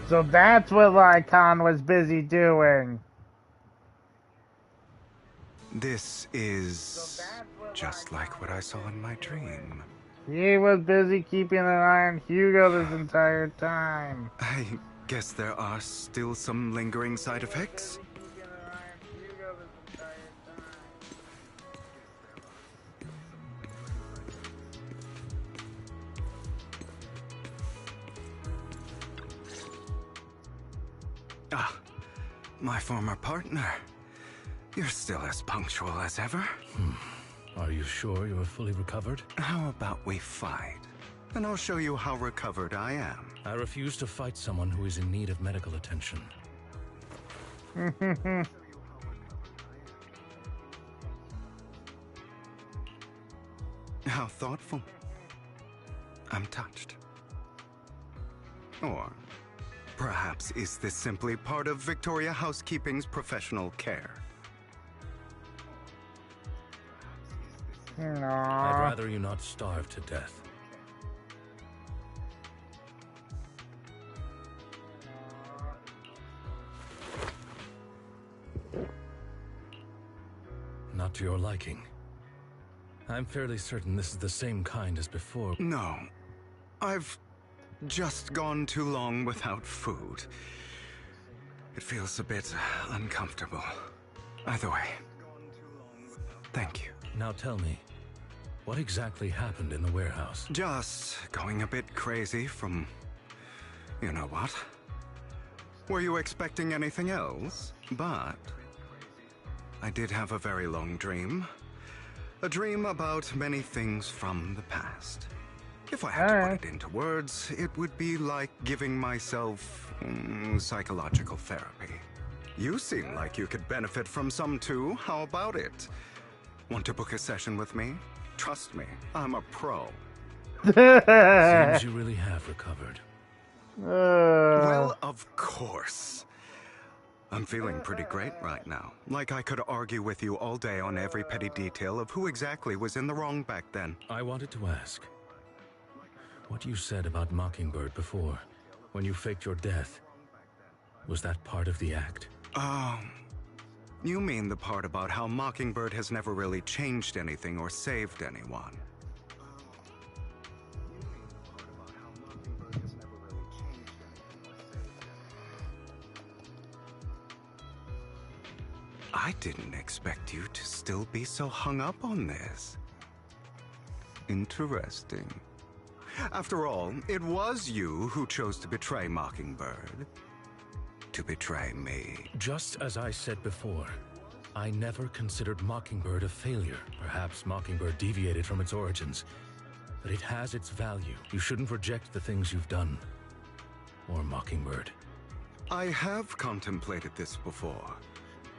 So that's what Lycon was busy doing. This is just like what I saw in my dream. He was busy keeping an eye on Hugo this entire time. I guess there are still some lingering side effects. Ah, my former partner. You're still as punctual as ever. Are you sure you're fully recovered? How about we fight? And I'll show you how recovered I am. I refuse to fight someone who is in need of medical attention. How thoughtful. I'm touched. Or perhaps is this simply part of Victoria Housekeeping's professional care? I'd rather you not starve to death. Not to your liking. I'm fairly certain this is the same kind as before. No. I've just gone too long without food. It feels a bit uncomfortable. Either way, thank you. Now tell me, what exactly happened in the warehouse? Just going a bit crazy from... you know what? Were you expecting anything else? But I did have a very long dream. A dream about many things from the past. If I had to put it into words, it would be like giving myself psychological therapy. You seem like you could benefit from some too. How about it? Want to book a session with me? Trust me, I'm a pro. Seems you really have recovered. Well, of course. I'm feeling pretty great right now. Like I could argue with you all day on every petty detail of who exactly was in the wrong back then. I wanted to ask, what you said about Mockingbird before, when you faked your death, was that part of the act? You mean the part about how Mockingbird has never really changed anything or saved anyone? I didn't expect you to still be so hung up on this. Interesting. After all, it was you who chose to betray Mockingbird. To betray me. Just as I said before, I never considered Mockingbird a failure. Perhaps Mockingbird deviated from its origins, but it has its value. You shouldn't reject the things you've done. Or Mockingbird. I have contemplated this before.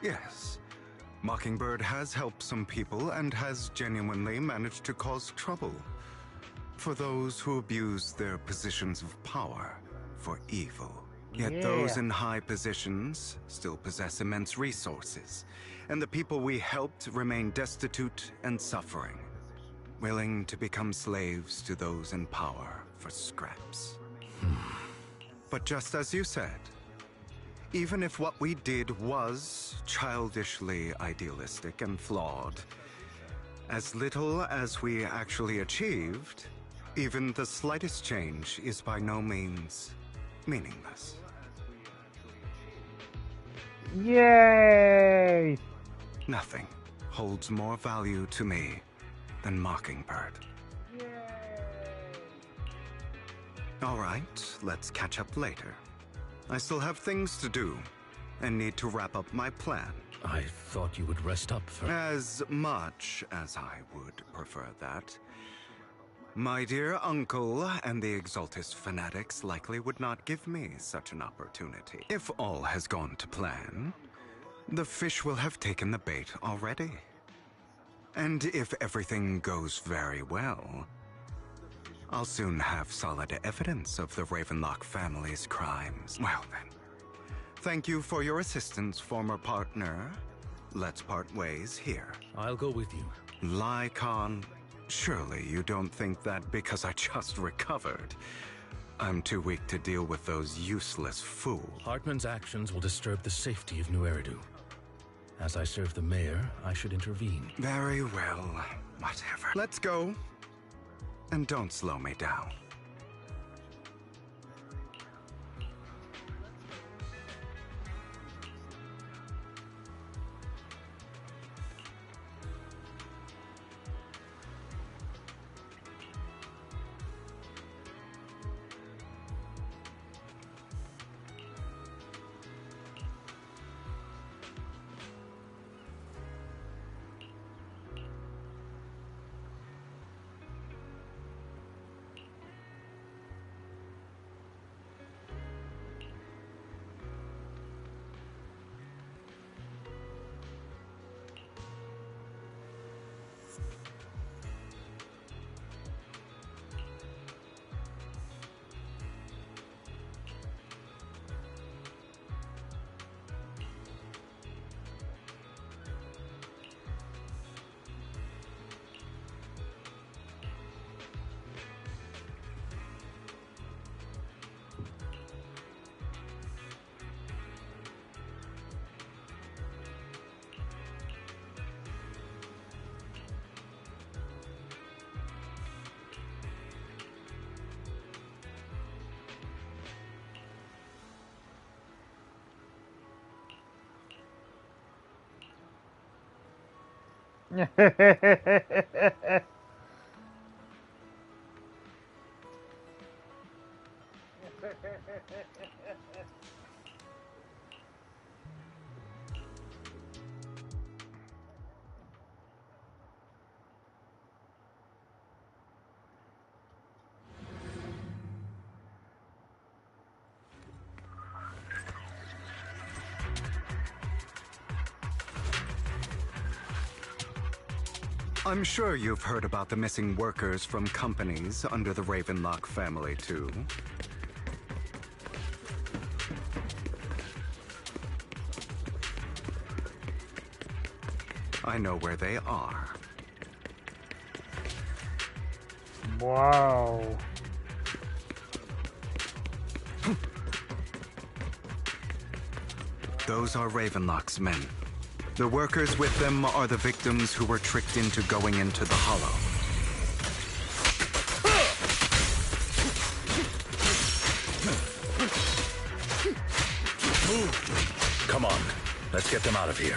Yes. Mockingbird has helped some people and has genuinely managed to cause trouble for those who abuse their positions of power for evil. Yet those in high positions still possess immense resources, and the people we helped remain destitute and suffering, willing to become slaves to those in power for scraps. But just as you said, even if what we did was childishly idealistic and flawed, as little as we actually achieved, even the slightest change is by no means meaningless. Yay! Nothing holds more value to me than Mockingbird. All right, let's catch up later. I still have things to do and need to wrap up my plan. I thought you would rest up for... As much as I would prefer that. My dear uncle and the Exaltus fanatics likely would not give me such an opportunity. If all has gone to plan, the fish will have taken the bait already. And if everything goes very well, I'll soon have solid evidence of the Ravenlock family's crimes. Well then, thank you for your assistance, former partner. Let's part ways here. I'll go with you. Lycon, surely you don't think that because I just recovered, I'm too weak to deal with those useless fools. Hartman's actions will disturb the safety of New Eridu. As I serve the mayor, I should intervene. Very well, whatever. Let's go. And don't slow me down. I'm sure you've heard about the missing workers from companies under the Ravenlock family, too. I know where they are. Wow. Those are Ravenlock's men. The workers with them are the victims who were tricked into going into the Hollow. Move! Come on, let's get them out of here.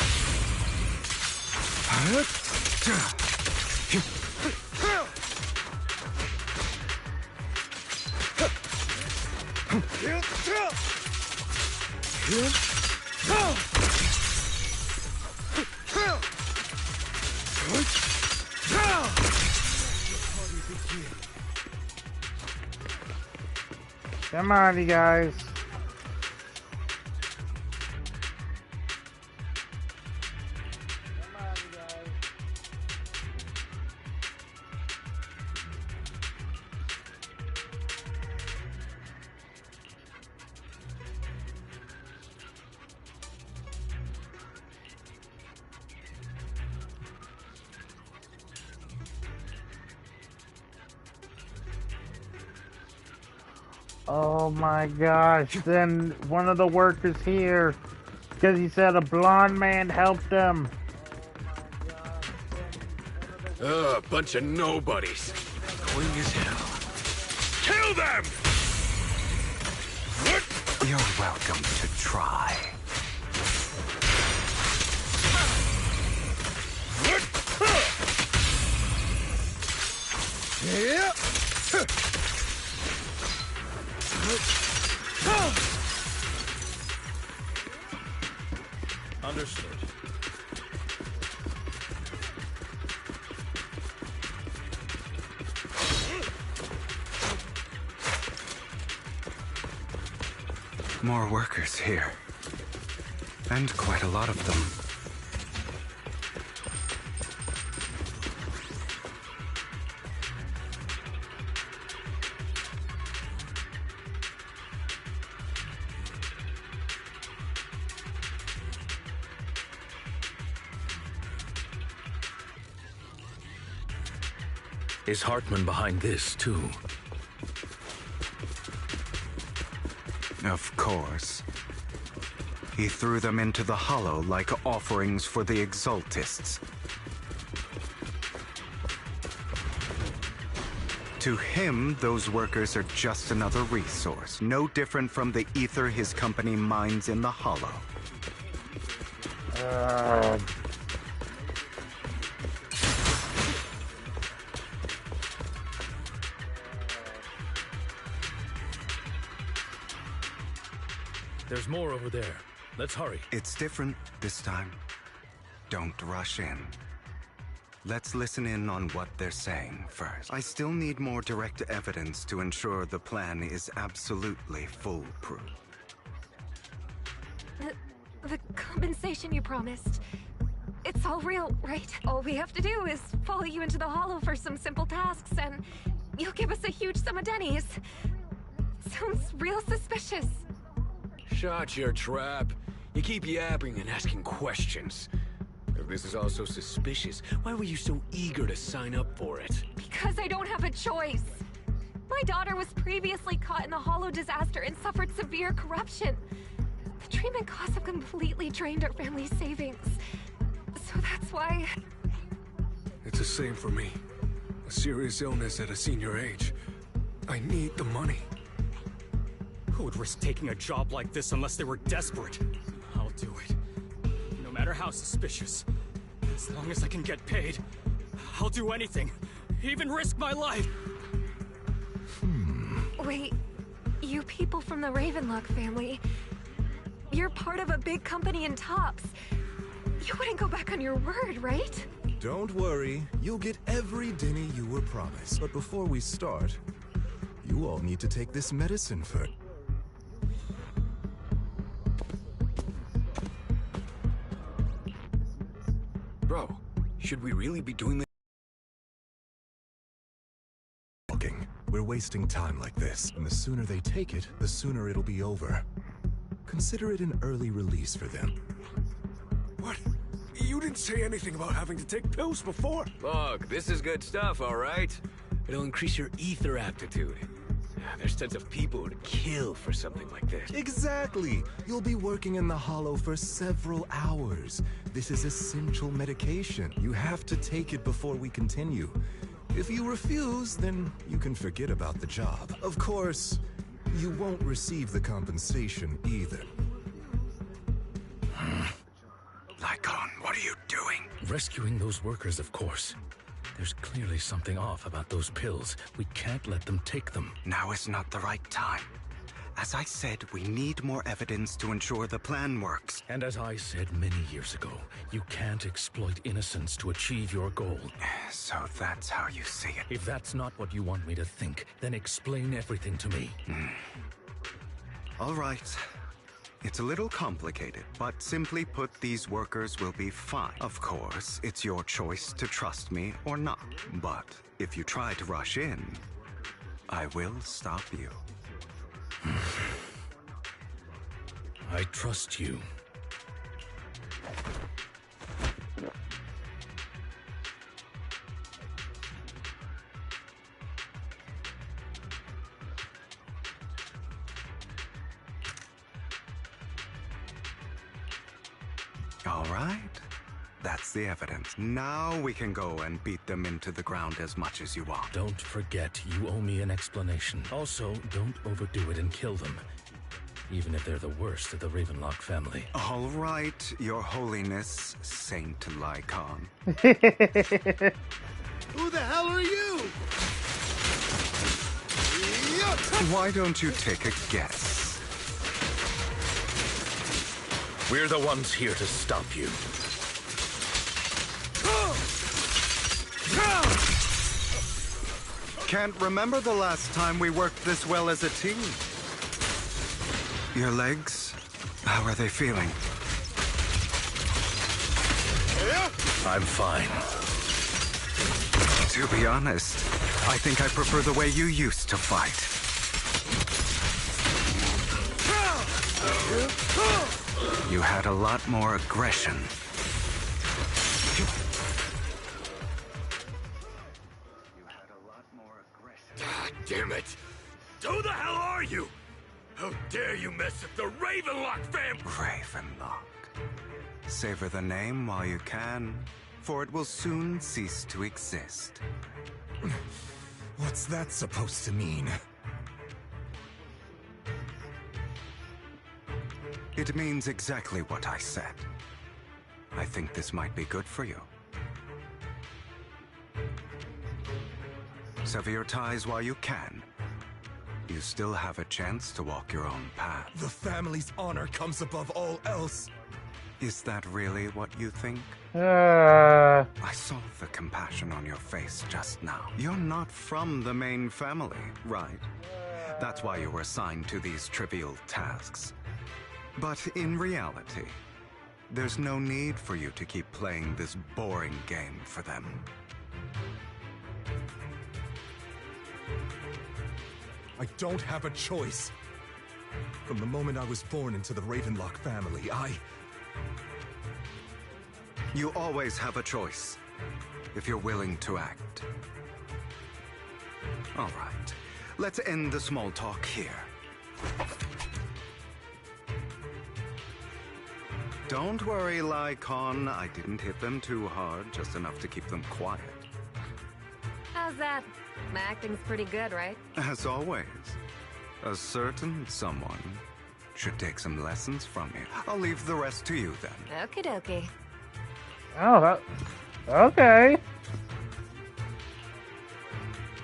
Come on, you guys. Oh my gosh, then one of the workers here, because he said a blonde man helped him. Bunch of nobodies. Annoying as hell. Kill them! You're welcome to try. Yeah. Understood. More workers here. And quite a lot of them. Is Hartman behind this, too? Of course. He threw them into the Hollow like offerings for the Exaltists. To him, those workers are just another resource, no different from the ether his company mines in the Hollow. There's more over there. Let's hurry. It's different this time. Don't rush in. Let's listen in on what they're saying first. I still need more direct evidence to ensure the plan is absolutely foolproof. The compensation you promised. It's all real, right? All we have to do is follow you into the Hollow for some simple tasks, and you'll give us a huge sum of dennies. Sounds real suspicious. Shut your trap. You keep yapping and asking questions. If this is all so suspicious, why were you so eager to sign up for it? Because I don't have a choice. My daughter was previously caught in the Hollow disaster and suffered severe corruption. The treatment costs have completely drained our family's savings. So that's why... It's the same for me. A serious illness at a senior age. I need the money. Who would risk taking a job like this unless they were desperate? I'll do it. No matter how suspicious. As long as I can get paid, I'll do anything. Even risk my life. Wait, you people from the Ravenlock family, you're part of a big company in Tops. You wouldn't go back on your word, right? Don't worry, you'll get every dinny you were promised. But before we start, you all need to take this medicine first. Bro, should we really be doing this? We're wasting time like this, and the sooner they take it, the sooner it'll be over. Consider it an early release for them. What? You didn't say anything about having to take pills before. Look, this is good stuff, all right? It'll increase your ether aptitude. There's tons of people who'd kill for something like this. Exactly! You'll be working in the Hollow for several hours. This is essential medication. You have to take it before we continue. If you refuse, then you can forget about the job. Of course, you won't receive the compensation either. Lycon, what are you doing? Rescuing those workers, of course. There's clearly something off about those pills. We can't let them take them. Now is not the right time. As I said, we need more evidence to ensure the plan works. And as I said many years ago, you can't exploit innocence to achieve your goal. So that's how you see it. If that's not what you want me to think, then explain everything to me. All right. It's a little complicated, but simply put, these workers will be fine. Of course, it's your choice to trust me or not. But if you try to rush in, I will stop you. I trust you. All right. That's the evidence. Now we can go and beat them into the ground as much as you want. Don't forget, you owe me an explanation. Also, don't overdo it and kill them. Even if they're the worst of the Ravenlock family. All right, Your Holiness, Saint Lycon. Who the hell are you? Why don't you take a guess? We're the ones here to stop you. Can't remember the last time we worked this well as a team. Your legs? How are they feeling? I'm fine. To be honest, I think I prefer the way you used to fight. You had a lot more aggression. God damn it! Who the hell are you? How dare you mess with the Ravenlock fam— Ravenlock. Savor the name while you can, for it will soon cease to exist. What's that supposed to mean? It means exactly what I said. I think this might be good for you. Sever your ties while you can. You still have a chance to walk your own path. The family's honor comes above all else. Is that really what you think? Uh... I saw the compassion on your face just now. You're not from the main family, right? That's why you were assigned to these trivial tasks. But in reality, there's no need for you to keep playing this boring game for them. I don't have a choice. From the moment I was born into the Ravenlock family, You always have a choice, if you're willing to act. All right, let's end the small talk here. Don't worry, Lycon. I didn't hit them too hard, just enough to keep them quiet. How's that? My acting's pretty good, right? As always, a certain someone should take some lessons from you. I'll leave the rest to you then. Okie dokie. Oh, okay.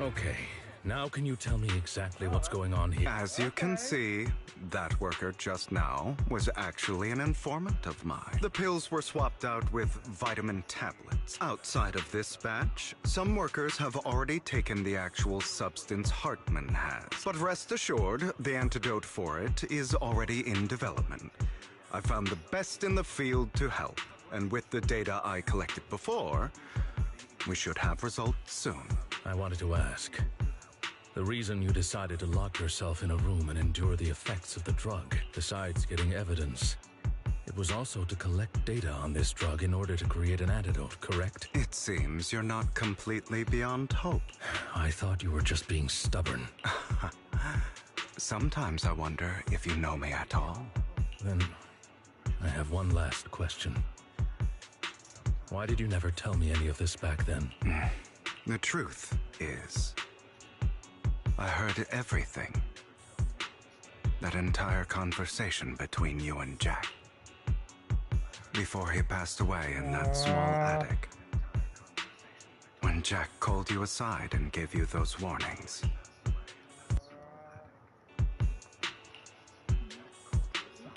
Okay, now can you tell me exactly what's going on here? As you can see, that worker just now was actually an informant of mine. The pills were swapped out with vitamin tablets. Outside of this batch, some workers have already taken the actual substance Hartman has. But rest assured, the antidote for it is already in development. I found the best in the field to help, and with the data I collected before, we should have results soon. I wanted to ask. The reason you decided to lock yourself in a room and endure the effects of the drug, besides getting evidence, it was also to collect data on this drug in order to create an antidote, correct? It seems you're not completely beyond hope. I thought you were just being stubborn. Sometimes I wonder if you know me at all. Then, I have one last question. Why did you never tell me any of this back then? The truth is, I heard everything. That entire conversation between you and Jack. Before he passed away in that small attic. When Jack called you aside and gave you those warnings.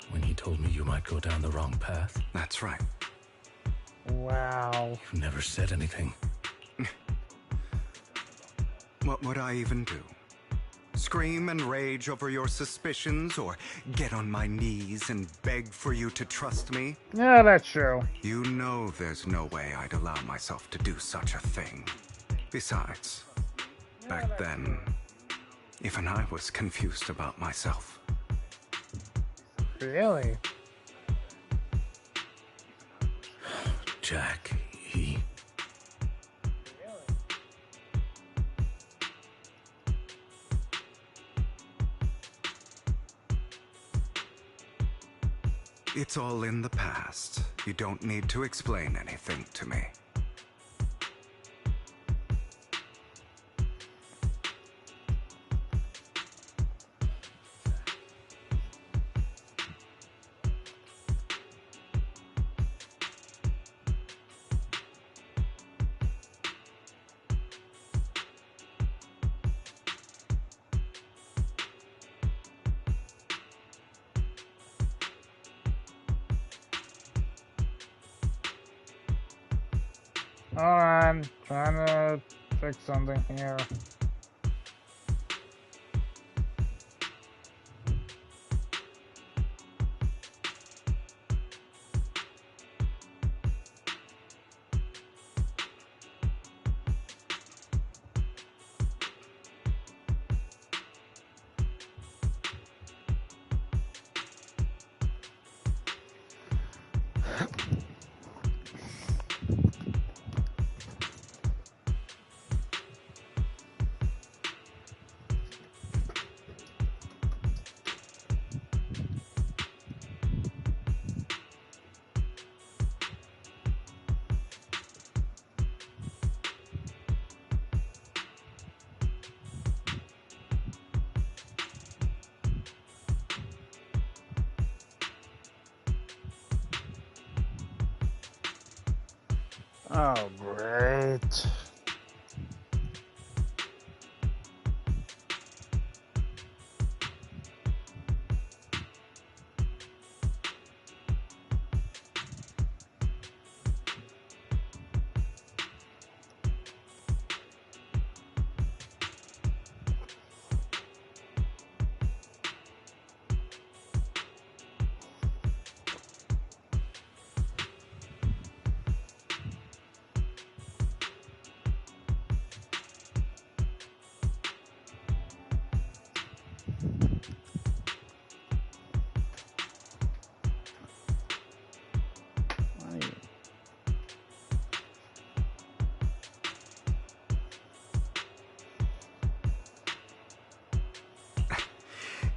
When he told me you might go down the wrong path? That's right. Wow. You never said anything. What would I even do? Scream and rage over your suspicions, or get on my knees and beg for you to trust me? Yeah, that's true. You know there's no way I'd allow myself to do such a thing. Besides, back then, even I was confused about myself. Really? Jack, he... It's all in the past. You don't need to explain anything to me. Hold on, trying to fix something here. Oh, great.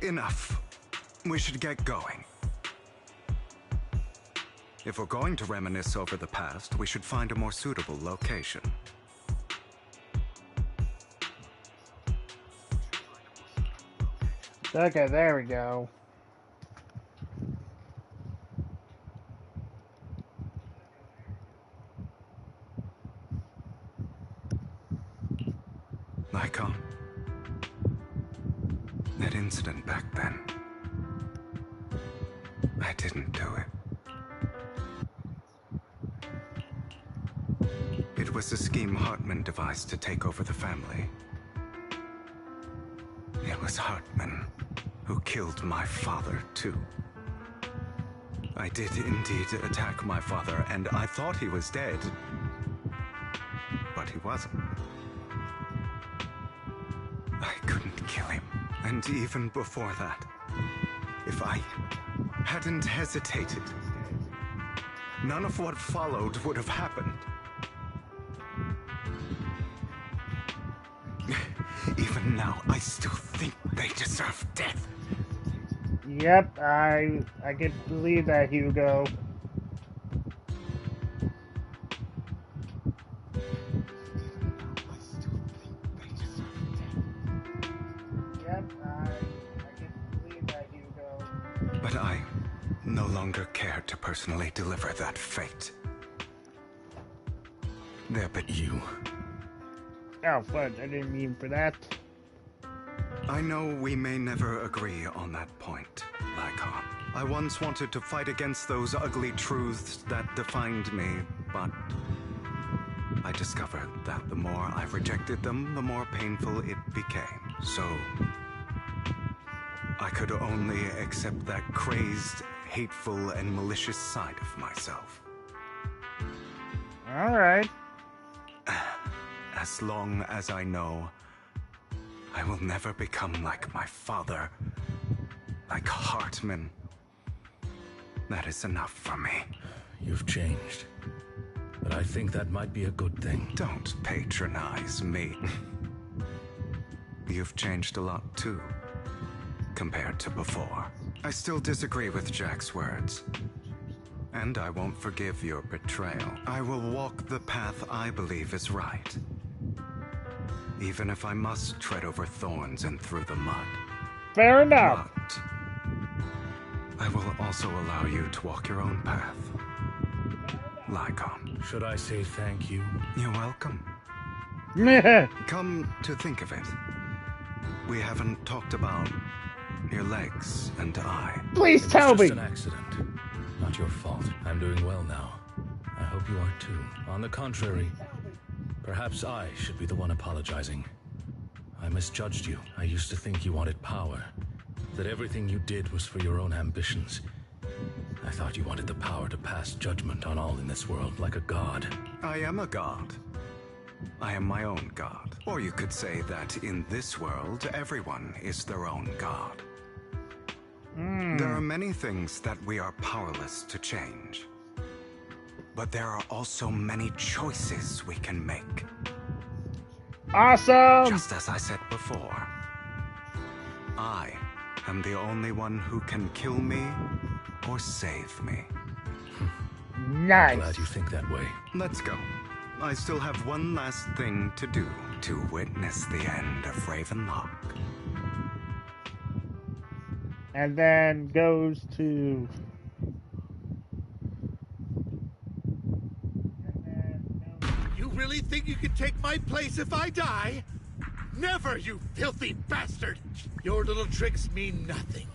Enough. We should get going. If we're going to reminisce over the past, we should find a more suitable location. Okay, there we go. Lycon? That incident back then, I didn't do it. It was a scheme Hartman devised to take over the family. It was Hartman who killed my father, too. I did indeed attack my father, and I thought he was dead. But he wasn't. I couldn't kill him. And even before that, if I hadn't hesitated, none of what followed would have happened. Even now, I still think they deserve death. Yep, I can believe that, Hugo. Yep, I can believe that, Hugo. But I no longer care to personally deliver that fate. There, but you. Oh, fudge, I didn't mean for that. I know we may never agree on that point, Lycon. I once wanted to fight against those ugly truths that defined me, but I discovered that the more I rejected them, the more painful it became. So I could only accept that crazed, hateful, and malicious side of myself. All right. As long as I know I will never become like my father, like Hartman, that is enough for me. You've changed, but I think that might be a good thing. Don't patronize me. You've changed a lot too, compared to before. I still disagree with Jack's words, and I won't forgive your betrayal. I will walk the path I believe is right, even if I must tread over thorns and through the mud. Fair enough. But I will also allow you to walk your own path, Lycon. Should I say thank you? You're welcome. Come to think of it, we haven't talked about your legs and eye. Please tell me. It was just an accident. Not your fault. I'm doing well now. I hope you are too. On the contrary, perhaps I should be the one apologizing. I misjudged you. I used to think you wanted power, that everything you did was for your own ambitions. I thought you wanted the power to pass judgment on all in this world like a god. I am a god. I am my own god. Or you could say that in this world, everyone is their own god. There are many things that we are powerless to change. But there are also many choices we can make. Awesome! Just as I said before, I am the only one who can kill me or save me. Nice. Glad you think that way. Let's go. I still have one last thing to do to witness the end of Ravenlock. And then goes to... You really think you can take my place if I die? Never, you filthy bastard! Your little tricks mean nothing.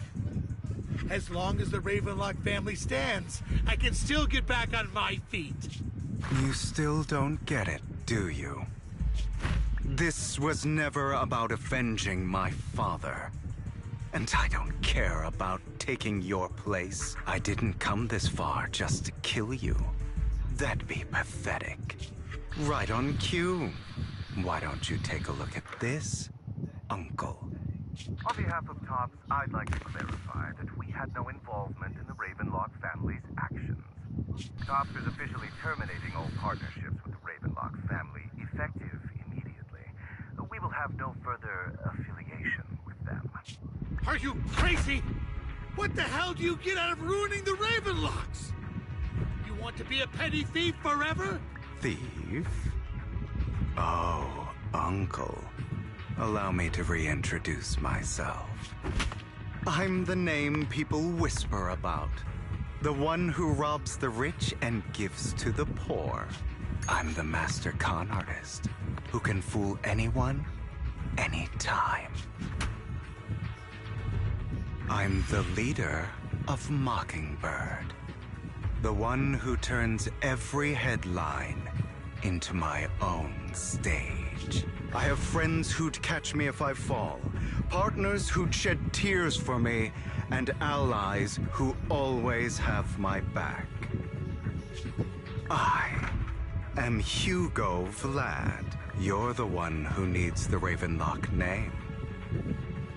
As long as the Ravenlock family stands, I can still get back on my feet. You still don't get it, do you? This was never about avenging my father. And I don't care about taking your place. I didn't come this far just to kill you. That'd be pathetic. Right on cue. Why don't you take a look at this, Uncle? On behalf of Tops, I'd like to clarify that we had no involvement in the Ravenlock family's actions. Tops is officially terminating all partnerships with the Ravenlock family, effective immediately. We will have no further affiliation with them. Are you crazy? What the hell do you get out of ruining the Ravenlocks? You want to be a petty thief forever? Thief? Oh, Uncle. Allow me to reintroduce myself. I'm the name people whisper about. The one who robs the rich and gives to the poor. I'm the master con artist who can fool anyone any time. I'm the leader of Mockingbird. The one who turns every headline into my own stage. I have friends who'd catch me if I fall, partners who'd shed tears for me, and allies who always have my back. I am Hugo Vlad. You're the one who needs the Ravenlock name.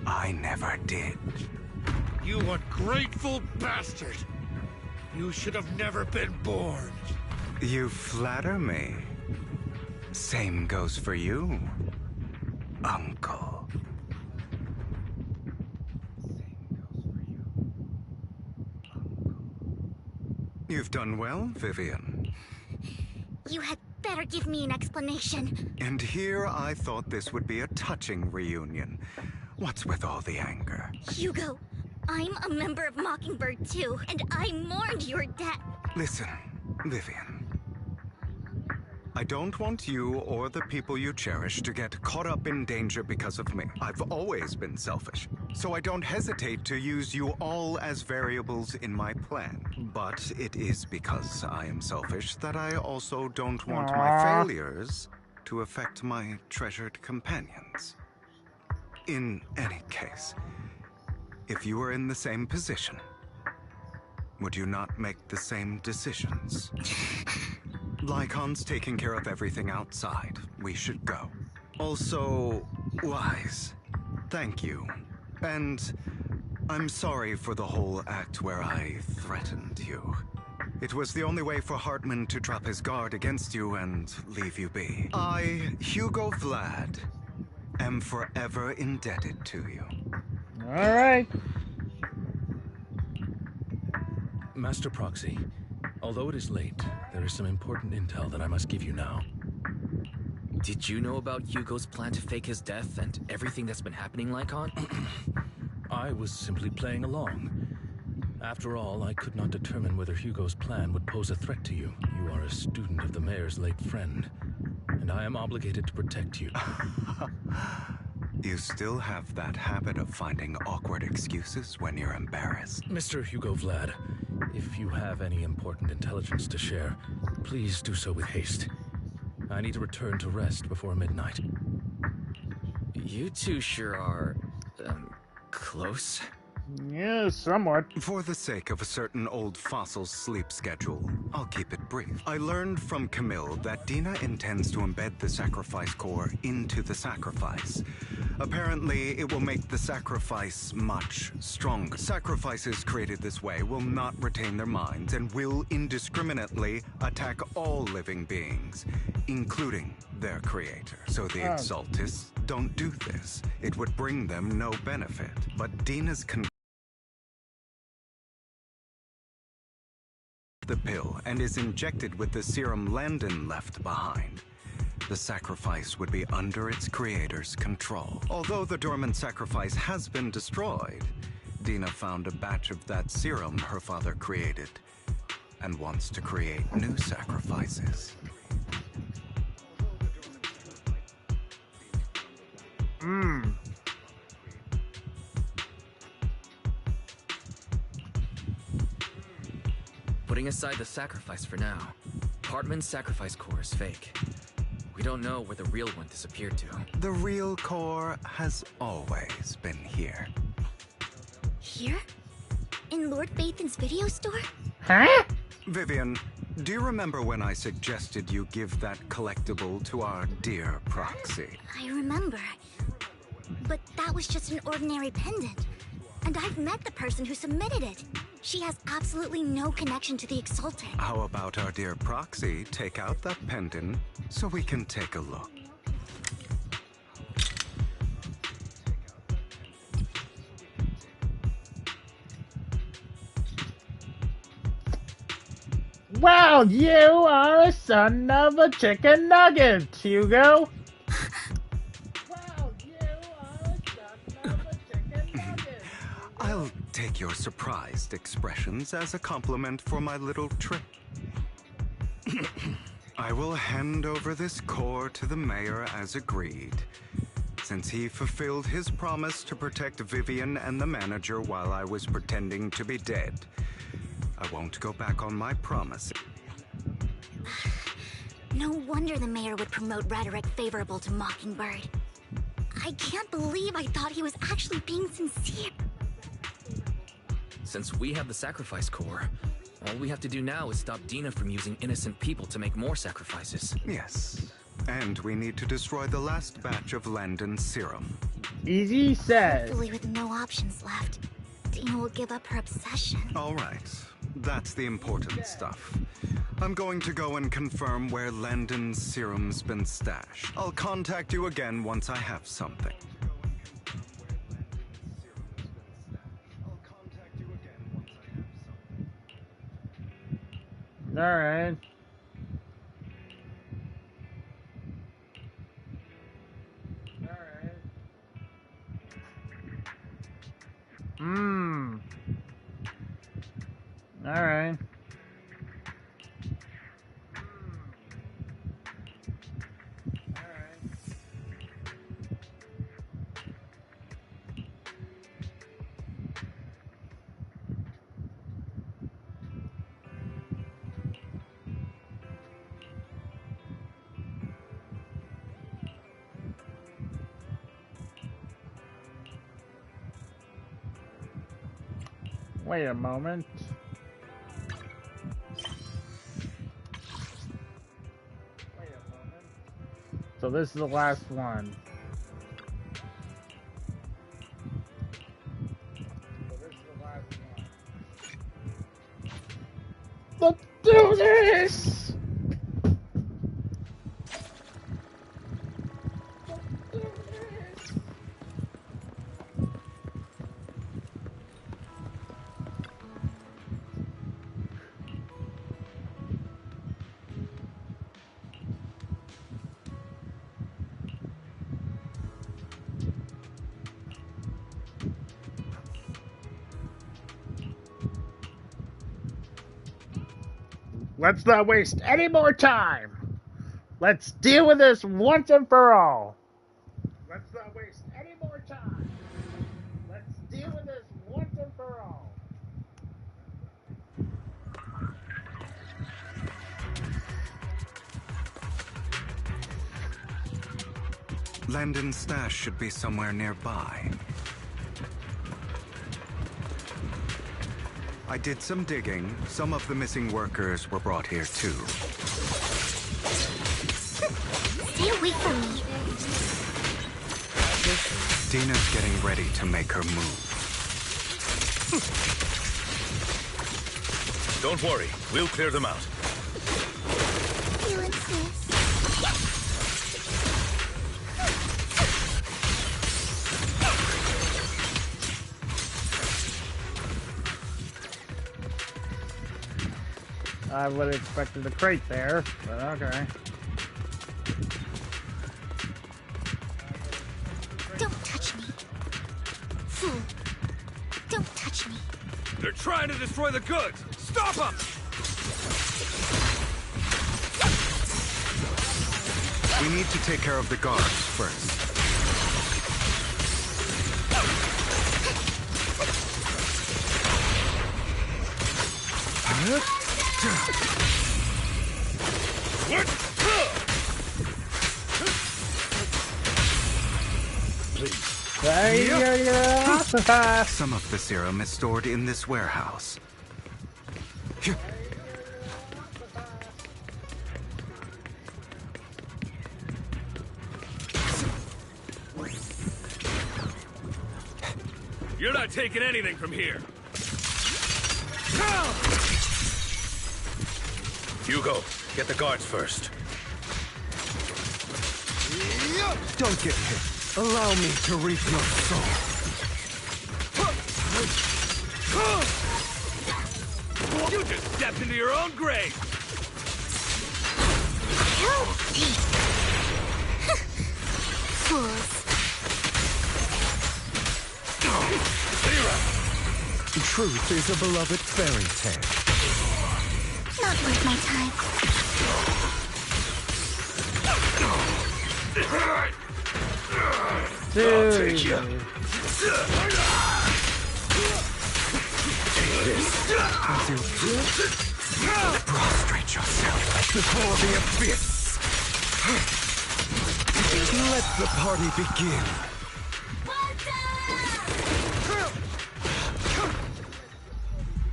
I never did. You ungrateful bastard! You should have never been born. You flatter me. Same goes for you, Uncle. You've done well, Vivian. You had better give me an explanation. And here I thought this would be a touching reunion. What's with all the anger? Hugo, I'm a member of Mockingbird too, and I mourned your death. Listen, Vivian. I don't want you or the people you cherish to get caught up in danger because of me. I've always been selfish, so I don't hesitate to use you all as variables in my plan. But it is because I am selfish that I also don't want my failures to affect my treasured companions. In any case, if you were in the same position, would you not make the same decisions? Lycon's taking care of everything outside. We should go. Also, Wise, thank you. And I'm sorry for the whole act where I threatened you. It was the only way for Hartman to drop his guard against you and leave you be. I, Hugo Vlad, am forever indebted to you. All right. Master Proxy, although it is late, there is some important intel that I must give you now. Did you know about Hugo's plan to fake his death and everything that's been happening, Lycon? I was simply playing along. After all, I could not determine whether Hugo's plan would pose a threat to you. You are a student of the mayor's late friend, and I am obligated to protect you. You still have that habit of finding awkward excuses when you're embarrassed. Mr. Hugo Vlad, if you have any important intelligence to share, please do so with haste. I need to return to rest before midnight. You two sure are, close? Yeah, somewhat. For the sake of a certain old fossil's sleep schedule, I'll keep it brief. I learned from Camille that Dina intends to embed the sacrifice core into the sacrifice. Apparently, it will make the sacrifice much stronger. Sacrifices created this way will not retain their minds and will indiscriminately attack all living beings, including their creator. So the Exaltists don't do this. It would bring them no benefit. But Dina's the pill and is injected with the serum Landon left behind. The sacrifice would be under its creator's control. Although the dormant sacrifice has been destroyed, Dina found a batch of that serum her father created and wants to create new sacrifices. Putting aside the sacrifice for now, Hartman's sacrifice core is fake. We don't know where the real one disappeared to. The real core has always been here. Here? In Lord Bathan's video store? Huh? Vivian, do you remember when I suggested you give that collectible to our dear Proxy? I remember. But that was just an ordinary pendant. And I've met the person who submitted it. She has absolutely no connection to the Exalted. How about our dear Proxy take out that pendant so we can take a look? Well, you are a son of a chicken nugget, Hugo. I'll take your surprised expressions as a compliment for my little trick. I will hand over this core to the mayor as agreed, since he fulfilled his promise to protect Vivian and the manager while I was pretending to be dead. I won't go back on my promise. No wonder the mayor would promote rhetoric favorable to Mockingbird. I can't believe I thought he was actually being sincere. Since we have the sacrifice core, all we have to do now is stop Dina from using innocent people to make more sacrifices. Yes. And we need to destroy the last batch of Landon's serum. Easy says. Hopefully with no options left, Dina will give up her obsession. All right. That's the important stuff. I'm going to go and confirm where Landon's serum's been stashed. I'll contact you again once I have something. All right. All right. Wait a moment. So this is the last one. Let's do this! Let's not waste any more time. Let's deal with this once and for all. Let's not waste any more time. Let's deal with this once and for all. Landon's stash should be somewhere nearby. I did some digging. Some of the missing workers were brought here too. Stay away from me. Dina's getting ready to make her move. Don't worry, we'll clear them out. You insist. I would have expected a crate there, but okay. Don't touch me. Fool. Don't touch me. They're trying to destroy the goods! Stop them! We need to take care of the guards first. Some of the serum is stored in this warehouse. You're not taking anything from here. Hugo, get the guards first. Don't get hit. Allow me to reap your soul. You just stepped into your own grave! Fools. Truth is a beloved fairy tale. Not worth my time. I'll take you. Take this. As you prostrate yourself before the abyss. Let the party begin.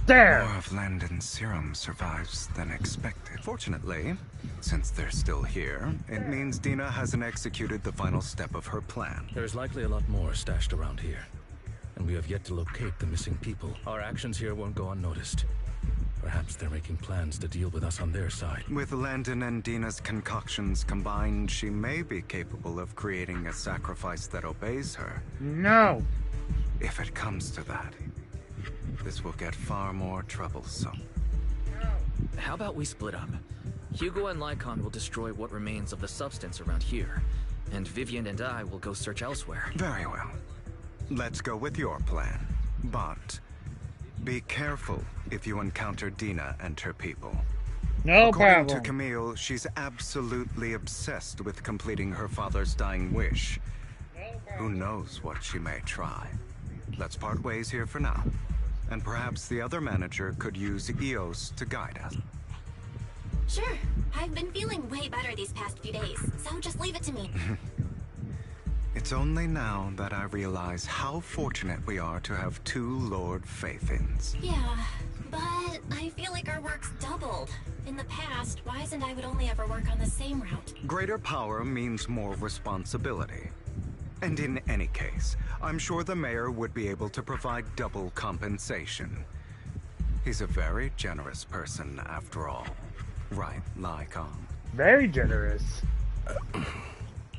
There! More of Landon's serum survives than expected. Fortunately, since they're still here, it means Dina hasn't executed the final step of her plan. There's likely a lot more stashed around here, and we have yet to locate the missing people. Our actions here won't go unnoticed. Perhaps they're making plans to deal with us on their side. With Landon and Dina's concoctions combined, she may be capable of creating a sacrifice that obeys her. No! If it comes to that, this will get far more troublesome. How about we split up? Hugo and Lycon will destroy what remains of the substance around here, and Vivian and I will go search elsewhere. Very well. Let's go with your plan. But be careful if you encounter Dina and her people. No According problem. to Camille, she's absolutely obsessed with completing her father's dying wish. Who knows what she may try. Let's part ways here for now. And perhaps the other manager could use EOS to guide us. Sure. I've been feeling way better these past few days, so just leave it to me. It's only now that I realize how fortunate we are to have two Lord Faithins. Yeah, but I feel like our work's doubled. In the past, Wise and I would only ever work on the same route. Greater power means more responsibility. And in any case, I'm sure the mayor would be able to provide double compensation. He's a very generous person, after all. Right, Lycon? Very generous.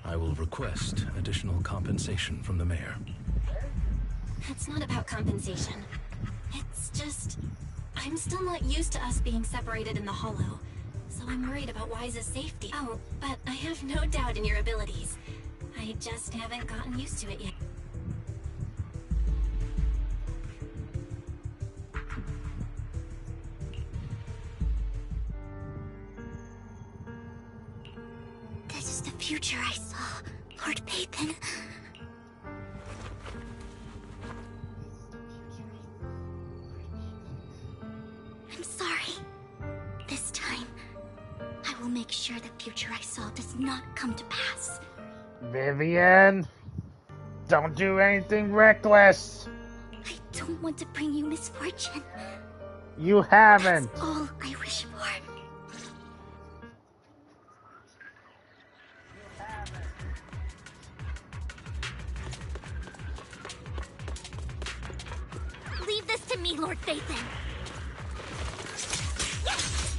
I will request additional compensation from the mayor. It's not about compensation. It's just... I'm still not used to us being separated in the Hollow. So I'm worried about Wise's safety. Oh, but I have no doubt in your abilities. I just haven't gotten used to it yet. This is the future I saw, Lord Pathan. I'm sorry. This time, I will make sure the future I saw does not come to pass. Vivian, don't do anything reckless. I don't want to bring you misfortune. You haven't. That's all I wish for. Leave this to me, Lord Phaethon.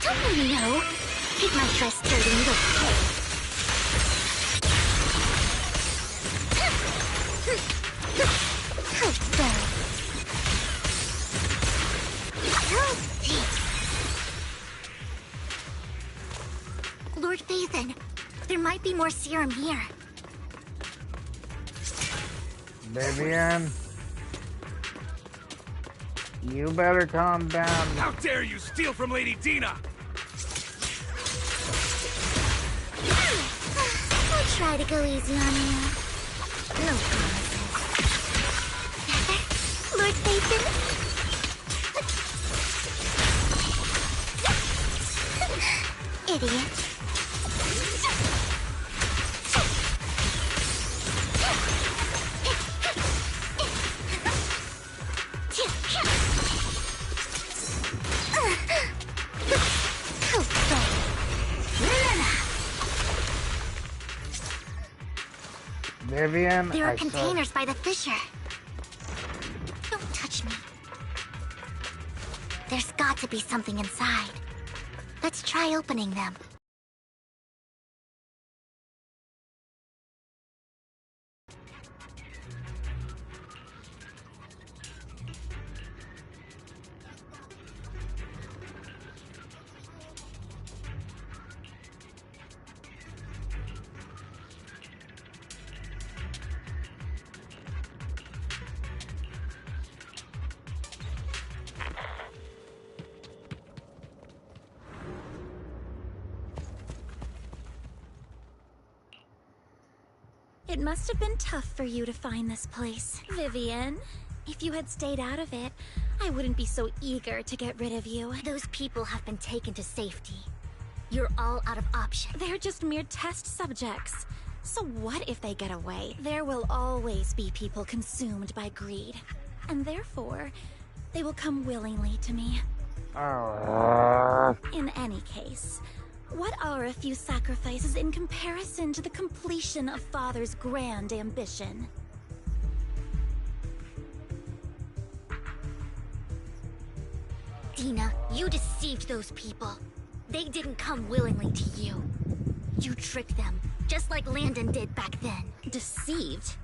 Don't you know? Take my dress dirty little pig. How dare you. Lord Phaethon, there might be more serum here. Vivian, you better calm down. How dare you steal from Lady Dina! I'll try to go easy on you. No promises. Lord Phaethon? Idiot. Vivian, There are containers by the fissure. Don't touch me. There's got to be something inside. Let's try opening them. It must have been tough for you to find this place. Vivian, if you had stayed out of it, I wouldn't be so eager to get rid of you. Those people have been taken to safety. You're all out of options. They're just mere test subjects. So what if they get away? There will always be people consumed by greed. And therefore, they will come willingly to me. In any case, what are a few sacrifices in comparison to the completion of Father's grand ambition? Dina, you deceived those people. They didn't come willingly to you. You tricked them, just like Landon did back then. Deceived?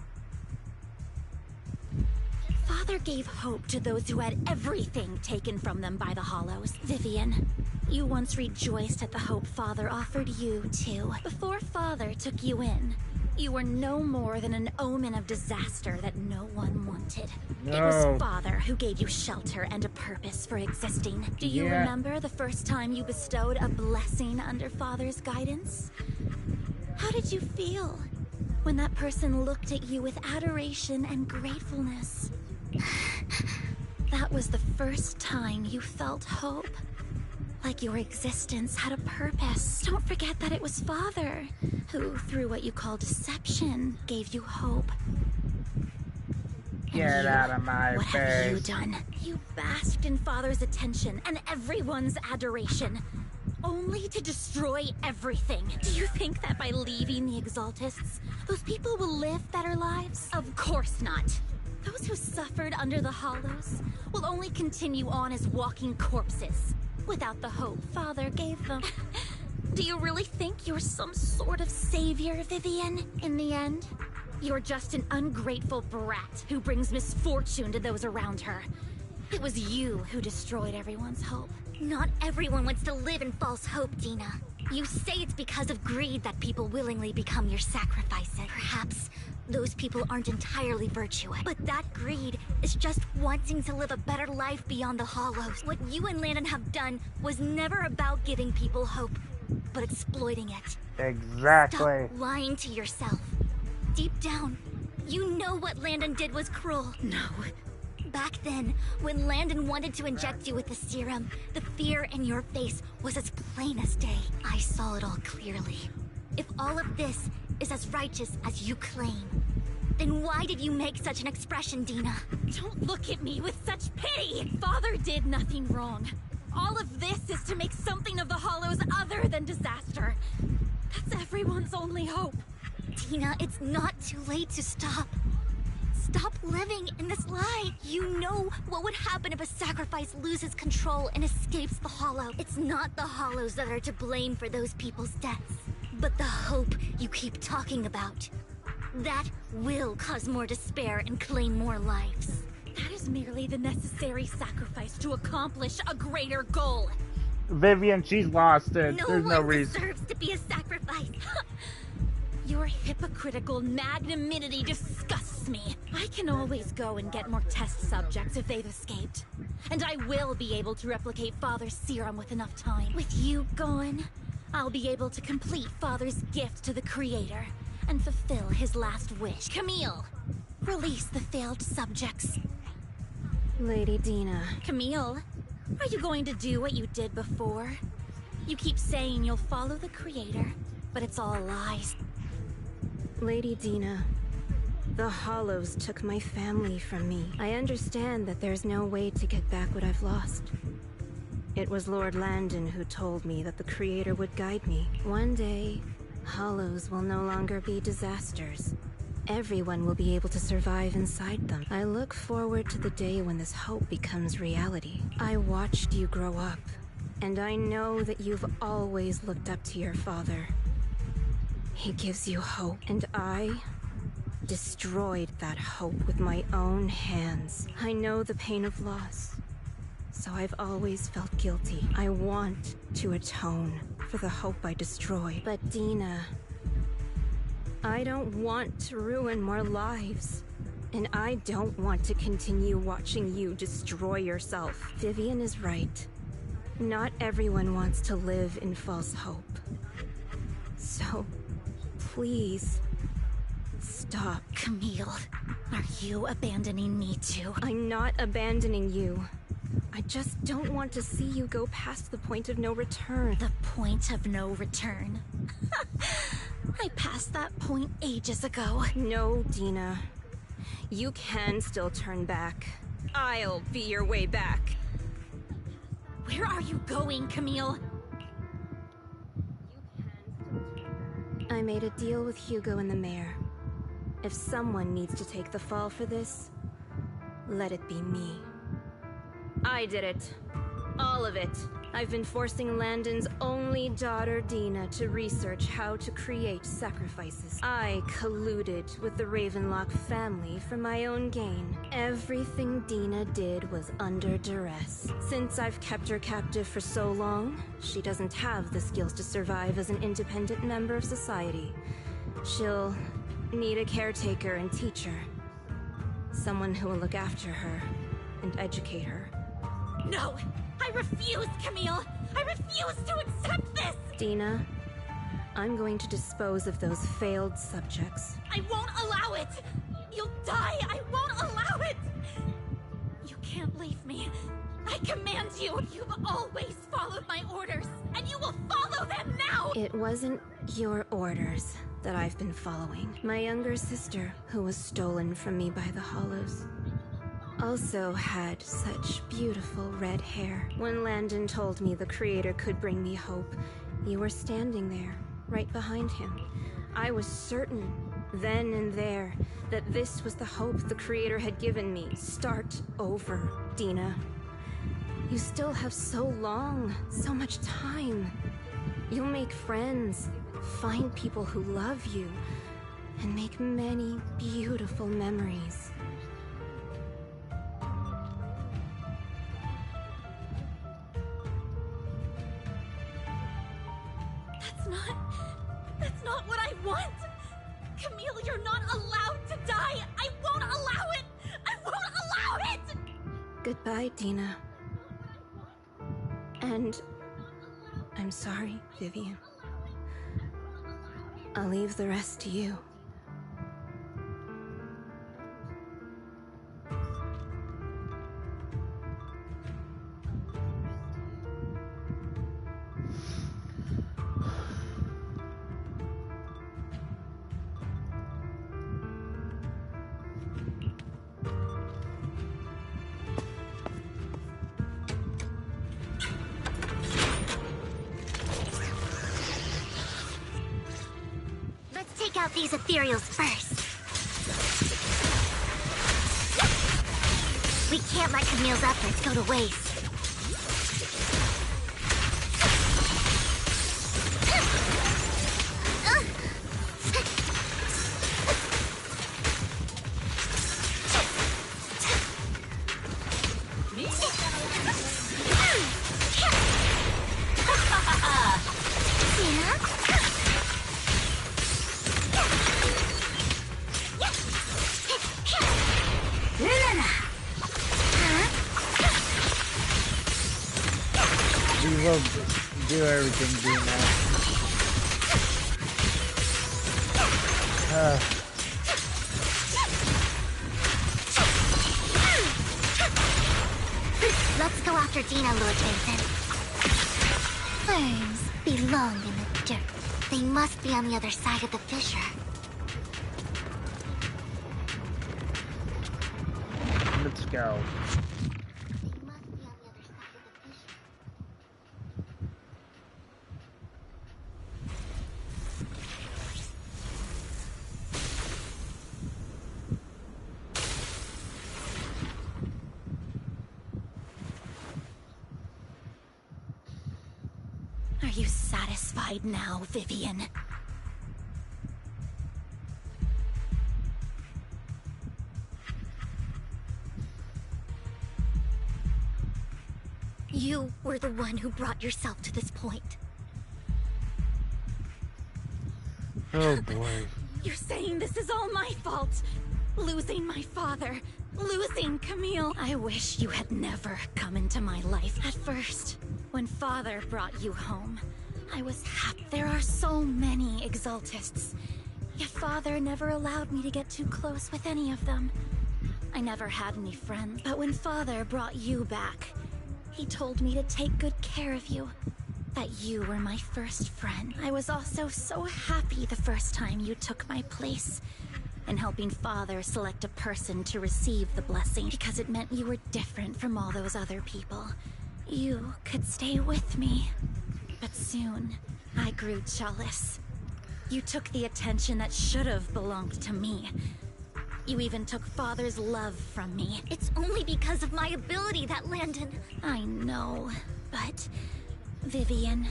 Father gave hope to those who had everything taken from them by the Hollows. Vivian, you once rejoiced at the hope Father offered you, too. Before Father took you in, you were no more than an omen of disaster that no one wanted. No. It was Father who gave you shelter and a purpose for existing. Do you remember the first time you bestowed a blessing under Father's guidance? How did you feel when that person looked at you with adoration and gratefulness? That was the first time you felt hope. Like your existence had a purpose. Don't forget that it was Father who, through what you call deception, gave you hope. Get out of my face. What have you done? You basked in Father's attention and everyone's adoration, only to destroy everything. Do you think that by leaving the Exaltists, those people will live better lives? Of course not. Those who suffered under the Hollows will only continue on as walking corpses, without the hope Father gave them. Do you really think you're some sort of savior, Vivian? In the end, you're just an ungrateful brat who brings misfortune to those around her. It was you who destroyed everyone's hope. Not everyone wants to live in false hope, Dina. You say it's because of greed that people willingly become your sacrifices. Perhaps those people aren't entirely virtuous. But that greed is just wanting to live a better life beyond the Hollows. What you and Landon have done was never about giving people hope, but exploiting it. Exactly. Stop lying to yourself. Deep down, you know what Landon did was cruel. No. Back then, when Landon wanted to inject you with the serum, the fear in your face was as plain as day. I saw it all clearly. If all of this is as righteous as you claim, then why did you make such an expression, Dina? Don't look at me with such pity! Father did nothing wrong. All of this is to make something of the Hollows other than disaster. That's everyone's only hope. Dina, it's not too late to stop. Stop living in this lie. You know what would happen if a sacrifice loses control and escapes the Hollow. It's not the Hollows that are to blame for those people's deaths, but the hope you keep talking about. That will cause more despair and claim more lives. That is merely the necessary sacrifice to accomplish a greater goal. Vivian, she's lost it. There's no reason. No one deserves to be a sacrifice. Your hypocritical magnanimity disgusts me. I can always go and get more test subjects if they've escaped. And I will be able to replicate Father's serum with enough time. With you gone, I'll be able to complete Father's gift to the Creator and fulfill his last wish. Camille, release the failed subjects. Lady Dina. Camille, are you going to do what you did before? You keep saying you'll follow the Creator, but it's all lies. Lady Dina, the Hollows took my family from me. I understand that there's no way to get back what I've lost. It was Lord Landon who told me that the Creator would guide me. One day, Hollows will no longer be disasters. Everyone will be able to survive inside them. I look forward to the day when this hope becomes reality. I watched you grow up, and I know that you've always looked up to your father. He gives you hope, and I destroyed that hope with my own hands. I know the pain of loss, so I've always felt guilty. I want to atone for the hope I destroyed. But Dina, I don't want to ruin more lives, and I don't want to continue watching you destroy yourself. Vivian is right. Not everyone wants to live in false hope. So, please, stop. Camille, are you abandoning me too? I'm not abandoning you. I just don't want to see you go past the point of no return. The point of no return? I passed that point ages ago. No, Dina. You can still turn back. I'll be your way back. Where are you going, Camille? I made a deal with Hugo and the mayor. If someone needs to take the fall for this, let it be me. I did it. All of it. I've been forcing Landon's only daughter, Dina, to research how to create sacrifices. I colluded with the Ravenlock family for my own gain. Everything Dina did was under duress. Since I've kept her captive for so long, she doesn't have the skills to survive as an independent member of society. She'll need a caretaker and teacher. Someone who will look after her and educate her. No! I refuse, Camille! I refuse to accept this! Dina, I'm going to dispose of those failed subjects. I won't allow it! You'll die! I won't allow it! You can't leave me. I command you! You've always followed my orders, and you will follow them now! It wasn't your orders that I've been following. My younger sister, who was stolen from me by the Hollows, also had such beautiful red hair. When Landon told me the Creator could bring me hope, you were standing there, right behind him. I was certain, then and there, that this was the hope the Creator had given me. Start over, Dina. You still have so long, so much time. You'll make friends, find people who love you, and make many beautiful memories. That's not what I want! Camille, you're not allowed to die! I won't allow it! I won't allow it! Goodbye, Dina. And I'm sorry, Vivian. I'll leave the rest to you. Take out these ethereals first. We can't let Camille's efforts go to waste. We will do everything, Dina. Let's go after Dina, Lord Vincent. Worms belong in the dirt. They must be on the other side of the fissure. Let's go. Are you satisfied now, Vivian? You were the one who brought yourself to this point. Oh boy. You're saying this is all my fault. Losing my father. Losing Camille. I wish you had never come into my life. At first, when Father brought you home, I was happy. There are so many Exaltists. Yet Father never allowed me to get too close with any of them. I never had any friends, but when Father brought you back, he told me to take good care of you. That you were my first friend. I was also so happy the first time you took my place in helping Father select a person to receive the blessing, because it meant you were different from all those other people. You could stay with me. But soon, I grew jealous. You took the attention that should have belonged to me. You even took Father's love from me. It's only because of my ability that Landon... I know, but... Vivian,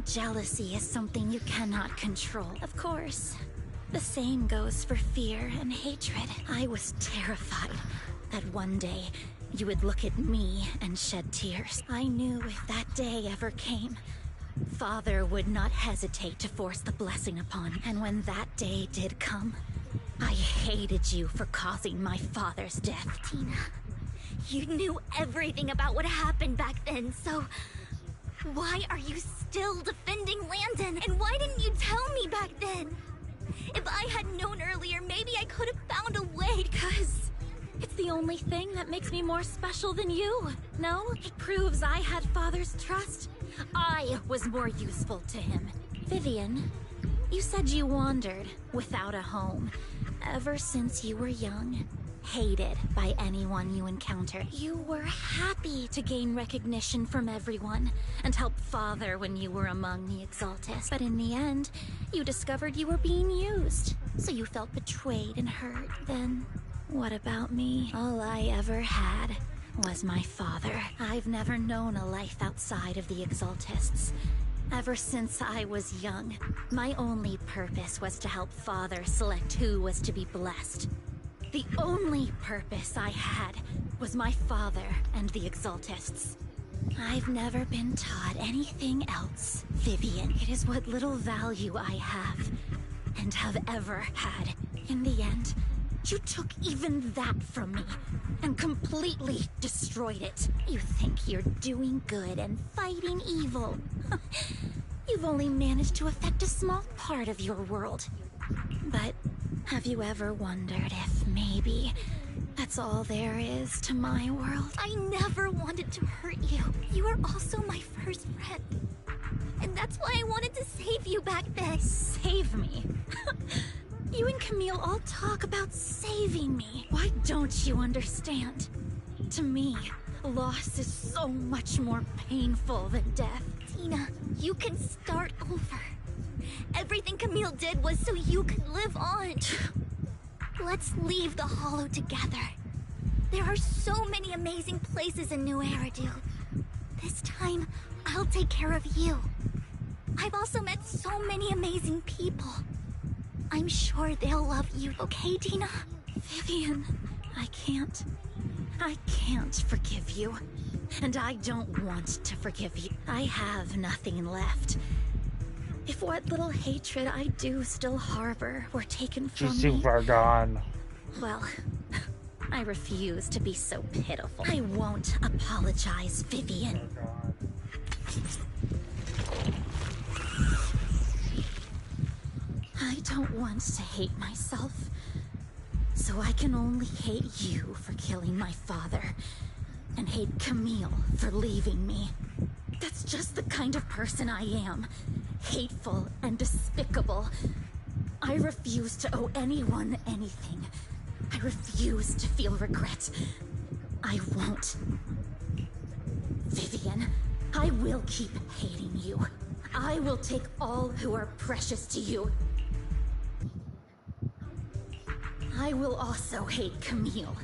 jealousy is something you cannot control. Of course, the same goes for fear and hatred. I was terrified that one day you would look at me and shed tears. I knew if that day ever came, Father would not hesitate to force the blessing upon. And when that day did come, I hated you for causing my father's death. Tina, you knew everything about what happened back then, so... why are you still defending Landon? And why didn't you tell me back then? If I had known earlier, maybe I could have found a way. Because it's the only thing that makes me more special than you. No? It proves I had Father's trust. I was more useful to him. Vivian, you said you wandered without a home ever since you were young. Hated by anyone you encountered. You were happy to gain recognition from everyone and help Father when you were among the Exaltists. But in the end, you discovered you were being used. So you felt betrayed and hurt. Then, what about me? All I ever had was my father. I've never known a life outside of the Exaltists. Ever since I was young, my only purpose was to help Father select who was to be blessed. The only purpose I had was my father and the Exaltists. I've never been taught anything else, Vivian. It is what little value I have, and have ever had. In the end, you took even that from me, and completely destroyed it. You think you're doing good and fighting evil. You've only managed to affect a small part of your world. But have you ever wondered if maybe that's all there is to my world? I never wanted to hurt you. You were also my first friend. And that's why I wanted to save you back then. Save me? You and Camille all talk about saving me. Why don't you understand? To me, loss is so much more painful than death. Tina, you can start over. Everything Camille did was so you could live on. Let's leave the Hollow together. There are so many amazing places in New Eridu. This time, I'll take care of you. I've also met so many amazing people. I'm sure they'll love you, okay, Tina? Vivian, I can't forgive you. And I don't want to forgive you. I have nothing left. If what little hatred I do still harbor were taken from me... She's too far gone. Well, I refuse to be so pitiful. I won't apologize, Vivian. I don't want to hate myself. So I can only hate you for killing my father. And hate Camille for leaving me. That's just the kind of person I am. Hateful and despicable. I refuse to owe anyone anything. I refuse to feel regret. I won't. Vivian, I will keep hating you. I will take all who are precious to you. I will also hate Camille.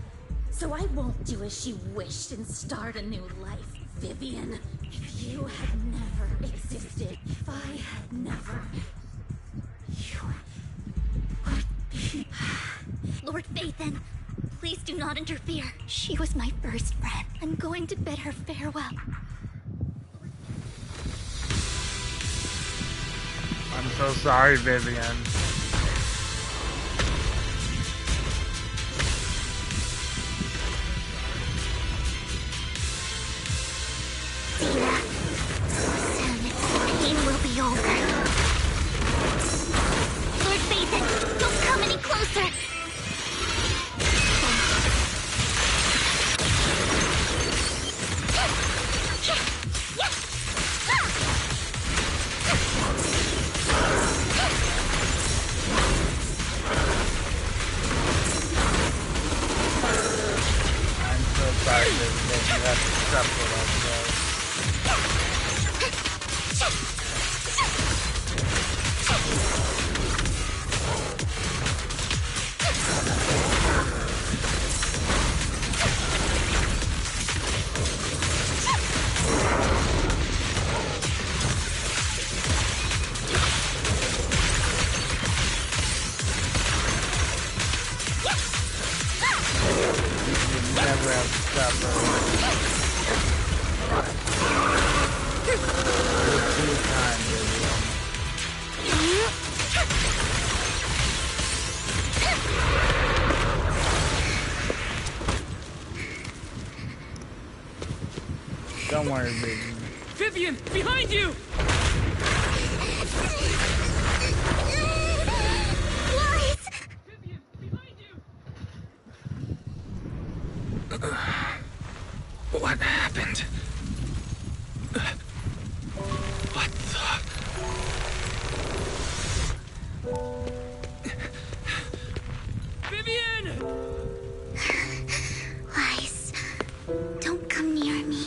So I won't do as she wished and start a new life, Vivian. If you had never existed, if I had never... You would be... Lord Phaethon, please do not interfere. She was my first friend. I'm going to bid her farewell. I'm so sorry, Vivian. Tina, soon, pain will be over. Lord Phaethon, sorry, Vivian, you have to suffer like that. Never have to suffer. You're too kind, Vivian. Don't worry, Vivian. Vivian, behind you! What happened? What the... Vivian! Lies. Don't come near me.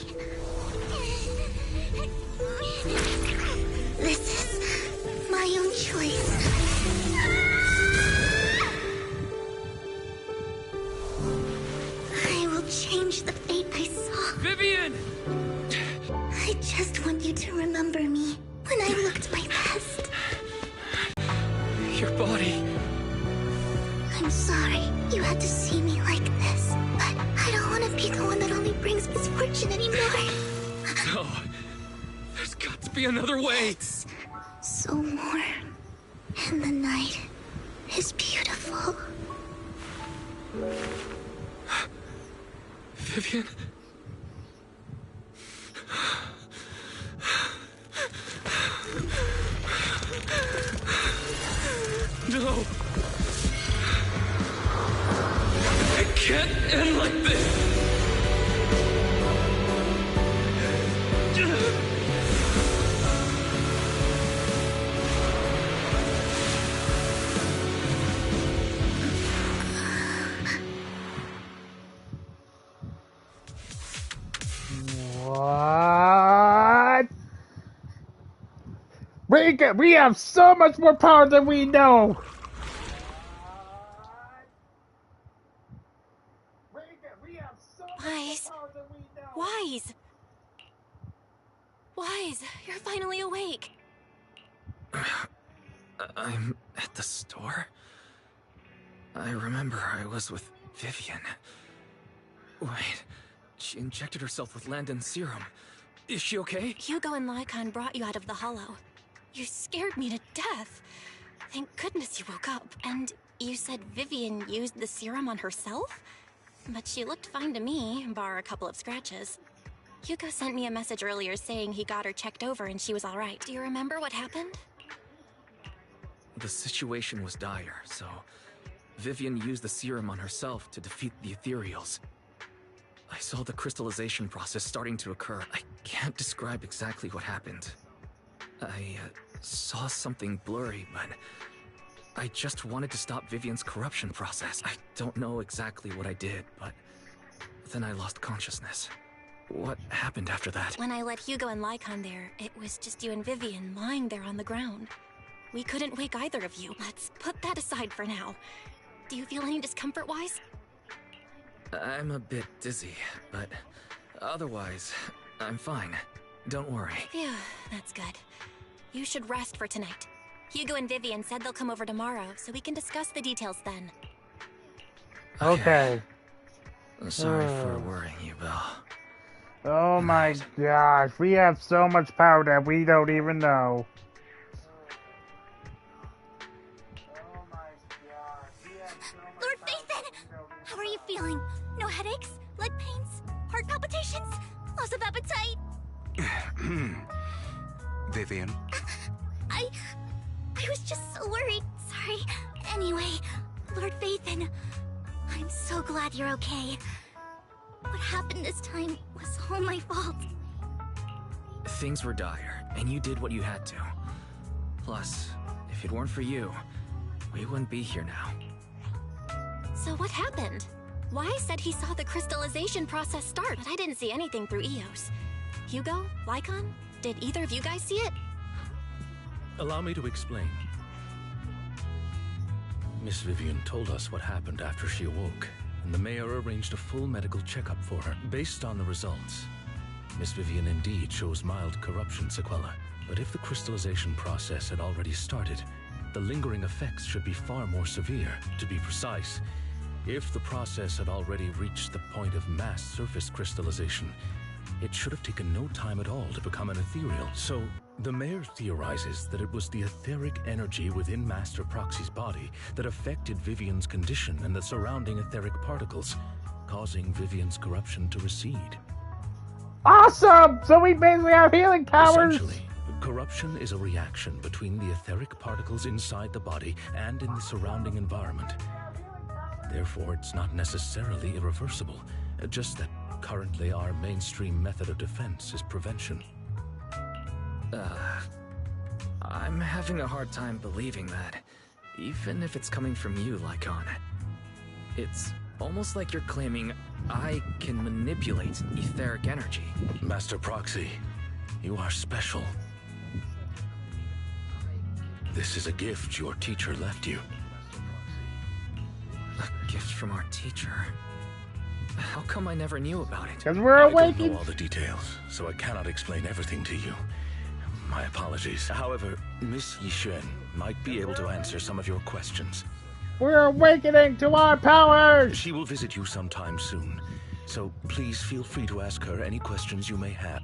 This is my own choice. I will change the fate I saw. Vivian! I just want you to remember me when I looked my best. Your body. I'm sorry you had to see me like this, but I don't want to be the one that only brings misfortune anymore. No. There's got to be another way. It's so warm, and the night is beautiful. Vivian? No! It can't end like this! What? We have so much more power than we know. Wise. Wise. Wise, you're finally awake. I'm at the store? I remember I was with Vivian. Wait, she injected herself with Landon's serum. Is she okay? Hugo and Lycon brought you out of the hollow. You scared me to death. Thank goodness you woke up. And you said Vivian used the serum on herself? But she looked fine to me, bar a couple of scratches. Hugo sent me a message earlier saying he got her checked over and she was all right. Do you remember what happened? The situation was dire, so Vivian used the serum on herself to defeat the ethereals. I saw the crystallization process starting to occur. I can't describe exactly what happened. I saw something blurry, but I just wanted to stop Vivian's corruption process. I don't know exactly what I did, but then I lost consciousness. What happened after that? When I let Hugo and Lycon there, it was just you and Vivian lying there on the ground. We couldn't wake either of you. Let's put that aside for now. Do you feel any discomfort-wise? I'm a bit dizzy, but otherwise, I'm fine. Don't worry. Phew, that's good. You should rest for tonight. Hugo and Vivian said they'll come over tomorrow, so we can discuss the details then. Okay. Sorry for worrying you, Belle. Oh my gosh, we have so much power that we don't even know. Lord Phaethon! How are you feeling? No headaches? Leg pains? Heart palpitations? Loss of appetite? Vivian? I was just so worried. Sorry. Anyway, Lord Phaethon, I'm so glad you're okay. What happened this time was all my fault. Things were dire, and you did what you had to. Plus, if it weren't for you, we wouldn't be here now. So what happened? Why said he saw the crystallization process start, but I didn't see anything through EOS. Hugo? Lycon? Did either of you guys see it? Allow me to explain. Miss Vivian told us what happened after she awoke, and the mayor arranged a full medical checkup for her. Based on the results, Miss Vivian indeed shows mild corruption sequela. But if the crystallization process had already started, the lingering effects should be far more severe. To be precise, if the process had already reached the point of mass surface crystallization, it should have taken no time at all to become an ethereal. So, the mayor theorizes that it was the etheric energy within Master Proxy's body that affected Vivian's condition and the surrounding etheric particles, causing Vivian's corruption to recede. Awesome! So we basically have healing powers! Essentially, corruption is a reaction between the etheric particles inside the body and in the surrounding environment. Therefore, it's not necessarily irreversible, just that currently our mainstream method of defense is prevention. I'm having a hard time believing that, even if it's coming from you, Lycon. It's almost like you're claiming I can manipulate etheric energy. Master Proxy, you are special. This is a gift your teacher left you. A gift from our teacher? How come I never knew about it? Because we're I awakened. don't know all the details, so I cannot explain everything to you. My apologies. However, Miss Yixuan might be able to answer some of your questions. We're awakening to our powers! She will visit you sometime soon, so please feel free to ask her any questions you may have.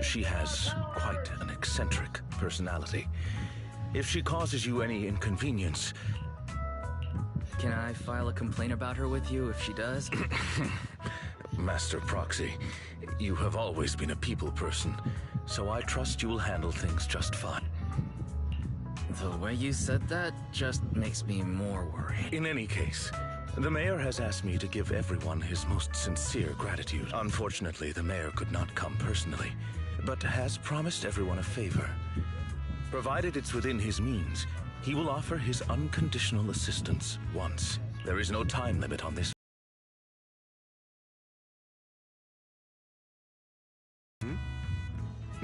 She has quite an eccentric personality. If she causes you any inconvenience... Can I file a complaint about her with you if she does? Master Proxy, you have always been a people person, so I trust you will handle things just fine. The way you said that just makes me more worried. In any case, the mayor has asked me to give everyone his most sincere gratitude. Unfortunately, the mayor could not come personally, but has promised everyone a favor. Provided it's within his means, he will offer his unconditional assistance once. There is no time limit on this.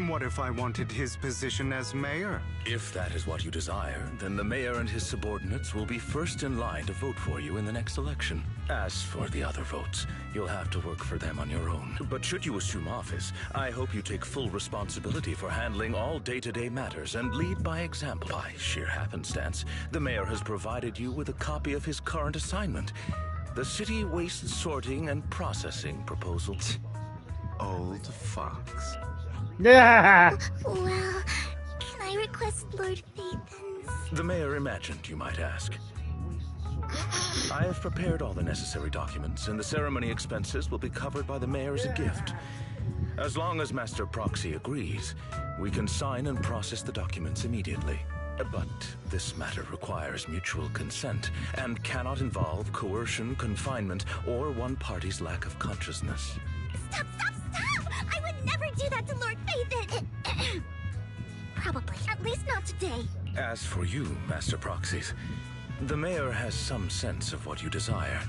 What if I wanted his position as mayor? If that is what you desire, then the mayor and his subordinates will be first in line to vote for you in the next election. As for the other votes, you'll have to work for them on your own. But should you assume office, I hope you take full responsibility for handling all day-to-day matters and lead by example. By sheer happenstance, the mayor has provided you with a copy of his current assignment, the City Waste Sorting and Processing Proposal. Old fox. Yeah. Well, can I request Lord Phaethon's? The mayor imagined you might ask. I have prepared all the necessary documents, and the ceremony expenses will be covered by the mayor as a gift. As long as Master Proxy agrees, we can sign and process the documents immediately. But this matter requires mutual consent, and cannot involve coercion, confinement, or one party's lack of consciousness. Stop! I would never do that to Lord Phaethon! Probably. At least not today. As for you, Master Proxies, the mayor has some sense of what you desire.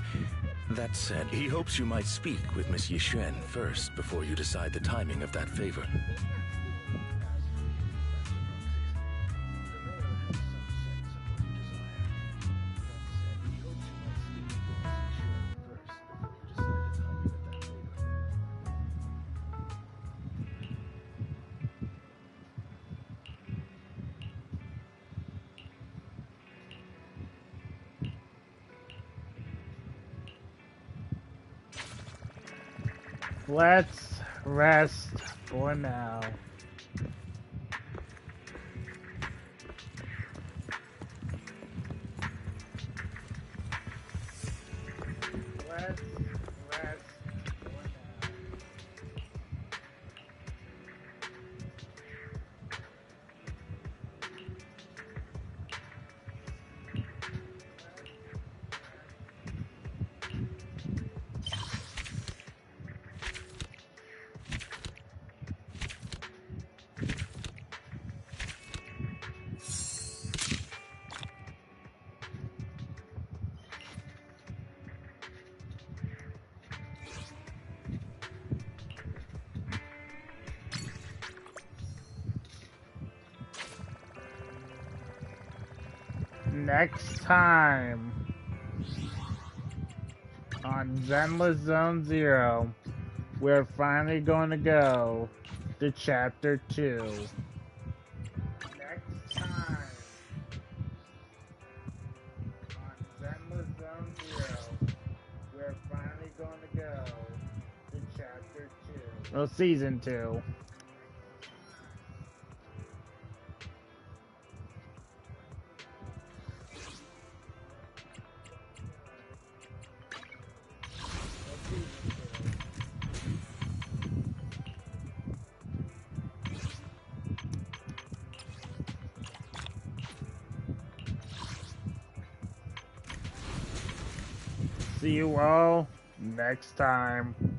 That said, he hopes you might speak with Miss Yixuan first before you decide the timing of that favor. Let's rest for now. Let's rest for now. Next time on Zenless Zone Zero, we're finally going to go to Chapter 2. Next time on Zenless Zone Zero, we're finally going to go to Chapter 2. Well, Season 2. See you all next time.